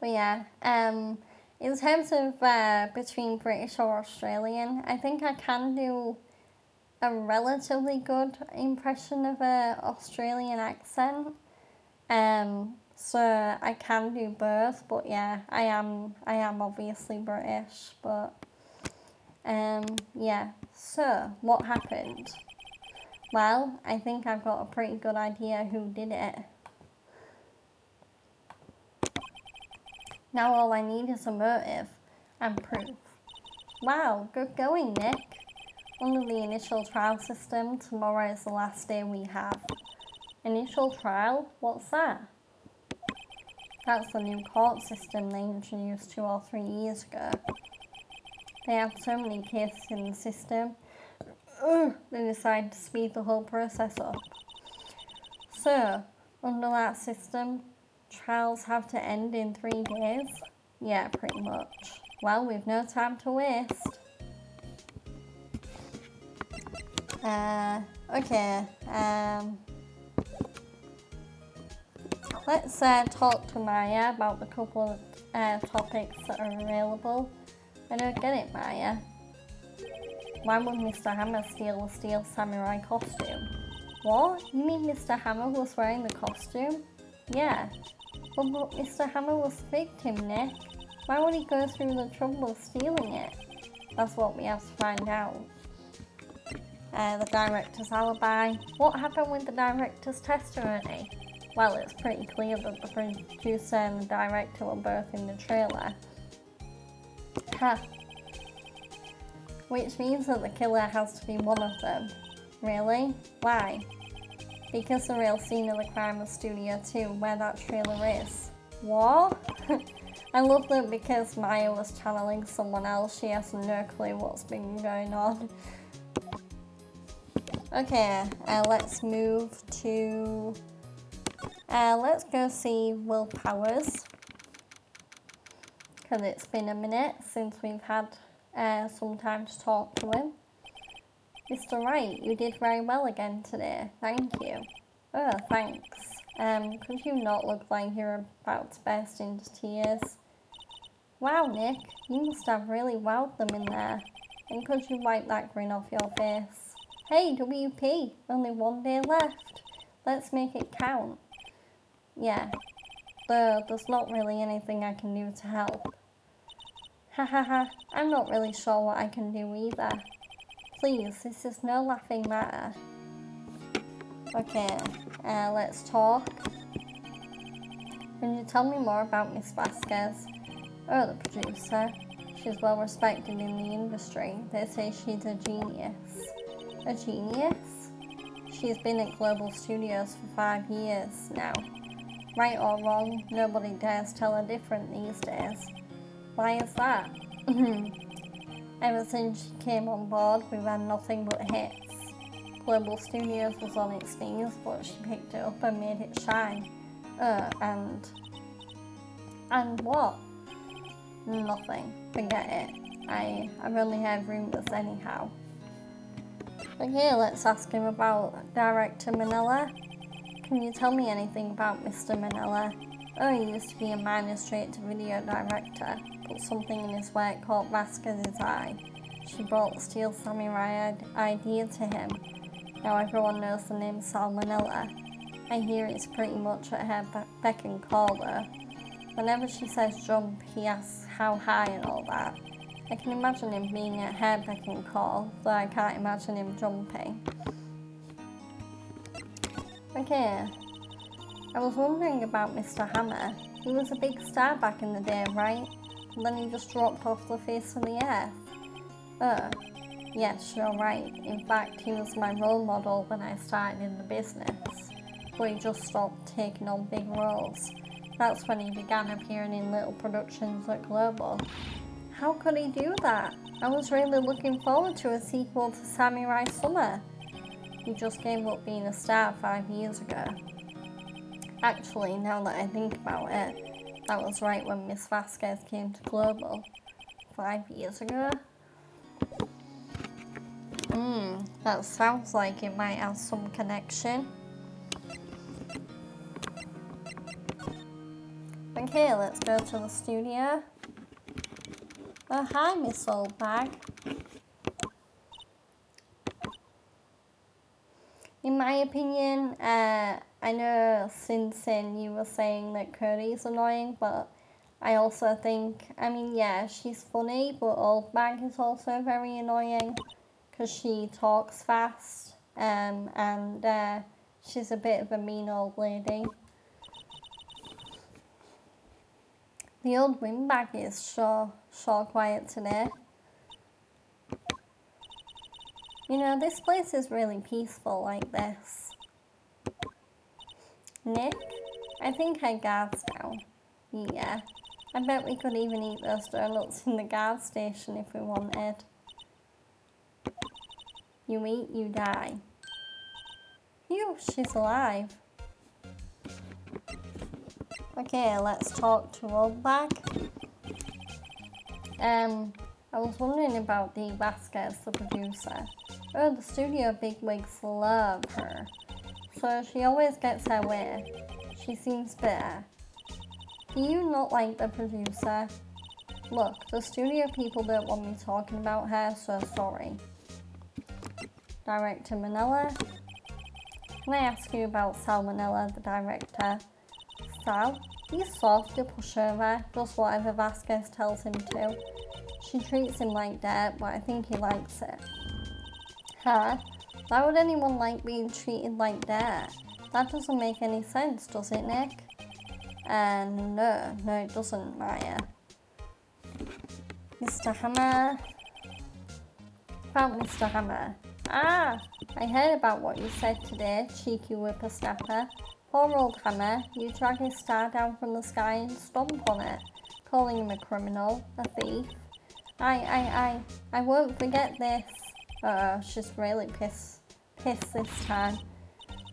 But yeah, in terms of between British or Australian, I think I can do a relatively good impression of a Australian accent. So I can do both, but yeah, I am obviously British, but yeah. So what happened? Well, I think I've got a pretty good idea who did it. Now all I need is a motive and proof. Wow, good going, Nick. Under the initial trial system, tomorrow is the last day we have. Initial trial? What's that? That's the new court system they introduced 2 or 3 years ago. They have so many cases in the system, they decide to speed the whole process up. So, under that system, trials have to end in 3 days? Yeah, pretty much. Well, we've no time to waste. Okay, let's talk to Maya about the couple of topics that are available. I don't get it, Maya. Why would Mr. Hammer steal a steel samurai costume? What? You mean Mr. Hammer was wearing the costume? Yeah. But Mr. Hammer was the victim, Nick. Why would he go through the trouble of stealing it? That's what we have to find out. The director's alibi. What happened with the director's testimony? Well, it's pretty clear that the producer and the director were both in the trailer. Huh. Which means that the killer has to be one of them. Really? Why? Because the real scene of the crime was Studio 2, where that trailer is. What? I love that because Maya was channeling someone else, she has no clue what's been going on. Okay, let's move to... let's go see Will Powers. Because it's been a minute since we've had some time to talk to him. Mr. Wright, you did very well again today. Thank you. Oh, thanks. Could you not look like you're about to burst into tears? Wow, Nick, you must have really wowed them in there. And could you wipe that grin off your face? Hey, WP, only 1 day left. Let's make it count. Yeah, though there's not really anything I can do to help. Hahaha, I'm not really sure what I can do either. Please, this is no laughing matter. Okay, let's talk. Can you tell me more about Miss Vasquez? Oh, the producer. She's well respected in the industry. They say she's a genius. A genius? She's been at Global Studios for 5 years now. Right or wrong, nobody dares tell her different these days. Why is that? Ever since she came on board, we've had nothing but hits. Global Studios was on its knees, but she picked it up and made it shine. And what? Nothing. Forget it. I've only heard rumours anyhow. Okay, let's ask him about Director Manila. Can you tell me anything about Mr. Manila? Oh, he used to be a minor straight-to-video director, but something in his work caught Vasquez's eye. She brought the Steel Samurai idea to him. Now everyone knows the name Salmonella. I hear it's pretty much at her beck and call though. Whenever she says jump, he asks how high and all that. I can imagine him being at her beck and call, though I can't imagine him jumping. Okay, I was wondering about Mr. Hammer. He was a big star back in the day, right? And then he just dropped off the face of the earth. Oh, yes, you're right. In fact, he was my role model when I started in the business. But he just stopped taking on big roles. That's when he began appearing in little productions at Global. How could he do that? I was really looking forward to a sequel to Samurai Summer. He just gave up being a star 5 years ago. Actually, now that I think about it, that was right when Miss Vasquez came to Global. 5 years ago? That sounds like it might have some connection. Okay, let's go to the studio. Oh, hi, Miss Oldbag. In my opinion, I know Sin you were saying that Cody's annoying, but I also think, yeah, she's funny, but Oldbag is also very annoying because she talks fast, and she's a bit of a mean old lady. The old windbag is sure quiet today. You know, this place is really peaceful like this. Nick, I think her guard's down. Yeah, I bet we could even eat those donuts in the guard station if we wanted. You eat, you die. Phew, she's alive. Okay, let's talk to Oldbag. I was wondering about Dee Vasquez, the producer. Oh, the studio bigwigs love her. So she always gets her way. She seems bitter. Do you not like the producer? Look, the studio people don't want me talking about her, so sorry. Director Manila? Can I ask you about Salmonella, the director? Sal? He's soft, a pushover, does whatever Vasquez tells him to. She treats him like dirt, but I think he likes it. Huh? Why would anyone like being treated like dirt? That doesn't make any sense, does it, Nick? No, it doesn't, Maya. Mr. Hammer? About Mr. Hammer. Ah, I heard about what you said today, cheeky whippersnapper. Poor old Hammer, you drag his star down from the sky and stomp on it, calling him a criminal, a thief. I won't forget this. Uh-oh, she's really pissed this time.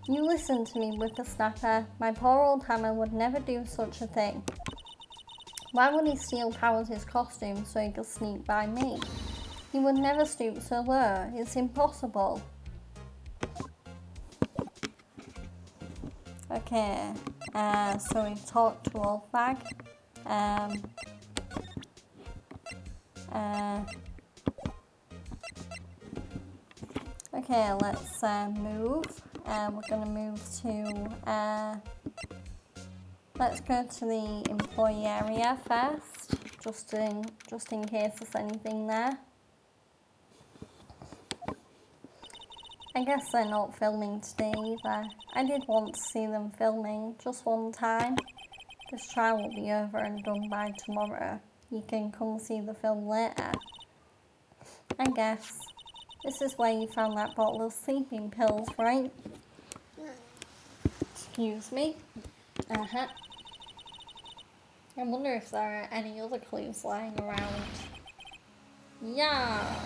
You listen to me, whippersnapper. My poor old Hammer would never do such a thing. Why would he steal Powers' costume so he could sneak by me? He would never stoop so low. It's impossible. Okay, so we've talked to Oldbag. Okay, let's move. We're gonna move to, let's go to the employee area first, just in case there's anything there. I guess they're not filming today either. I did want to see them filming just one time. This trial will be over and done by tomorrow. You can come see the film later. I guess. This is where you found that bottle of sleeping pills, right? Excuse me. I wonder if there are any other clues lying around. Yeah.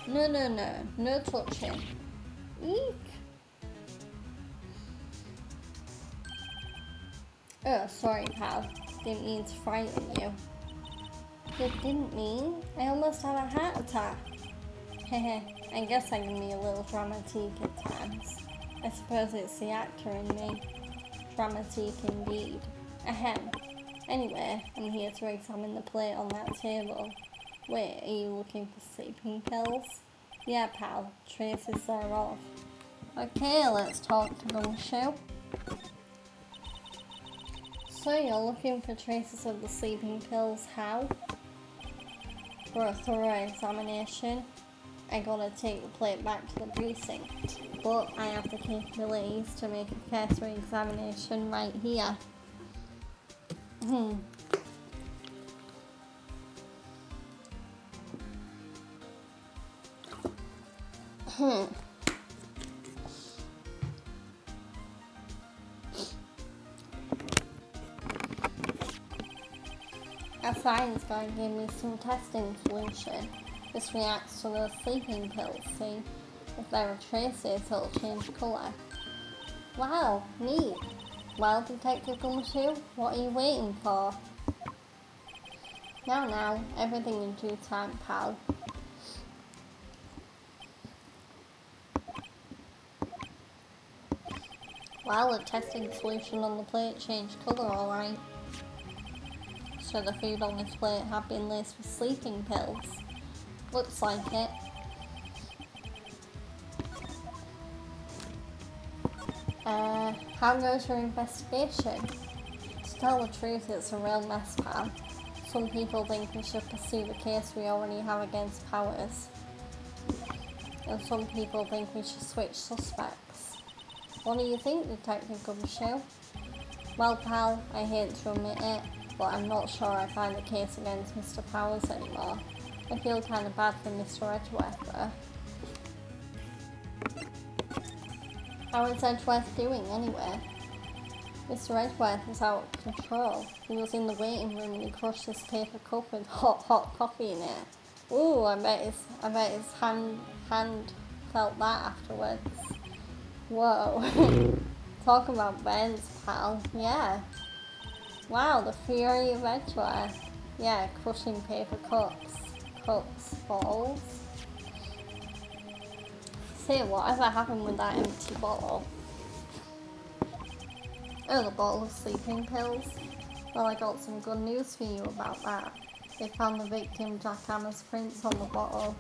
No touching. Eek. Oh, sorry, pal. Didn't mean to frighten you. It didn't mean. I almost had a heart attack. Hehe, I guess I can be a little dramatique at times. I suppose it's the actor in me. Dramatique indeed. Ahem. Anyway, I'm here to examine the plate on that table. Wait, are you looking for sleeping pills? Yeah, pal. Traces thereof. Okay, let's talk to Gumshoe. So you're looking for traces of the sleeping pills, how? For a thorough examination, I gotta take the plate back to the precinct, but I have the capabilities to make a cursory examination right here. A science guy gave me some testing solution. This reacts to those sleeping pills, see? If there are traces, it'll change colour. Wow, neat. Well, Detective Gumshoe, what are you waiting for? Now, everything in due time, pal. Well, the testing solution on the plate changed colour, alright. So the food on this plate had been laced with sleeping pills. Looks like it. How goes your investigation? To tell the truth, it's a real mess, pal. Some people think we should pursue the case we already have against Powers. And some people think we should switch suspects. What do you think, Detective Gumshoe? Well, pal, I hate to admit it, but I'm not sure I find the case against Mr. Powers anymore. I feel kind of bad for Mr. Edgeworth, though. How is Edgeworth doing, anyway? Mr. Edgeworth is out of control. He was in the waiting room and he crushed this paper cup with hot coffee in it. Ooh, I bet his hand felt that afterwards. Whoa. Talk about burns, pal. Yeah. Wow, the fury of Edgeworth. Yeah, crushing paper cups, bottles. See, whatever happened with that empty bottle? Oh, the bottle of sleeping pills? Well, I got some good news for you about that. They found the victim Jack Hammer's prints on the bottle.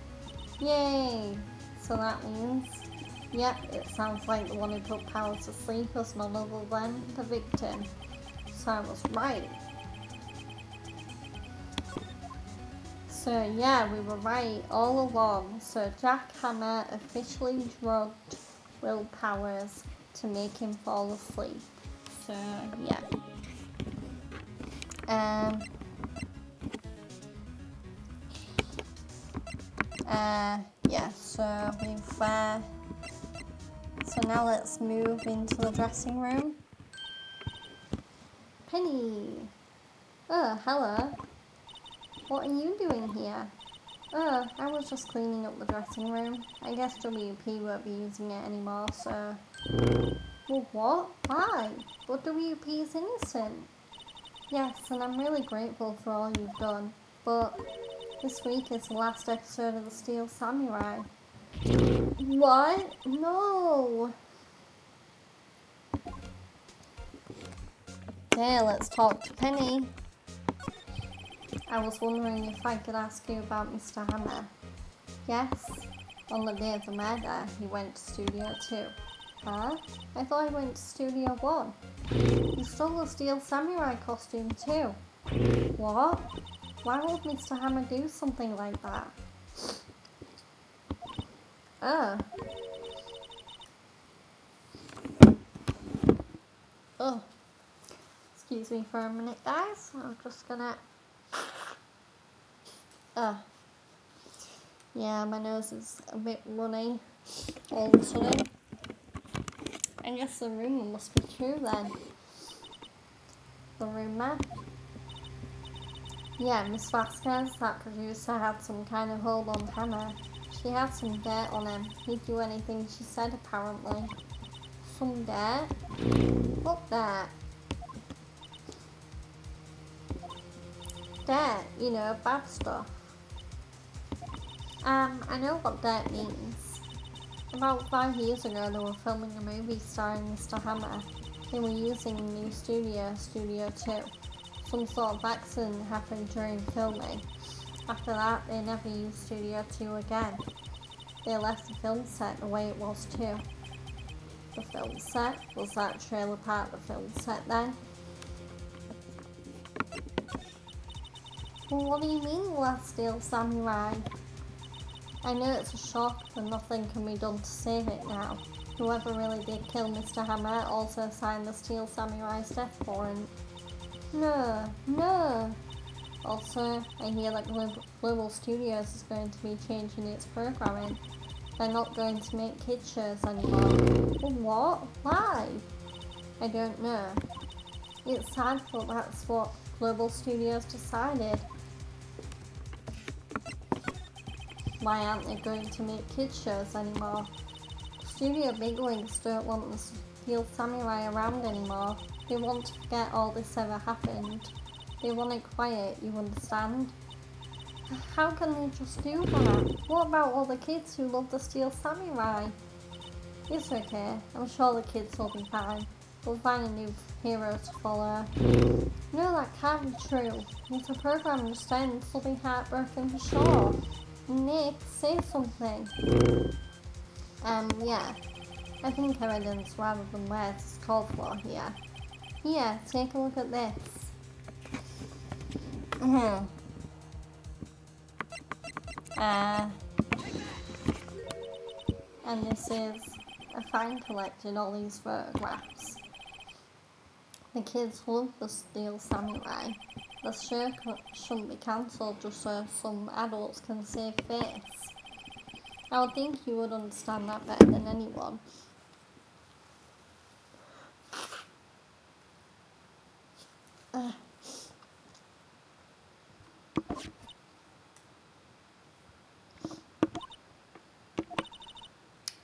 Yay! So that means... Yep, it sounds like the one who put Powers to sleep was none other than the victim. So I was right. So yeah, we were right all along. So Jack Hammer officially drugged Will Powers to make him fall asleep. So yeah. Yeah, so so now let's move into the dressing room. Penny! Oh, hello. What are you doing here? Oh, I was just cleaning up the dressing room. I guess WP won't be using it anymore, so... Well, what? Why? But WP is innocent. Yes, and I'm really grateful for all you've done. But this week is the last episode of the Steel Samurai. What? No! Okay, let's talk to Penny. I was wondering if I could ask you about Mr. Hammer. Yes, on the day of the murder, he went to Studio 2. Huh? I thought he went to Studio 1. He stole the Steel Samurai costume too. What? Why would Mr. Hammer do something like that? Oh. Oh. Excuse me for a minute, guys. I'm just gonna... Yeah, my nose is a bit runny all of a sudden. I guess the rumour must be true then. The rumour? Yeah, Miss Vasquez, that producer, had some kind of hold on Hammer. She had some dirt on him. He'd do anything she said, apparently. Some dirt? What dirt? Dirt, you know, bad stuff. I know what dirt means. About 5 years ago, they were filming a movie starring Mr. Hammer. They were using a new studio, Studio 2. Some sort of accident happened during filming. After that, they never used Studio 2 again. They left the film set the way it was too. The film set? Was that trailer part of the film set then? Well, what do you mean, Last Steel Samurai? I know it's a shock, but nothing can be done to save it now. Whoever really did kill Mr. Hammer also signed the Steel Samurai's death warrant. No. Also, I hear that Global Studios is going to be changing its programming. They're not going to make kids shows anymore. What? Why? I don't know. It's sad, but that's what Global Studios decided. Why aren't they going to make kids shows anymore? Studio bigwigs don't want the Steel Samurai around anymore. They want to forget all this ever happened. They want it quiet, you understand? How can they just do that? What about all the kids who love the Steel Samurai? It's okay, I'm sure the kids will be fine. We'll find a new hero to follow. No, that can't be true. If the program just ends, they'll be heartbroken for sure. Nick, say something. Yeah. I think evidence rather than words is called for here. Here, take a look at this. And this is a fan collected all these photographs. The kids love the Steel Samurai. The show shouldn't be cancelled just so some adults can save face. I would think you would understand that better than anyone.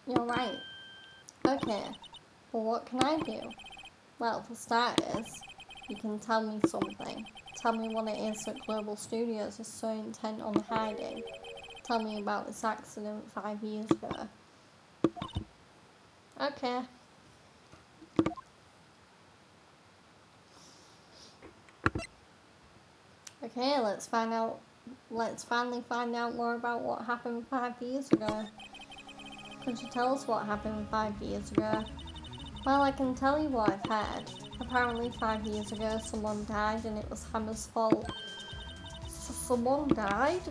You're right. Okay, but what can I do? Well, for starters, you can tell me something. Tell me what it is that Global Studios is so intent on hiding. Tell me about this accident 5 years ago. Okay. Okay, let's finally find out more about what happened 5 years ago. Could you tell us what happened 5 years ago? Well, I can tell you what I've heard. Apparently 5 years ago someone died and it was Hammer's fault. So someone died?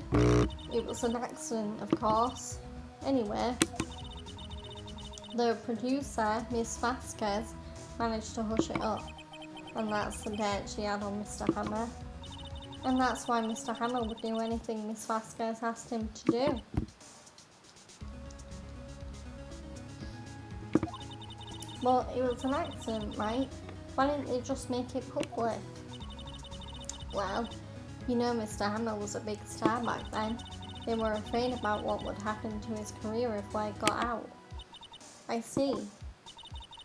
It was an accident, of course. Anyway, the producer, Miss Vasquez, managed to hush it up. And that's the dirt she had on Mr. Hammer. And that's why Mr. Hammer would do anything Miss Vasquez asked him to do. But it was an accident, right? Why didn't they just make it public? Well, you know Mr. Hammer was a big star back then. They were afraid about what would happen to his career if word got out. I see.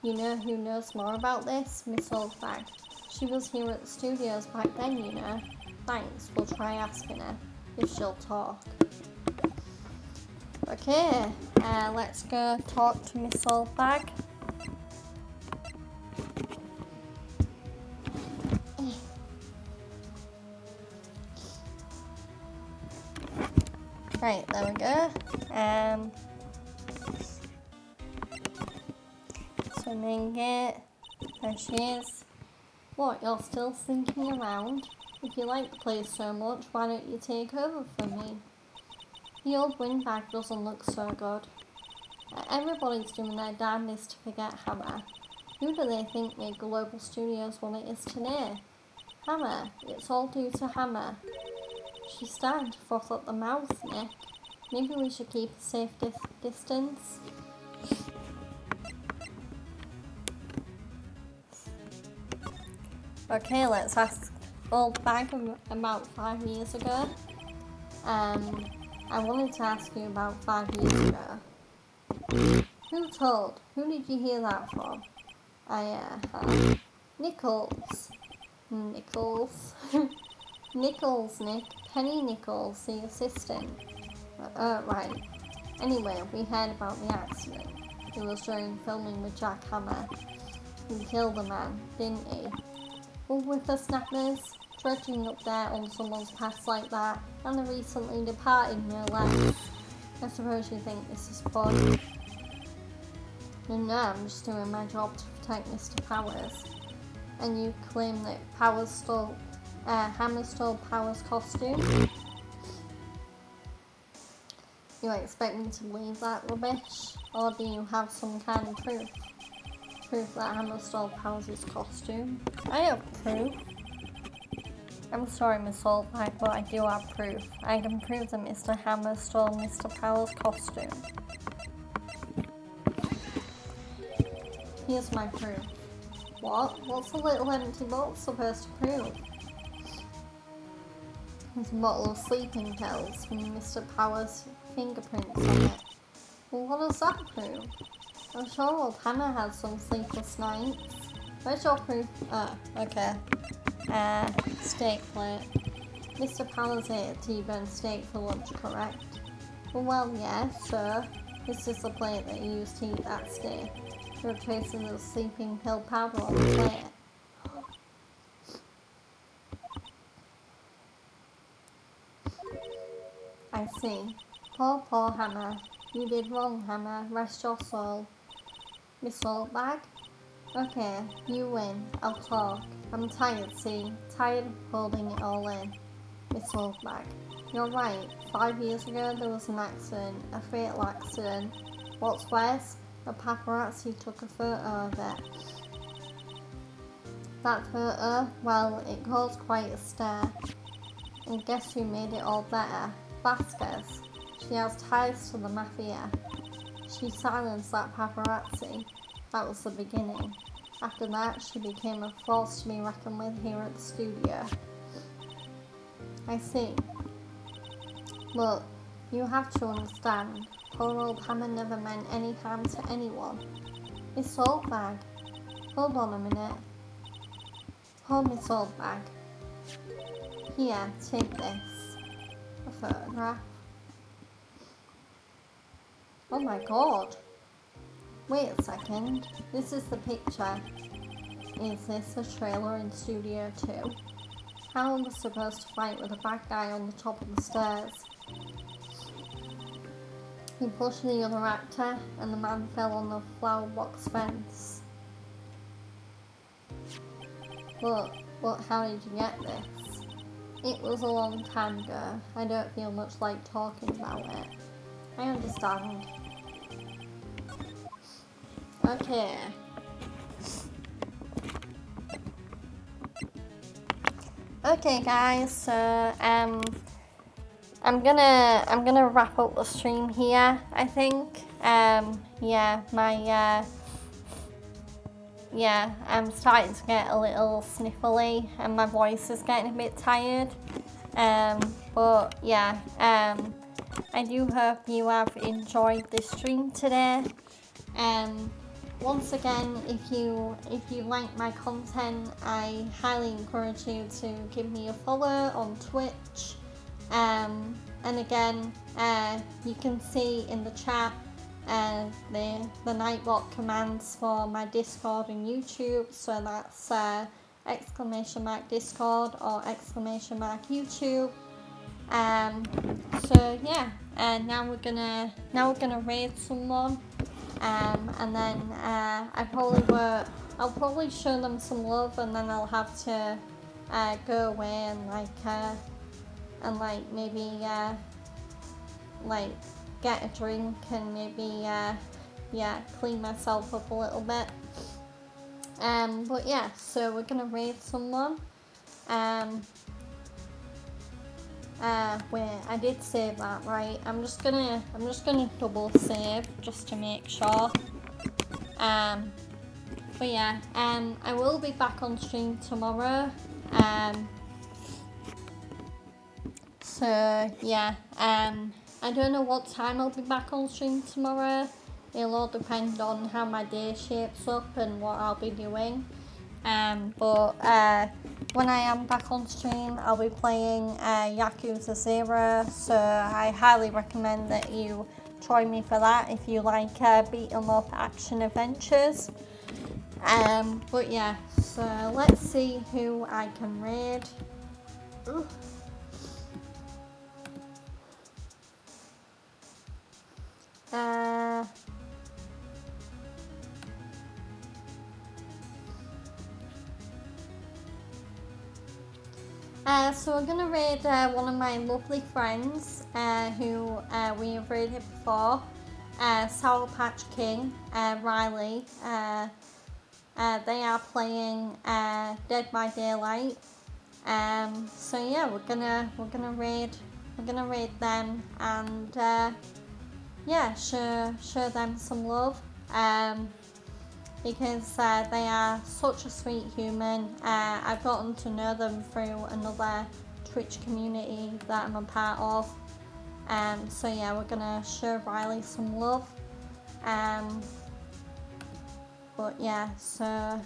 You know who knows more about this? Miss Oldbag. She was here at the studios back then, you know. Thanks, we'll try asking her, if she'll talk. Okay, let's go talk to Miss Oldbag. Right, there we go. Swimming it. There she is. What, you're still sneaking around? If you like the place so much, why don't you take over from me? The old windbag doesn't look so good. Everybody's doing their damnedest to forget Hammer. Who do they think made Global Studios what it is today? Hammer. It's all due to Hammer. She's starting to froth up the mouth, Nick. Maybe we should keep a safe distance. Okay, let's ask Oldbag about 5 years ago. I wanted to ask you about 5 years ago. Who told? Who did you hear that from? Nichols. Nichols, Nick. Penny Nichols, the assistant. Right. Anyway, we heard about the accident. It was during filming with Jack Hammer. He killed a man, didn't he? All whippersnappers, dredging up there on someone's past like that, and the recently departed no less. I suppose you think this is fun. No, I'm just doing my job to protect Mr. Powers. And you claim that Hammer stole Powers' costume? You expect me to believe that rubbish? Or do you have some kind of proof? Proof that Hammer stole Powers' costume? I have proof. I'm sorry, Miss Saltback, but I do have proof. I can prove that Mr. Hammer stole Mr. Powers' costume. Here's my proof. What? What's a little empty box supposed to prove? There's a bottle of sleeping pills with Mr. Powers' fingerprints on it. Well, what does that prove? I'm sure old Hammer had some sleepless nights. Where's your proof? Okay. Steak plate. Mr. Powers ate a T-bone steak for lunch, correct? Well, yeah, sir. This is the plate that you used to eat that steak. You're tracing the sleeping pill powder on the plate. I see. Poor Hammer. You did wrong, Hammer. Rest your soul. Miss Saltbag? Okay, you win. I'll talk. I'm tired, see? Tired of holding it all in. Miss Saltbag. You're right. 5 years ago there was an accident. A fatal accident. What's worse? A paparazzi took a photo of it. That photo, well, it caused quite a stir. And guess who made it all better? Vasquez. She has ties to the mafia. She silenced that paparazzi. That was the beginning. After that, she became a force to be reckoned with here at the studio. I see. Look, you have to understand. Poor old Hammer never meant any harm to anyone. Miss Saltbag. Hold on a minute. Hold Miss Saltbag. Here, take this. A photograph. Oh my god. Wait a second. This is the picture. Is this a trailer in Studio 2? How am I supposed to fight with a bad guy on the top of the stairs? He pushed the other actor and the man fell on the flower box fence. But how did you get this? It was a long time ago. I don't feel much like talking about it. I understand. Okay. Okay guys, so I'm gonna wrap up the stream here, I think. I'm starting to get a little sniffly and my voice is getting a bit tired. But yeah, I do hope you have enjoyed this stream today. Once again, if you like my content, I highly encourage you to give me a follow on Twitch. And again, you can see in the chat the Nightbot commands for my Discord and YouTube. So that's !Discord or !YouTube. So yeah, and now we're gonna raid someone. And then I'll probably show them some love, and then I'll have to go away and maybe get a drink and maybe clean myself up a little bit. But yeah, so we're gonna raid someone. Wait, I did save that, right? I'm just gonna double save just to make sure. But yeah, I will be back on stream tomorrow. So yeah, I don't know what time I'll be back on stream tomorrow. It'll all depend on how my day shapes up and what I'll be doing. But when I am back on stream, I'll be playing Yakuza 0, so I highly recommend that you join me for that if you like beat 'em up action adventures. But yeah, so let's see who I can raid. Ooh. So we're gonna raid one of my lovely friends who we have raided before, Sour Patch King, Riley. They are playing Dead by Daylight. So yeah, we're gonna raid them and yeah, show them some love. Because they are such a sweet human. I've gotten to know them through another Twitch community that I'm a part of. So yeah, we're gonna show Riley some love. But yeah, so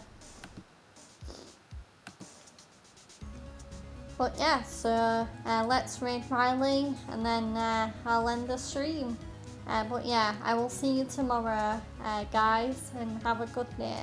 let's raid Riley and then I'll end the stream. But yeah, I will see you tomorrow, guys, and have a good day.